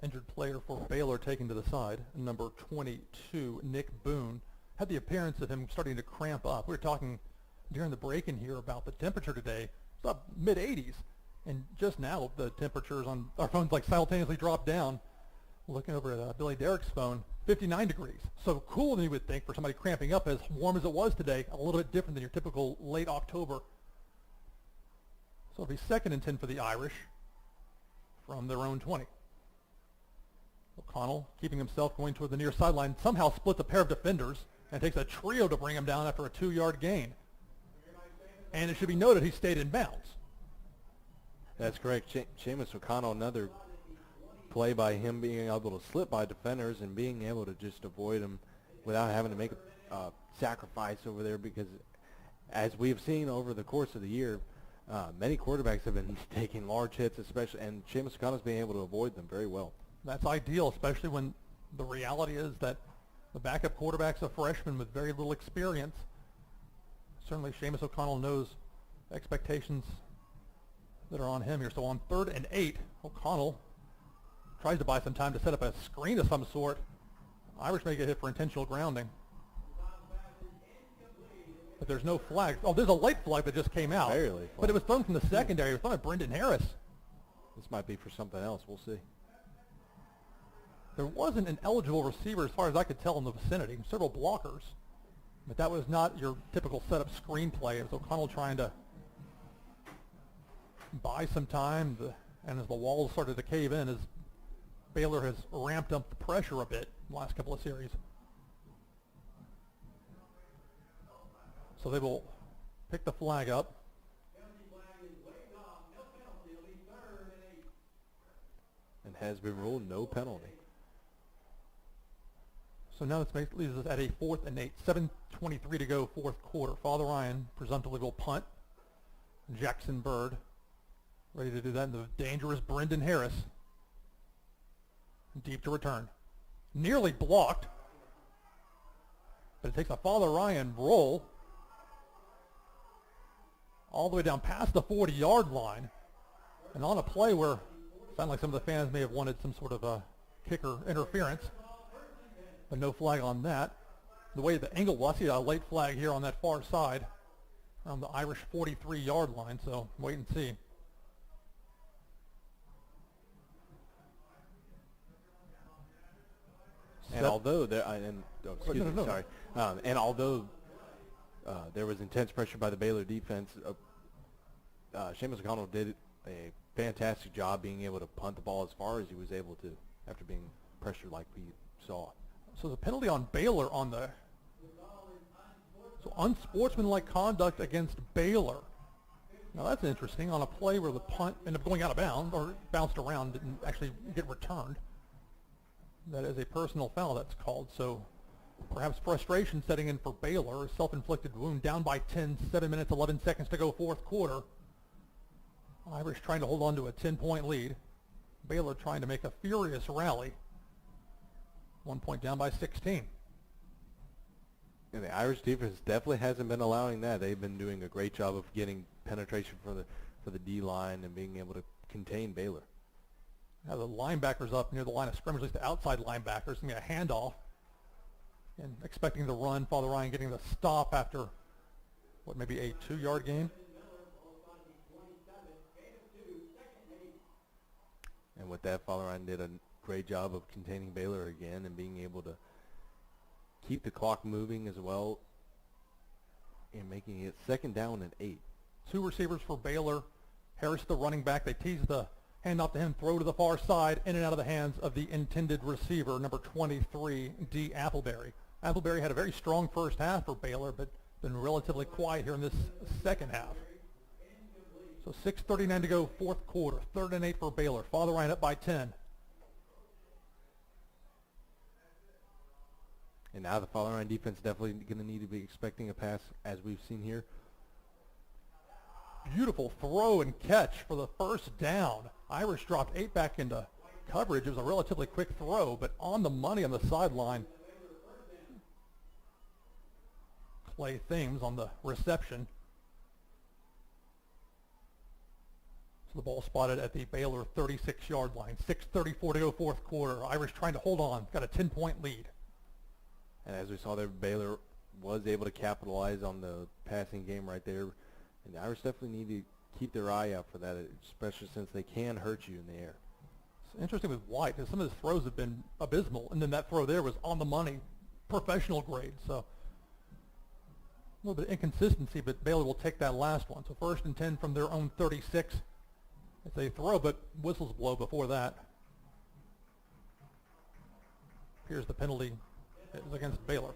Injured player for Baylor taken to the side, number 22, Nick Boone. Had the appearance of him starting to cramp up. We were talking during the break in here about the temperature today. It's up mid-80s. And just now, the temperatures on our phones like simultaneously dropped down. Looking over at Billy Derrick's phone, 59 degrees. So cooler than you would think for somebody cramping up, as warm as it was today. A little bit different than your typical late October. So it'll be 2nd and 10 for the Irish from their own 20. O'Connell, keeping himself going toward the near sideline, somehow splits a pair of defenders and takes a trio to bring him down after a 2-yard gain. And it should be noted he stayed in bounds. That's correct. Seamus O'Connell, another play by him being able to slip by defenders and being able to just avoid them without having to make a sacrifice over there, because as we've seen over the course of the year, many quarterbacks have been taking large hits, especially, and Seamus O'Connell's being able to avoid them very well. That's ideal, especially when the reality is that the backup quarterback's a freshman with very little experience. Certainly Seamus O'Connell knows expectations that are on him here. So on 3rd and 8, O'Connell tries to buy some time to set up a screen of some sort. Irish may get hit for intentional grounding. But there's no flag. Oh, there's a late flag that just came out. Very late flag. But it was thrown from the secondary. It was thrown at Brendan Harris. This might be for something else. We'll see. There wasn't an eligible receiver, as far as I could tell, in the vicinity. Several blockers. But that was not your typical setup screen play. It was O'Connell trying to buy some time. And as the walls started to cave in, as Baylor has ramped up the pressure a bit in the last couple of series. So they will pick the flag up. And has been ruled no penalty. So now this leaves us at a 4th and 8, 7:23 to go, 4th quarter. Father Ryan presumptively will punt. Jackson Bird ready to do that. And the dangerous Brendan Harris deep to return. Nearly blocked. But it takes a Father Ryan roll all the way down past the 40-yard line. And on a play where it sounded like some of the fans may have wanted some sort of a kicker interference. But no flag on that. The way the angle was, I see a late flag here on that far side around the Irish 43-yard line, so wait and see. And although there, and although There was intense pressure by the Baylor defense. Seamus O'Connell did a fantastic job being able to punt the ball as far as he was able to after being pressured like we saw. So the penalty on Baylor on the unsportsmanlike conduct against Baylor. Now that's interesting on a play where the punt ended up going out of bounds or bounced around, didn't actually get returned. That is a personal foul that's called. So perhaps frustration setting in for Baylor. Self-inflicted wound, down by 10, 7 minutes, 11 seconds to go, fourth quarter. Irish trying to hold on to a 10-point lead. Baylor trying to make a furious rally. 1 point down by 16. And the Irish defense definitely hasn't been allowing that. They've been doing a great job of getting penetration for the D line and being able to contain Baylor. Now the linebackers up near the line of scrimmage, at least the outside linebackers, going to get a handoff. And expecting the run, Father Ryan getting the stop after, what, maybe a 2-yard gain? And with that, Father Ryan did a great job of containing Baylor again and being able to keep the clock moving as well and making it 2nd down and 8. 2 receivers for Baylor. Harris, the running back, they tease the handoff to him, throw to the far side, in and out of the hands of the intended receiver, number 23, D. Appleberry. Appleberry had a very strong first half for Baylor, but been relatively quiet here in this second half. So 6:39 to go, fourth quarter, 3rd and 8 for Baylor. Father Ryan up by 10. And now the Father Ryan defense definitely going to need to be expecting a pass, as we've seen here. Beautiful throw and catch for the first down. Irish dropped 8 back into coverage. It was a relatively quick throw, but on the money on the sideline. Clay Thames on the reception. So the ball spotted at the Baylor 36-yard line. 6:34 to go, fourth quarter. Irish trying to hold on. Got a 10-point lead. And as we saw there, Baylor was able to capitalize on the passing game right there. And the Irish definitely need to keep their eye out for that, especially since they can hurt you in the air. It's interesting with White, because some of his throws have been abysmal, and then that throw there was on the money, professional grade. So a little bit of inconsistency, but Baylor will take that last one. So 1st and 10 from their own 36. It's a throw, but whistles blow before that. Here's the penalty. It was against Baylor.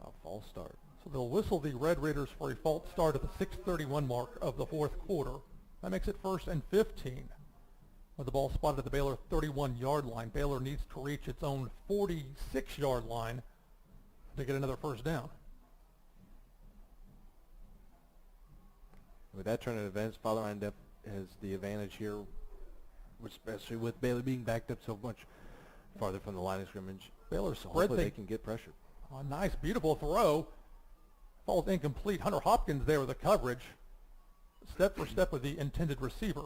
A false start. So they'll whistle the Red Raiders for a false start at the 6:31 mark of the fourth quarter. That makes it 1st and 15. With the ball spotted at the Baylor 31-yard line. Baylor needs to reach its own 46-yard line to get another first down. With that turn of events, Father Ryan has the advantage here, especially with Baylor being backed up so much farther from the line of scrimmage. Baylor So spread hopefully they can get pressure. A nice, beautiful throw. Falls incomplete. Hunter Hopkins there with the coverage. Step for step with the intended receiver.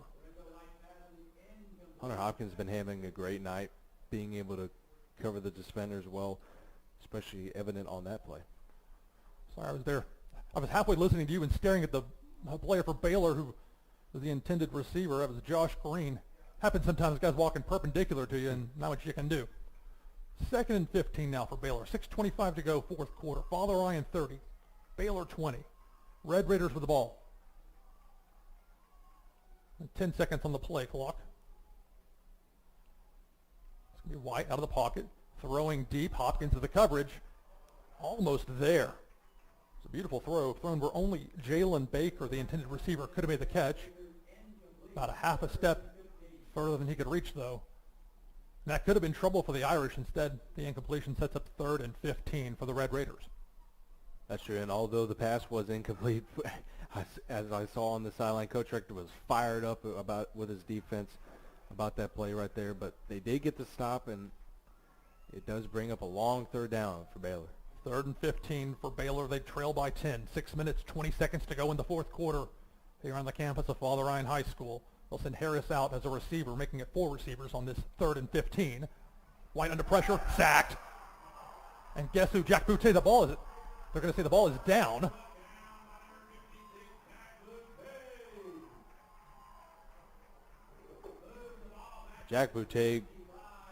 Hunter Hopkins has been having a great night, being able to cover the defenders well, especially evident on that play. Sorry, I was there. I was halfway listening to you and staring at the player for Baylor who was the intended receiver. That was Josh Green. Happens sometimes, guys walking perpendicular to you, and not much you can do. 2nd and 15 now for Baylor. 6:25 to go, fourth quarter. Father Ryan 30, Baylor 20. Red Raiders with the ball. And 10 seconds on the play clock. It's going to be White out of the pocket, throwing deep. Hopkins to the coverage. Almost there. It's a beautiful throw, thrown where only Jalen Baker, the intended receiver, could have made the catch. About a half a step further than he could reach, though. And that could have been trouble for the Irish. Instead, the incompletion sets up 3rd and 15 for the Red Raiders. That's true, and although the pass was incomplete, as I saw on the sideline, Coach Rector was fired up with his defense about that play right there. But they did get the stop, and it does bring up a long 3rd down for Baylor. 3rd and 15 for Baylor. They trail by 10. 6 minutes, 20 seconds to go in the fourth quarter here on the campus of Father Ryan High School. They'll send Harris out as a receiver, making it 4 receivers on this 3rd and 15. White under pressure, sacked. And guess who? Jack Boutte, the ball is, they're going to say the ball is down. Jack Boutte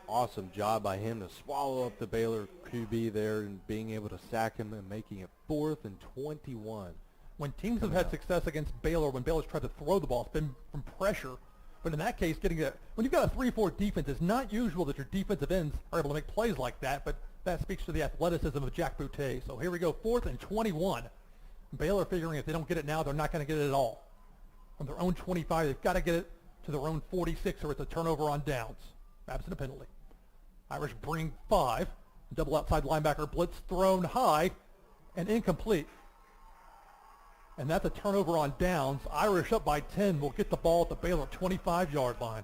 awesome job by him to swallow up the Baylor QB there and being able to sack him and making it 4th and 21. When teams have had success against Baylor, when Baylor's tried to throw the ball, it's been from pressure. But in that case, when you've got a 3-4 defense, it's not usual that your defensive ends are able to make plays like that, but that speaks to the athleticism of Jack Boutte. So here we go, 4th and 21. Baylor figuring if they don't get it now, they're not going to get it at all. From their own 25, they've got to get it to their own 46, or it's a turnover on downs, absent a penalty. Irish bring 5. Double outside linebacker blitz thrown high and incomplete. And that's a turnover on downs. Irish up by 10 will get the ball at the Baylor 25-yard line.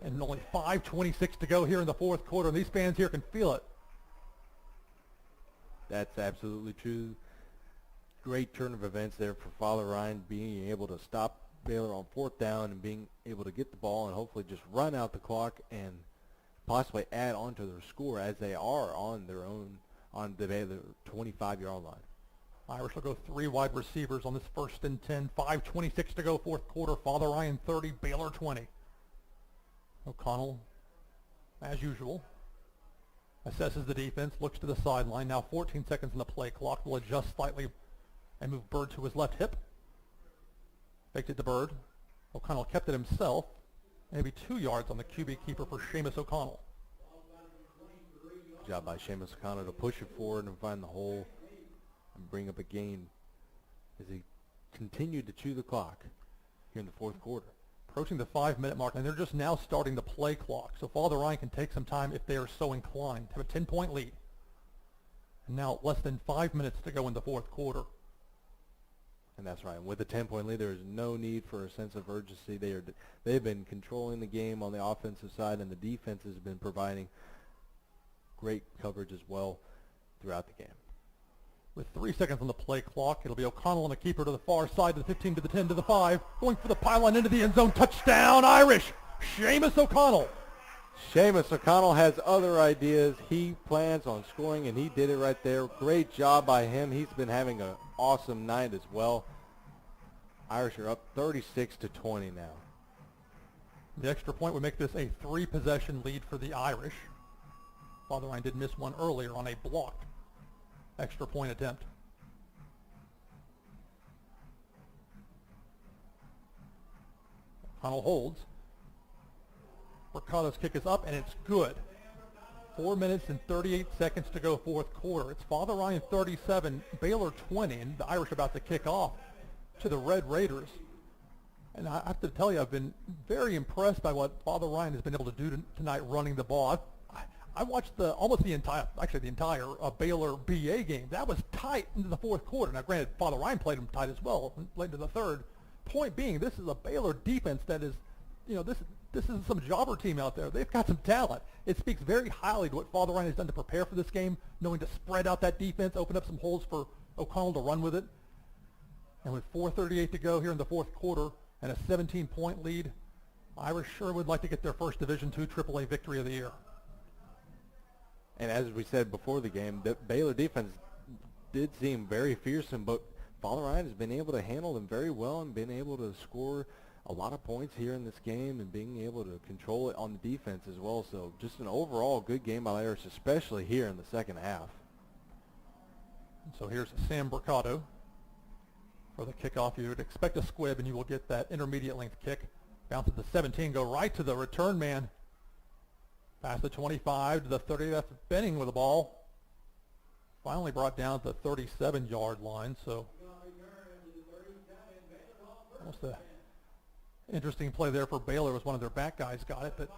And only 5:26 to go here in the fourth quarter, and these fans here can feel it. That's absolutely true. Great turn of events there for Father Ryan, being able to stop Baylor on 4th down and being able to get the ball and hopefully just run out the clock and possibly add on to their score as they are on their own on the Baylor 25-yard line. Irish will go 3 wide receivers on this 1st and 10. 5:26 to go, fourth quarter. Father Ryan 30, Baylor 20. O'Connell, as usual, assesses the defense, looks to the sideline. Now 14 seconds in the play clock. Will adjust slightly and move Bird to his left hip. Faked it to Bird. O'Connell kept it himself. Maybe 2 yards on the QB keeper for Seamus O'Connell. Good job by Seamus O'Connell to push it forward and find the hole and bring up a gain as he continued to chew the clock here in the fourth quarter. Approaching the 5-minute mark, and they're just now starting the play clock. So Father Ryan can take some time if they are so inclined. Have a 10-point lead. And now less than 5 minutes to go in the fourth quarter. And that's right. With a 10-point lead, there is no need for a sense of urgency. They've been controlling the game on the offensive side, and the defense has been providing great coverage as well throughout the game. With 3 seconds on the play clock, it'll be O'Connell and the keeper to the far side, to the 15, to the 10, to the 5, going for the pylon into the end zone. Touchdown, Irish! Seamus O'Connell. Seamus O'Connell has other ideas. He plans on scoring, and he did it right there. Great job by him. He's been having an awesome night as well. Irish are up 36-20 now. The extra point would make this a 3-possession lead for the Irish. Father Ryan did miss one earlier on a blocked extra point attempt. O'Connell holds. Mercado's kick is up, and it's good. 4 minutes and 38 seconds to go, fourth quarter. It's Father Ryan 37, Baylor 20, and the Irish about to kick off to the Red Raiders. And I have to tell you, I've been very impressed by what Father Ryan has been able to do tonight running the ball. I watched the entire Baylor BA game. That was tight into the fourth quarter. Now, granted, Father Ryan played them tight as well, late into the third. Point being, this is a Baylor defense that is, this is some jobber team out there. They've got some talent. It speaks very highly to what Father Ryan has done to prepare for this game, knowing to spread out that defense, open up some holes for O'Connell to run with it. And with 4:38 to go here in the fourth quarter and a 17-point lead, Irish sure would like to get their first Division II AAA victory of the year. And as we said before the game, the Baylor defense did seem very fearsome, but Father Ryan has been able to handle them very well and been able to score a lot of points here in this game and being able to control it on the defense as well. So just an overall good game by Irish, especially here in the second half. So here's Sam Mercado for the kickoff. You would expect a squib, and you will get that intermediate length kick. Bounce at the 17, go right to the return man. Past the 25 to the 30. That's Benning with the ball. Finally brought down to the 37-yard line. So almost a interesting play there for Baylor. Was one of their back guys got it, but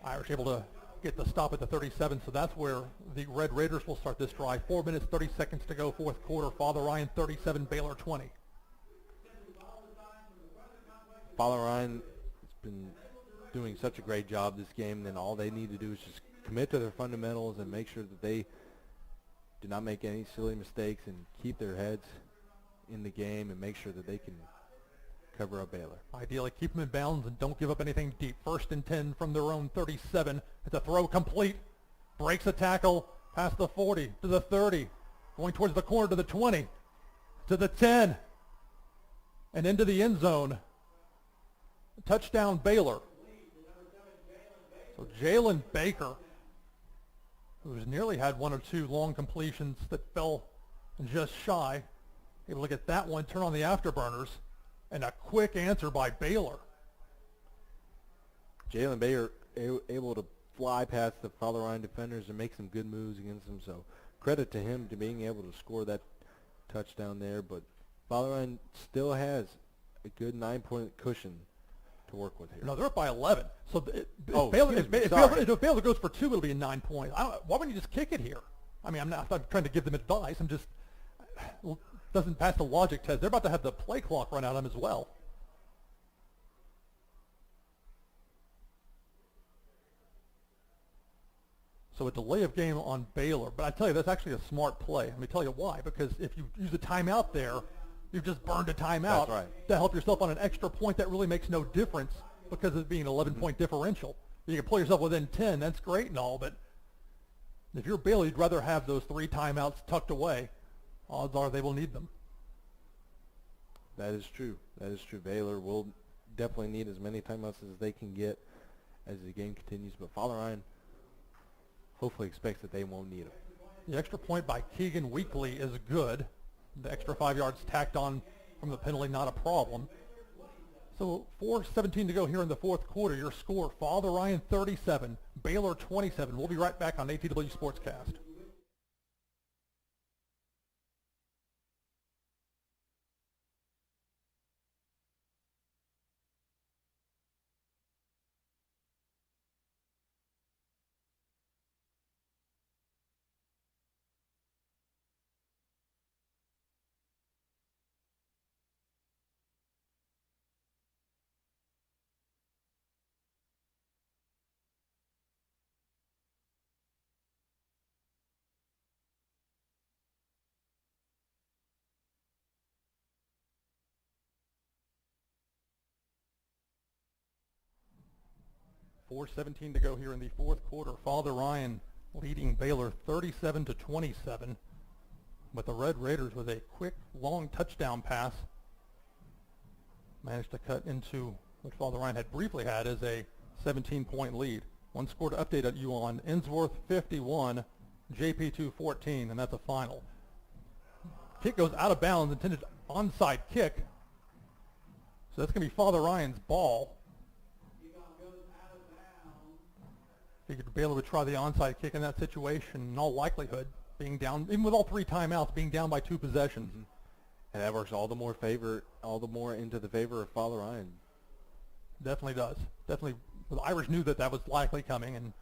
Irish able to get the stop at the 37. So that's where the Red Raiders will start this drive. 4 minutes, 30 seconds to go, fourth quarter. Father Ryan 37, Baylor 20. Father Ryan has been doing such a great job this game, and then all they need to do is just commit to their fundamentals and make sure that they do not make any silly mistakes and keep their heads in the game and make sure that they can cover up Baylor. Ideally, keep them in bounds and don't give up anything deep. 1st and 10 from their own 37. It's a throw complete. Breaks a tackle past the 40 to the 30. Going towards the corner to the 20. To the 10. And into the end zone. Touchdown Baylor. So Jalen Baker, who's nearly had one or two long completions that fell just shy, able to get that one, turn on the afterburners, and a quick answer by Baylor. Jalen Baker able to fly past the Father Ryan defenders and make some good moves against them. So credit to him to being able to score that touchdown there. But Father Ryan still has a good 9-point cushion to work with here. No, they're up by 11. So if Baylor goes for 2, it'll be a 9 point. Why wouldn't you just kick it here? I mean, I'm not trying to give them advice. I'm just doesn't pass the logic test. They're about to have the play clock run out of them as well. So a delay of game on Baylor. But I tell you, that's actually a smart play. Let me tell you why. Because if you use a timeout there, you've just burned a timeout. That's right. To help yourself on an extra point that really makes no difference because of it being an 11-point differential. You can pull yourself within 10. That's great and all, but if you're Baylor, you'd rather have those 3 timeouts tucked away. Odds are they will need them. That is true. That is true. Baylor will definitely need as many timeouts as they can get as the game continues. But Father Ryan hopefully expects that they won't need them. The extra point by Keegan Weekly is good. The extra 5 yards tacked on from the penalty, not a problem. So 4:17 to go here in the fourth quarter. Your score, Father Ryan 37, Baylor 27. We'll be right back on ATW Sportscast. .417 to go here in the fourth quarter. Father Ryan leading Baylor 37-27. But the Red Raiders with a quick, long touchdown pass managed to cut into what Father Ryan had briefly had as a 17-point lead. One score to update at you on: Innsworth 51, JP2 14, and that's a final. Kick goes out of bounds, intended onside kick. So that's going to be Father Ryan's ball. Figured Baylor would try the onside kick in that situation in all likelihood, being down, even with all 3 timeouts, being down by 2 possessions. Mm-hmm. And that works all the more into the favor of Father Ryan. Definitely does. Definitely. The Irish knew that was likely coming, and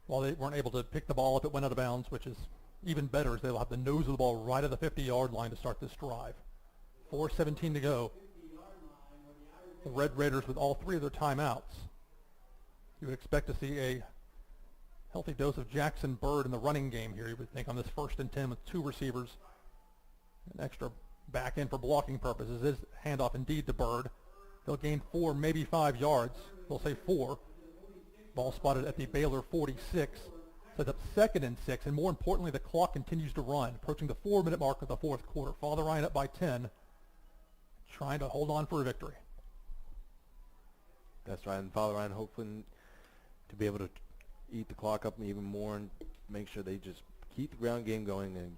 while they weren't able to pick the ball up, it went out of bounds, which is even better, as they'll have the nose of the ball right at the 50-yard line to start this drive. 4:17 to go. The Red Raiders with all 3 of their timeouts. You would expect to see a healthy dose of Jackson Bird in the running game here, you would think, on this 1st and 10 with 2 receivers. An extra back end for blocking purposes. Is handoff indeed to Bird. They'll gain 4, maybe 5 yards. They'll say 4. Ball spotted at the Baylor 46. Sets up 2nd and 6, and more importantly, the clock continues to run, approaching the 4-minute mark of the fourth quarter. Father Ryan up by 10, trying to hold on for a victory. That's right, and Father Ryan hoping to be able to eat the clock up even more and make sure they just keep the ground game going and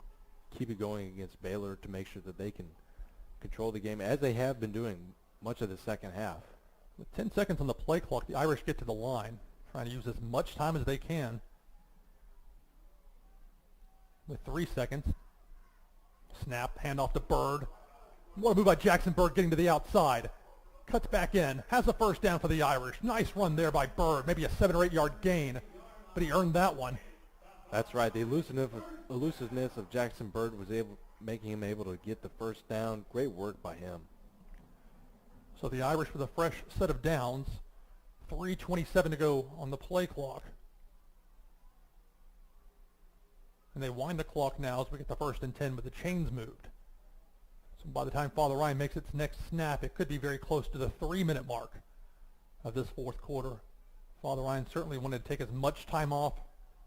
keep it going against Baylor to make sure that they can control the game as they have been doing much of the second half. With 10 seconds on the play clock, the Irish get to the line, trying to use as much time as they can. With 3 seconds, snap, handoff to Bird. What a move by Jackson Bird, getting to the outside. Cuts back in, has the first down for the Irish. Nice run there by Bird, maybe a 7 or 8 yard gain, but he earned that one. That's right. The elusiveness of Jackson Bird was making him able to get the first down. Great work by him. So the Irish with a fresh set of downs. 3:27 to go on the play clock. And they wind the clock now as we get the 1st and 10 with the chains moved. So by the time Father Ryan makes its next snap, it could be very close to the 3-minute mark of this fourth quarter. Father Ryan certainly wanted to take as much time off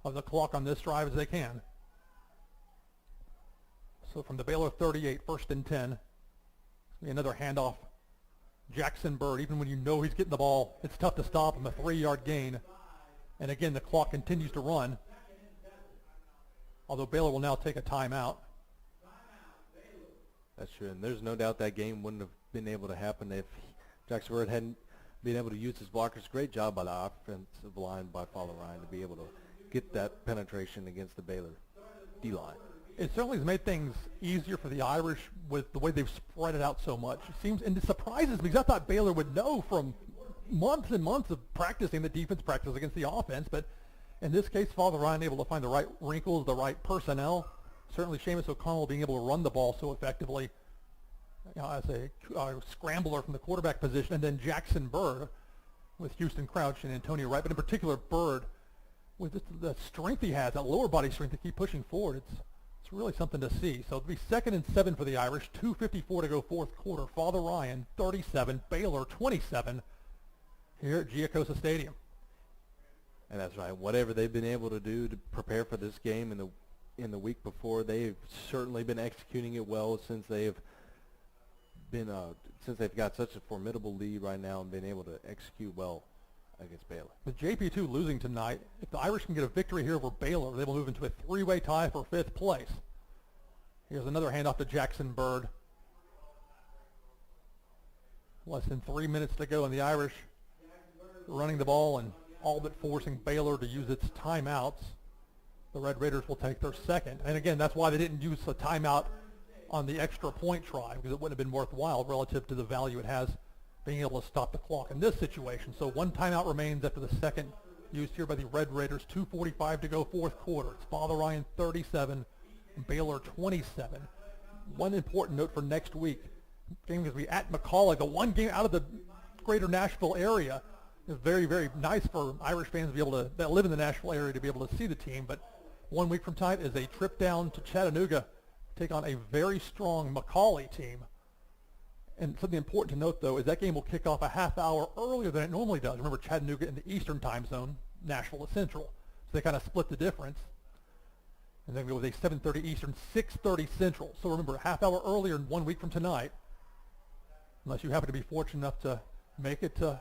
of the clock on this drive as they can. So from the Baylor 38, 1st and 10, another handoff. Jackson Bird, even when you know he's getting the ball, it's tough to stop him. A 3-yard gain. And again, the clock continues to run, although Baylor will now take a timeout. That's true, and there's no doubt that game wouldn't have been able to happen if Jackson Wright hadn't been able to use his blockers. Great job by the offensive line by Father Ryan to be able to get that penetration against the Baylor D-line. It certainly has made things easier for the Irish with the way they've spread it out so much. It seems, and it surprises me because I thought Baylor would know from months and months of practicing the defense practice against the offense, but in this case, Father Ryan able to find the right wrinkles, the right personnel. Certainly Seamus O'Connell being able to run the ball so effectively as a scrambler from the quarterback position, and then Jackson Bird with Houston Crouch and Antonio Wright, but in particular Bird with the strength he has, that lower body strength to keep pushing forward. It's really something to see. So it'll be 2nd and 7 for the Irish, 2:54 to go fourth quarter. Father Ryan 37, Baylor 27 here at Giacosa Stadium. And that's right. Whatever they've been able to do to prepare for this game in the week before, they've certainly been executing it well since they've got such a formidable lead right now and been able to execute well against Baylor. With JP2 losing tonight, if the Irish can get a victory here over Baylor, they will move into a 3-way tie for 5th place. Here's another handoff to Jackson Bird. Less than 3 minutes to go, and the Irish running the ball and all but forcing Baylor to use its timeouts. The Red Raiders will take their second. And again, that's why they didn't use a timeout on the extra point try, because it wouldn't have been worthwhile relative to the value it has being able to stop the clock in this situation. So 1 timeout remains after the second used here by the Red Raiders. 2:45 to go fourth quarter. It's Father Ryan 37, Baylor 27. One important note for next week, game is going to be at McCallie, the one game out of the greater Nashville area. It's very, very nice for Irish fans to be able to, that live in the Nashville area, to be able to see the team. But 1 week from tonight is a trip down to Chattanooga, take on a very strong McCallie team. And something important to note, though, is that game will kick off a half hour earlier than it normally does. Remember, Chattanooga in the Eastern time zone, Nashville is Central. So they kind of split the difference. And then go with a 7:30 Eastern, 6:30 Central. So remember, a half hour earlier 1 week from tonight, unless you happen to be fortunate enough to make it to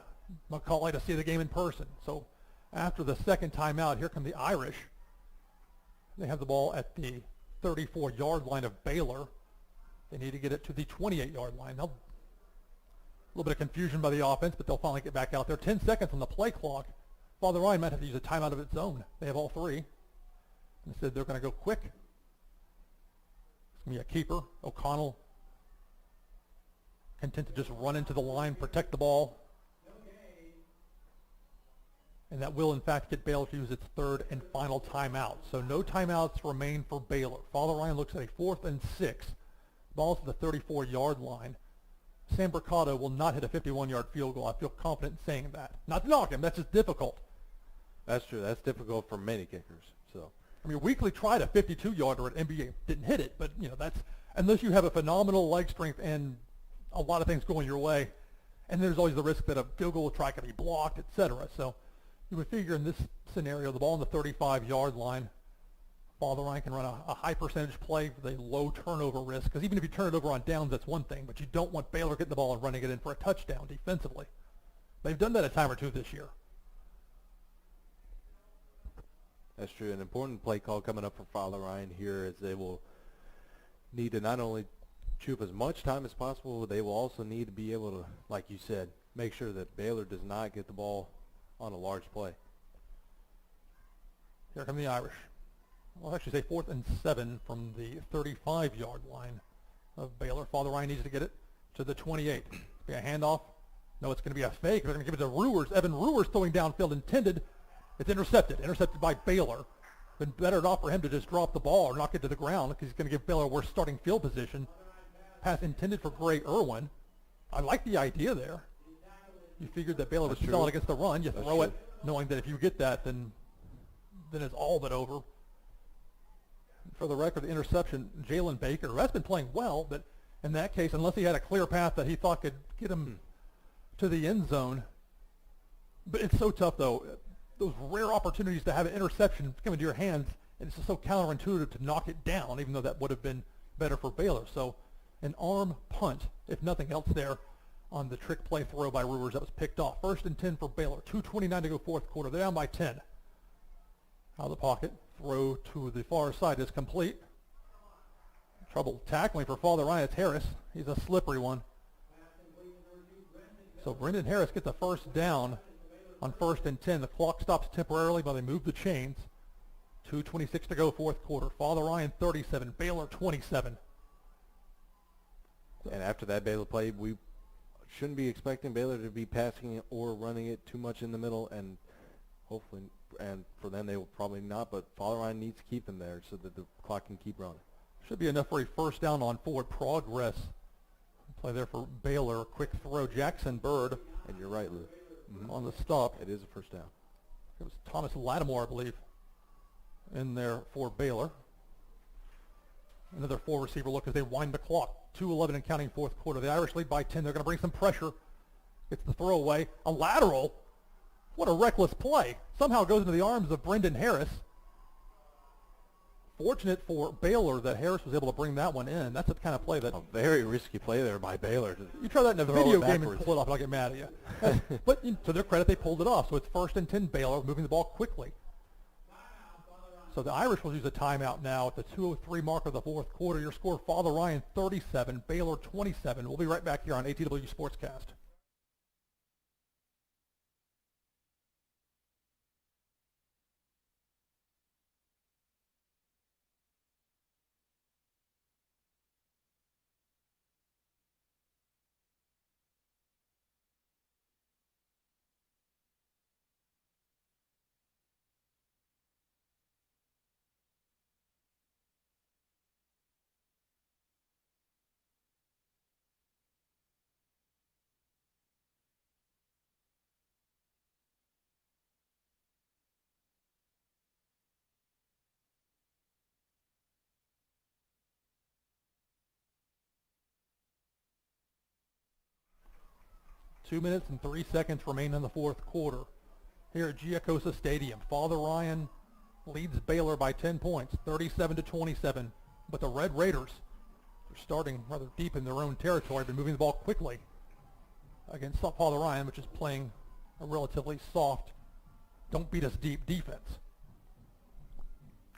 McCallie to see the game in person. So after the second timeout, here come the Irish. They have the ball at the 34-yard line of Baylor. They need to get it to the 28-yard line. A little bit of confusion by the offense, but they'll finally get back out there. 10 seconds on the play clock. Father Ryan might have to use a timeout of its own. They have all 3. Instead, they're going to go quick. It's going to be a keeper. O'Connell content to just run into the line, protect the ball. And that will, in fact, get Baylor to use its 3rd and final timeout. So no timeouts remain for Baylor. Father Ryan looks at a 4th and 6. Ball's at the 34-yard line. Sam Mercado will not hit a 51-yard field goal. I feel confident in saying that. Not to knock him. That's just difficult. That's true. That's difficult for many kickers. So, I mean, Weekly tried a 52-yarder at NBA. Didn't hit it. But, that's unless you have a phenomenal leg strength and a lot of things going your way. And there's always the risk that a field goal try can be blocked, etc. So you would figure in this scenario, the ball on the 35-yard line, Father Ryan can run a high percentage play with a low turnover risk, because even if you turn it over on downs, that's one thing, but you don't want Baylor getting the ball and running it in for a touchdown defensively. They've done that a time or two this year. that's true. An important play call coming up for Father Ryan here, as they will need to not only chew up as much time as possible, but they will also need to be able to, like you said, make sure that Baylor does not get the ball on a large play. Here come the Irish. I'll actually say 4th and 7 from the 35-yard line of Baylor. Father Ryan needs to get it to the 28. Be a handoff. No, it's going to be a fake. They're going to give it to Ruers. Evan Ruers throwing downfield intended. It's intercepted. Intercepted by Baylor. Been better off for him to just drop the ball or knock it to the ground, because he's going to give Baylor a worse starting field position. Pass intended for Gray Irwin. I like the idea there. You figured that Baylor was solid against the run. You throw it knowing that if you get that, then it's all but over. For the record, the interception, Jalen Baker, who has been playing well, but in that case, unless he had a clear path that he thought could get him to the end zone. But it's so tough, though. Those rare opportunities to have an interception come into your hands, and it's just so counterintuitive to knock it down, even though that would have been better for Baylor. So an arm punt, if nothing else there, on the trick play throw by Ruers that was picked off. 1st and 10 for Baylor. 2:29 to go fourth quarter. They're down by 10. Out of the pocket. Throw to the far side is complete. Trouble tackling for Father Ryan. It's Harris. He's a slippery one. So Brendan Harris gets a first down on 1st and 10. The clock stops temporarily while they move the chains. 2:26 to go, fourth quarter. Father Ryan 37, Baylor 27. And after that Baylor play, we shouldn't be expecting Baylor to be passing it or running it too much in the middle, and hopefully, and for them they will probably not, but Father Ryan needs to keep them there so that the clock can keep running. Should be enough for a first down on forward progress. Play there for Baylor. Quick throw, Jackson Bird. And you're right, Lou. On the stop. It is a first down. It was Thomas Lattimore, I believe, in there for Baylor. Another four receiver look as they wind the clock. 2:11 and counting, fourth quarter. The Irish lead by 10. They're going to bring some pressure. It's the throwaway. A lateral. What a reckless play. Somehow goes into the arms of Brendan Harris. Fortunate for Baylor that Harris was able to bring that one in. That's the kind of play that... A very risky play there by Baylor. You try that in a video game backwards. and pull it off, and I'll get mad at you. But to their credit, they pulled it off. So it's 1st and 10 Baylor, moving the ball quickly. So the Irish will use a timeout now at the 2:03 mark of the fourth quarter. Your score, Father Ryan 37, Baylor 27. We'll be right back here on ATW Sportscast. Two minutes and 3 seconds remain in the fourth quarter. Here at Giacosa Stadium, Father Ryan leads Baylor by 10 points, 37-27. But the Red Raiders are starting rather deep in their own territory, but moving the ball quickly against Father Ryan, which is playing a relatively soft, don't beat us deep defense.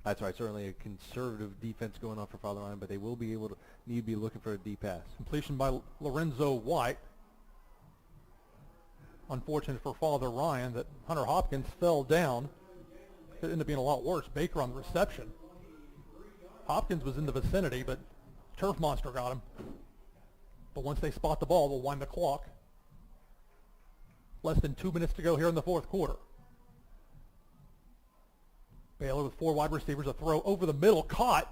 That's right. Certainly a conservative defense going on for Father Ryan, but they will be able to need to be looking for a deep pass. Completion by Lorenzo White. Unfortunate for Father Ryan that Hunter Hopkins fell down. It ended up being a lot worse. Baker on the reception. Hopkins was in the vicinity, but Turf Monster got him. But once they spot the ball, they'll wind the clock. Less than 2 minutes to go here in the fourth quarter. Baylor with four wide receivers, a throw over the middle, caught.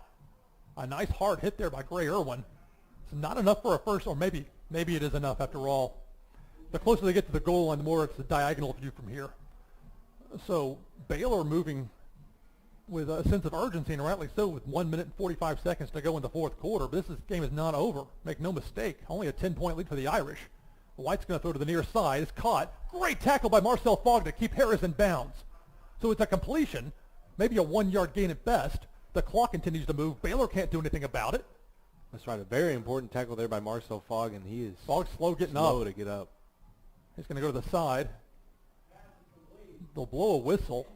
A nice hard hit there by Gray Irwin. It's not enough for a first, or maybe it is enough after all. The closer they get to the goal line, the more it's a diagonal view from here. So Baylor moving with a sense of urgency, and rightly so, with 1 minute and 45 seconds to go in the fourth quarter. But this game is not over. Make no mistake. Only a 10-point lead for the Irish. White's going to throw to the near side. It's caught. Great tackle by Marcel Fogg to keep Harris in bounds. So it's a completion, maybe a 1-yard gain at best. The clock continues to move. Baylor can't do anything about it. That's right. A very important tackle there by Marcel Fogg, and he is Fogg's slow getting up. slow to get up. He's going to go to the side. They'll blow a whistle.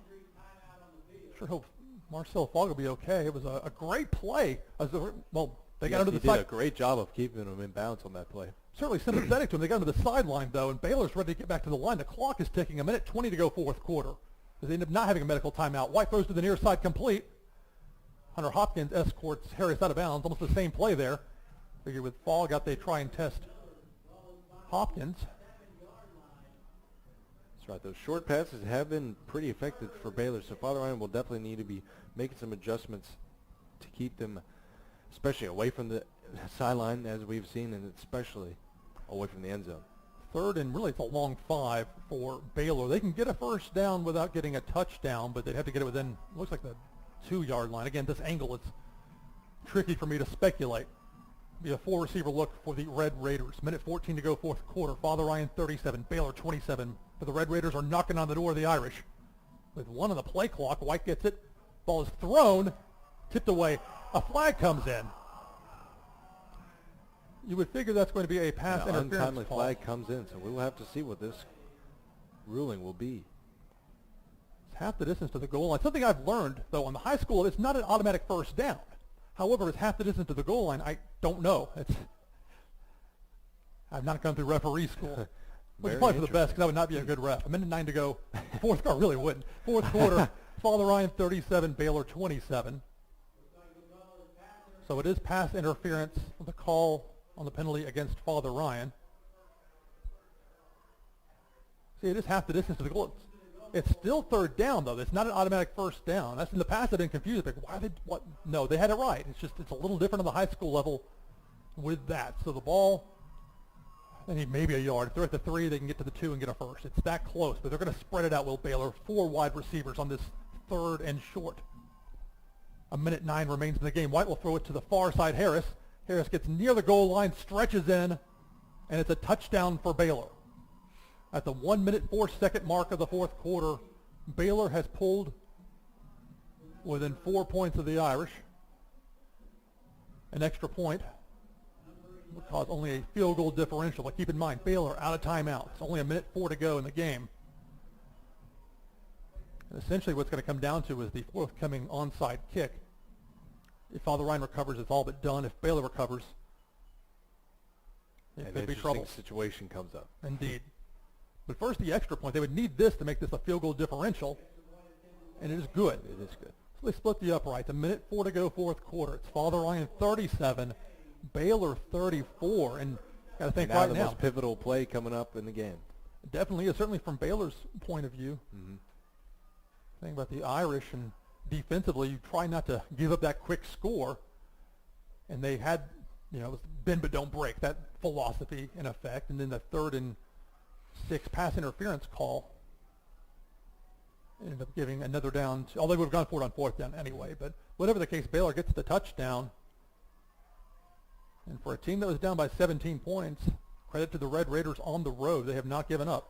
Sure hope Marcel Fogg will be okay. It was a great play. They got under the side. He did a great job of keeping him in bounds on that play. Certainly sympathetic to him. They got under the sideline, though, and Baylor's ready to get back to the line. The clock is ticking. 1:20 to go, fourth quarter. They end up not having a medical timeout. White throws to the near side, complete. Hunter Hopkins escorts Harris out of bounds. Almost the same play there. Figure with Fogg out, they try and test Hopkins. That's right. Those short passes have been pretty effective for Baylor, so Father Ryan will definitely need to be making some adjustments to keep them, especially away from the sideline, as we've seen, and especially away from the end zone. Third and really it's a long 5 for Baylor. They can get a first down without getting a touchdown, but they'd have to get it within, looks like the 2-yard line. Again, this angle is tricky for me to speculate. Be a 4-receiver look for the Red Raiders. 1:14 to go, fourth quarter. Father Ryan 37, Baylor 27. But the Red Raiders are knocking on the door of the Irish. With one on the play clock, White gets it. Ball is thrown, tipped away. A flag comes in. You would figure that's going to be a pass interference untimely call. flag comes in, so we will have to see what this ruling will be. half the distance to the goal line. Something I've learned, though, on the high school, it's not an automatic first down. However, it's half the distance to the goal line. I don't know. I've not gone through referee school. Which is probably for the best, because I would not be a good ref. A minute 9 to go. Fourth quarter, really wouldn't. Fourth quarter, Father Ryan 37, Baylor 27. So it is pass interference with the call on the penalty against Father Ryan. See, it is half the distance to the goal. It's still third down, though. It's not an automatic first down. That's in the past. I've been confused. Like, why did what? No, they had it right. It's a little different on the high school level with that. So the ball, they need maybe a yard. If they're at the 3, they can get to the 2 and get a first. It's that close, but they're going to spread it out, Will Baylor. 4 wide receivers on this third and short. A minute 9 remains in the game. White will throw it to the far side, Harris. Harris gets near the goal line, stretches in, and it's a touchdown for Baylor. At the 1 minute 4 second mark of the fourth quarter, Baylor has pulled within 4 points of the Irish. An extra point would cause only a field goal differential. But keep in mind, Baylor out of timeout. It's only a minute 4 to go in the game. And essentially what's going to come down to is the forthcoming onside kick. If Father Ryan recovers, it's all but done. If Baylor recovers, it could be trouble. Situation comes up. Indeed. But first, the extra point. They would need this to make this a field goal differential, and it is good. It is good. So they split the uprights. A minute 4 to go, fourth quarter. It's Father Ryan 37, Baylor 34, and got to think now right the now. most pivotal play coming up in the game. It definitely is, certainly from Baylor's point of view. Mm-hmm. Think about the Irish, and defensively, you try not to give up that quick score, and they had, it was bend but don't break, that philosophy in effect, and then the 3rd and 6 pass interference call ended up giving another down. Although they would have gone for it on 4th down anyway. But whatever the case, Baylor gets the touchdown. And for a team that was down by 17 points, credit to the Red Raiders on the road. They have not given up.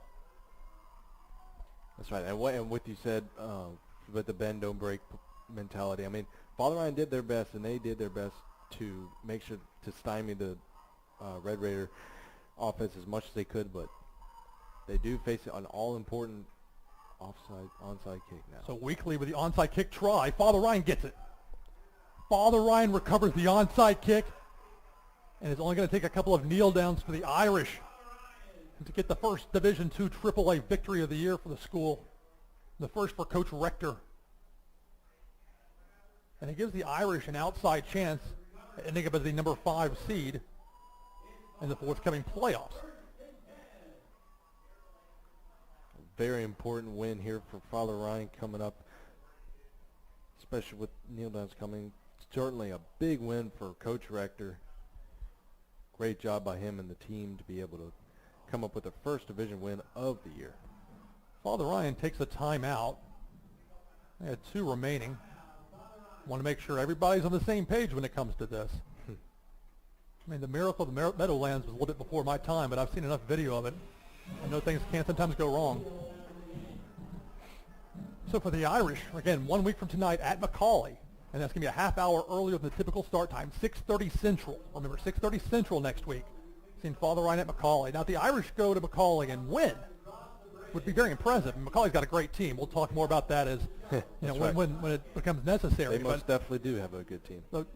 That's right. And what you said with the bend, don't break mentality. I mean, Father Ryan did their best, and they did their best to make sure to stymie the Red Raider offense as much as they could, but they do face an all-important onside kick now. So Weekly with the onside kick try. Father Ryan gets it. Father Ryan recovers the onside kick, and it's only going to take a couple of kneel downs for the Irish to get the first Division II AAA victory of the year for the school. The first for Coach Rector. And it gives the Irish an outside chance at ending up as the number 5 seed in the forthcoming playoffs. Very important win here for Father Ryan coming up, especially with kneel downs coming. Certainly a big win for Coach Rector. Great job by him and the team to be able to come up with the first division win of the year. Father Ryan takes a timeout. They had 2 remaining. Want to make sure everybody's on the same page when it comes to this. I mean, the miracle of the Meadowlands was a little bit before my time, but I've seen enough video of it. I know things can sometimes go wrong. So for the Irish, again, 1 week from tonight at McCauley, and that's going to be a half hour earlier than the typical start time, 6:30 Central. Remember, 6:30 Central next week. Seeing Father Ryan at McCauley. Now, if the Irish go to McCauley and win, would be very impressive. And McCauley's got a great team. We'll talk more about that as when it becomes necessary. They most definitely do have a good team. So,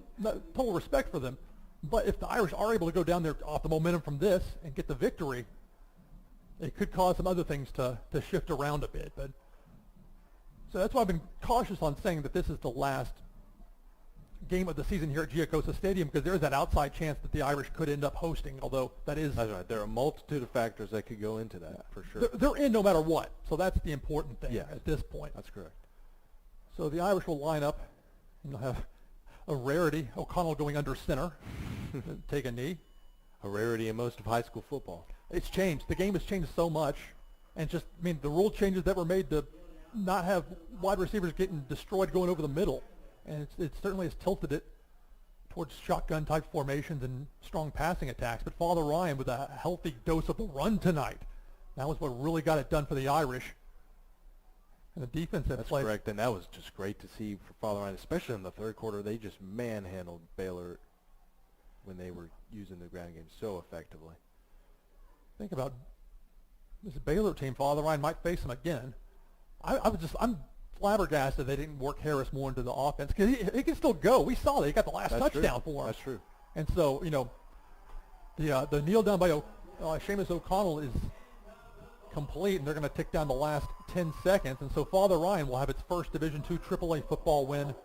total respect for them. But if the Irish are able to go down there off the momentum from this and get the victory, it could cause some other things to shift around a bit. But so that's why I've been cautious on saying that this is the last game of the season here at Giacosa Stadium, because there is that outside chance that the Irish could end up hosting, although that is... That's right. There are a multitude of factors that could go into that, for sure. They're in no matter what, so that's the important thing at this point. That's correct. So the Irish will line up, and you'll have a rarity, O'Connell going under center, take a knee. A rarity in most of high school football. It's changed. The game has changed so much, and just, I mean, the rule changes that were made to not have wide receivers getting destroyed going over the middle. And it certainly has tilted it towards shotgun-type formations and strong passing attacks. But Father Ryan with a healthy dose of the run tonight. That was what really got it done for the Irish. And the defense that That's played. correct, and that was just great to see for Father Ryan, especially in the third quarter. They just manhandled Baylor when they were using the ground game so effectively. Think about this Baylor team. Father Ryan might face them again. I'm flabbergasted they didn't work Harris more into the offense because he can still go. We saw that. He got the last touchdown for him. That's true. And so, the kneel down by Seamus O'Connell is complete, and they're going to tick down the last 10 seconds. And so Father Ryan will have its first Division II AAA football win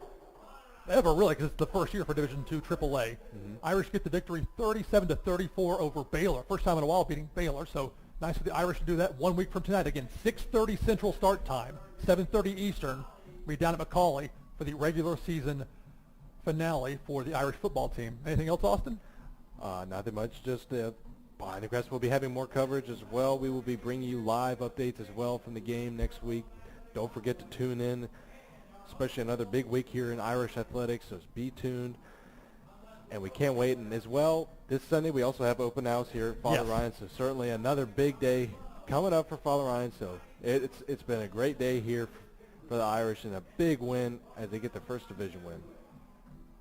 ever, really, because it's the first year for Division II AAA. Irish get the victory 37-34 over Baylor. First time in a while beating Baylor, so nice for the Irish to do that 1 week from tonight. Again, 6:30 Central start time, 7:30 Eastern. We'll be down at McCauley for the regular season finale for the Irish football team. Anything else, Austin? Nothing much. Just Behind the Crest will be having more coverage as well. We will be bringing you live updates as well from the game next week. Don't forget to tune in, especially another big week here in Irish athletics, so be tuned. And we can't wait. And as well, this Sunday we also have open house here at Father Ryan, so certainly another big day coming up for Father Ryan. So it's been a great day here for the Irish and a big win as they get their first division win.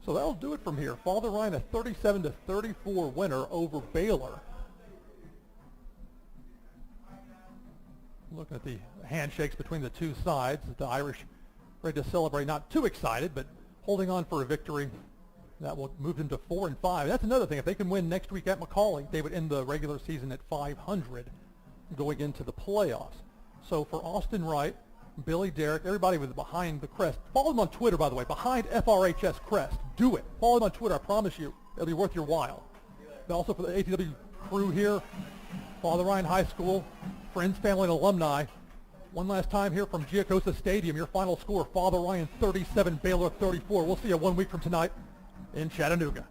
So that'll do it from here. Father Ryan, a 37-34 winner over Baylor. Looking at the handshakes between the two sides, the Irish ready to celebrate, not too excited, but holding on for a victory. That will move them to 4-5. That's another thing. If they can win next week at McCauley, they would end the regular season at 500 going into the playoffs. So for Austin Wright, Billy, Derrick, everybody was behind the Crest. Follow them on Twitter, by the way, behind FRHS Crest. Do it. Follow them on Twitter. I promise you, it'll be worth your while. And also for the ATW crew here, Father Ryan High School, friends, family, and alumni. One last time here from Giacosa Stadium. Your final score, Father Ryan 37, Baylor 34. We'll see you 1 week from tonight in Chattanooga.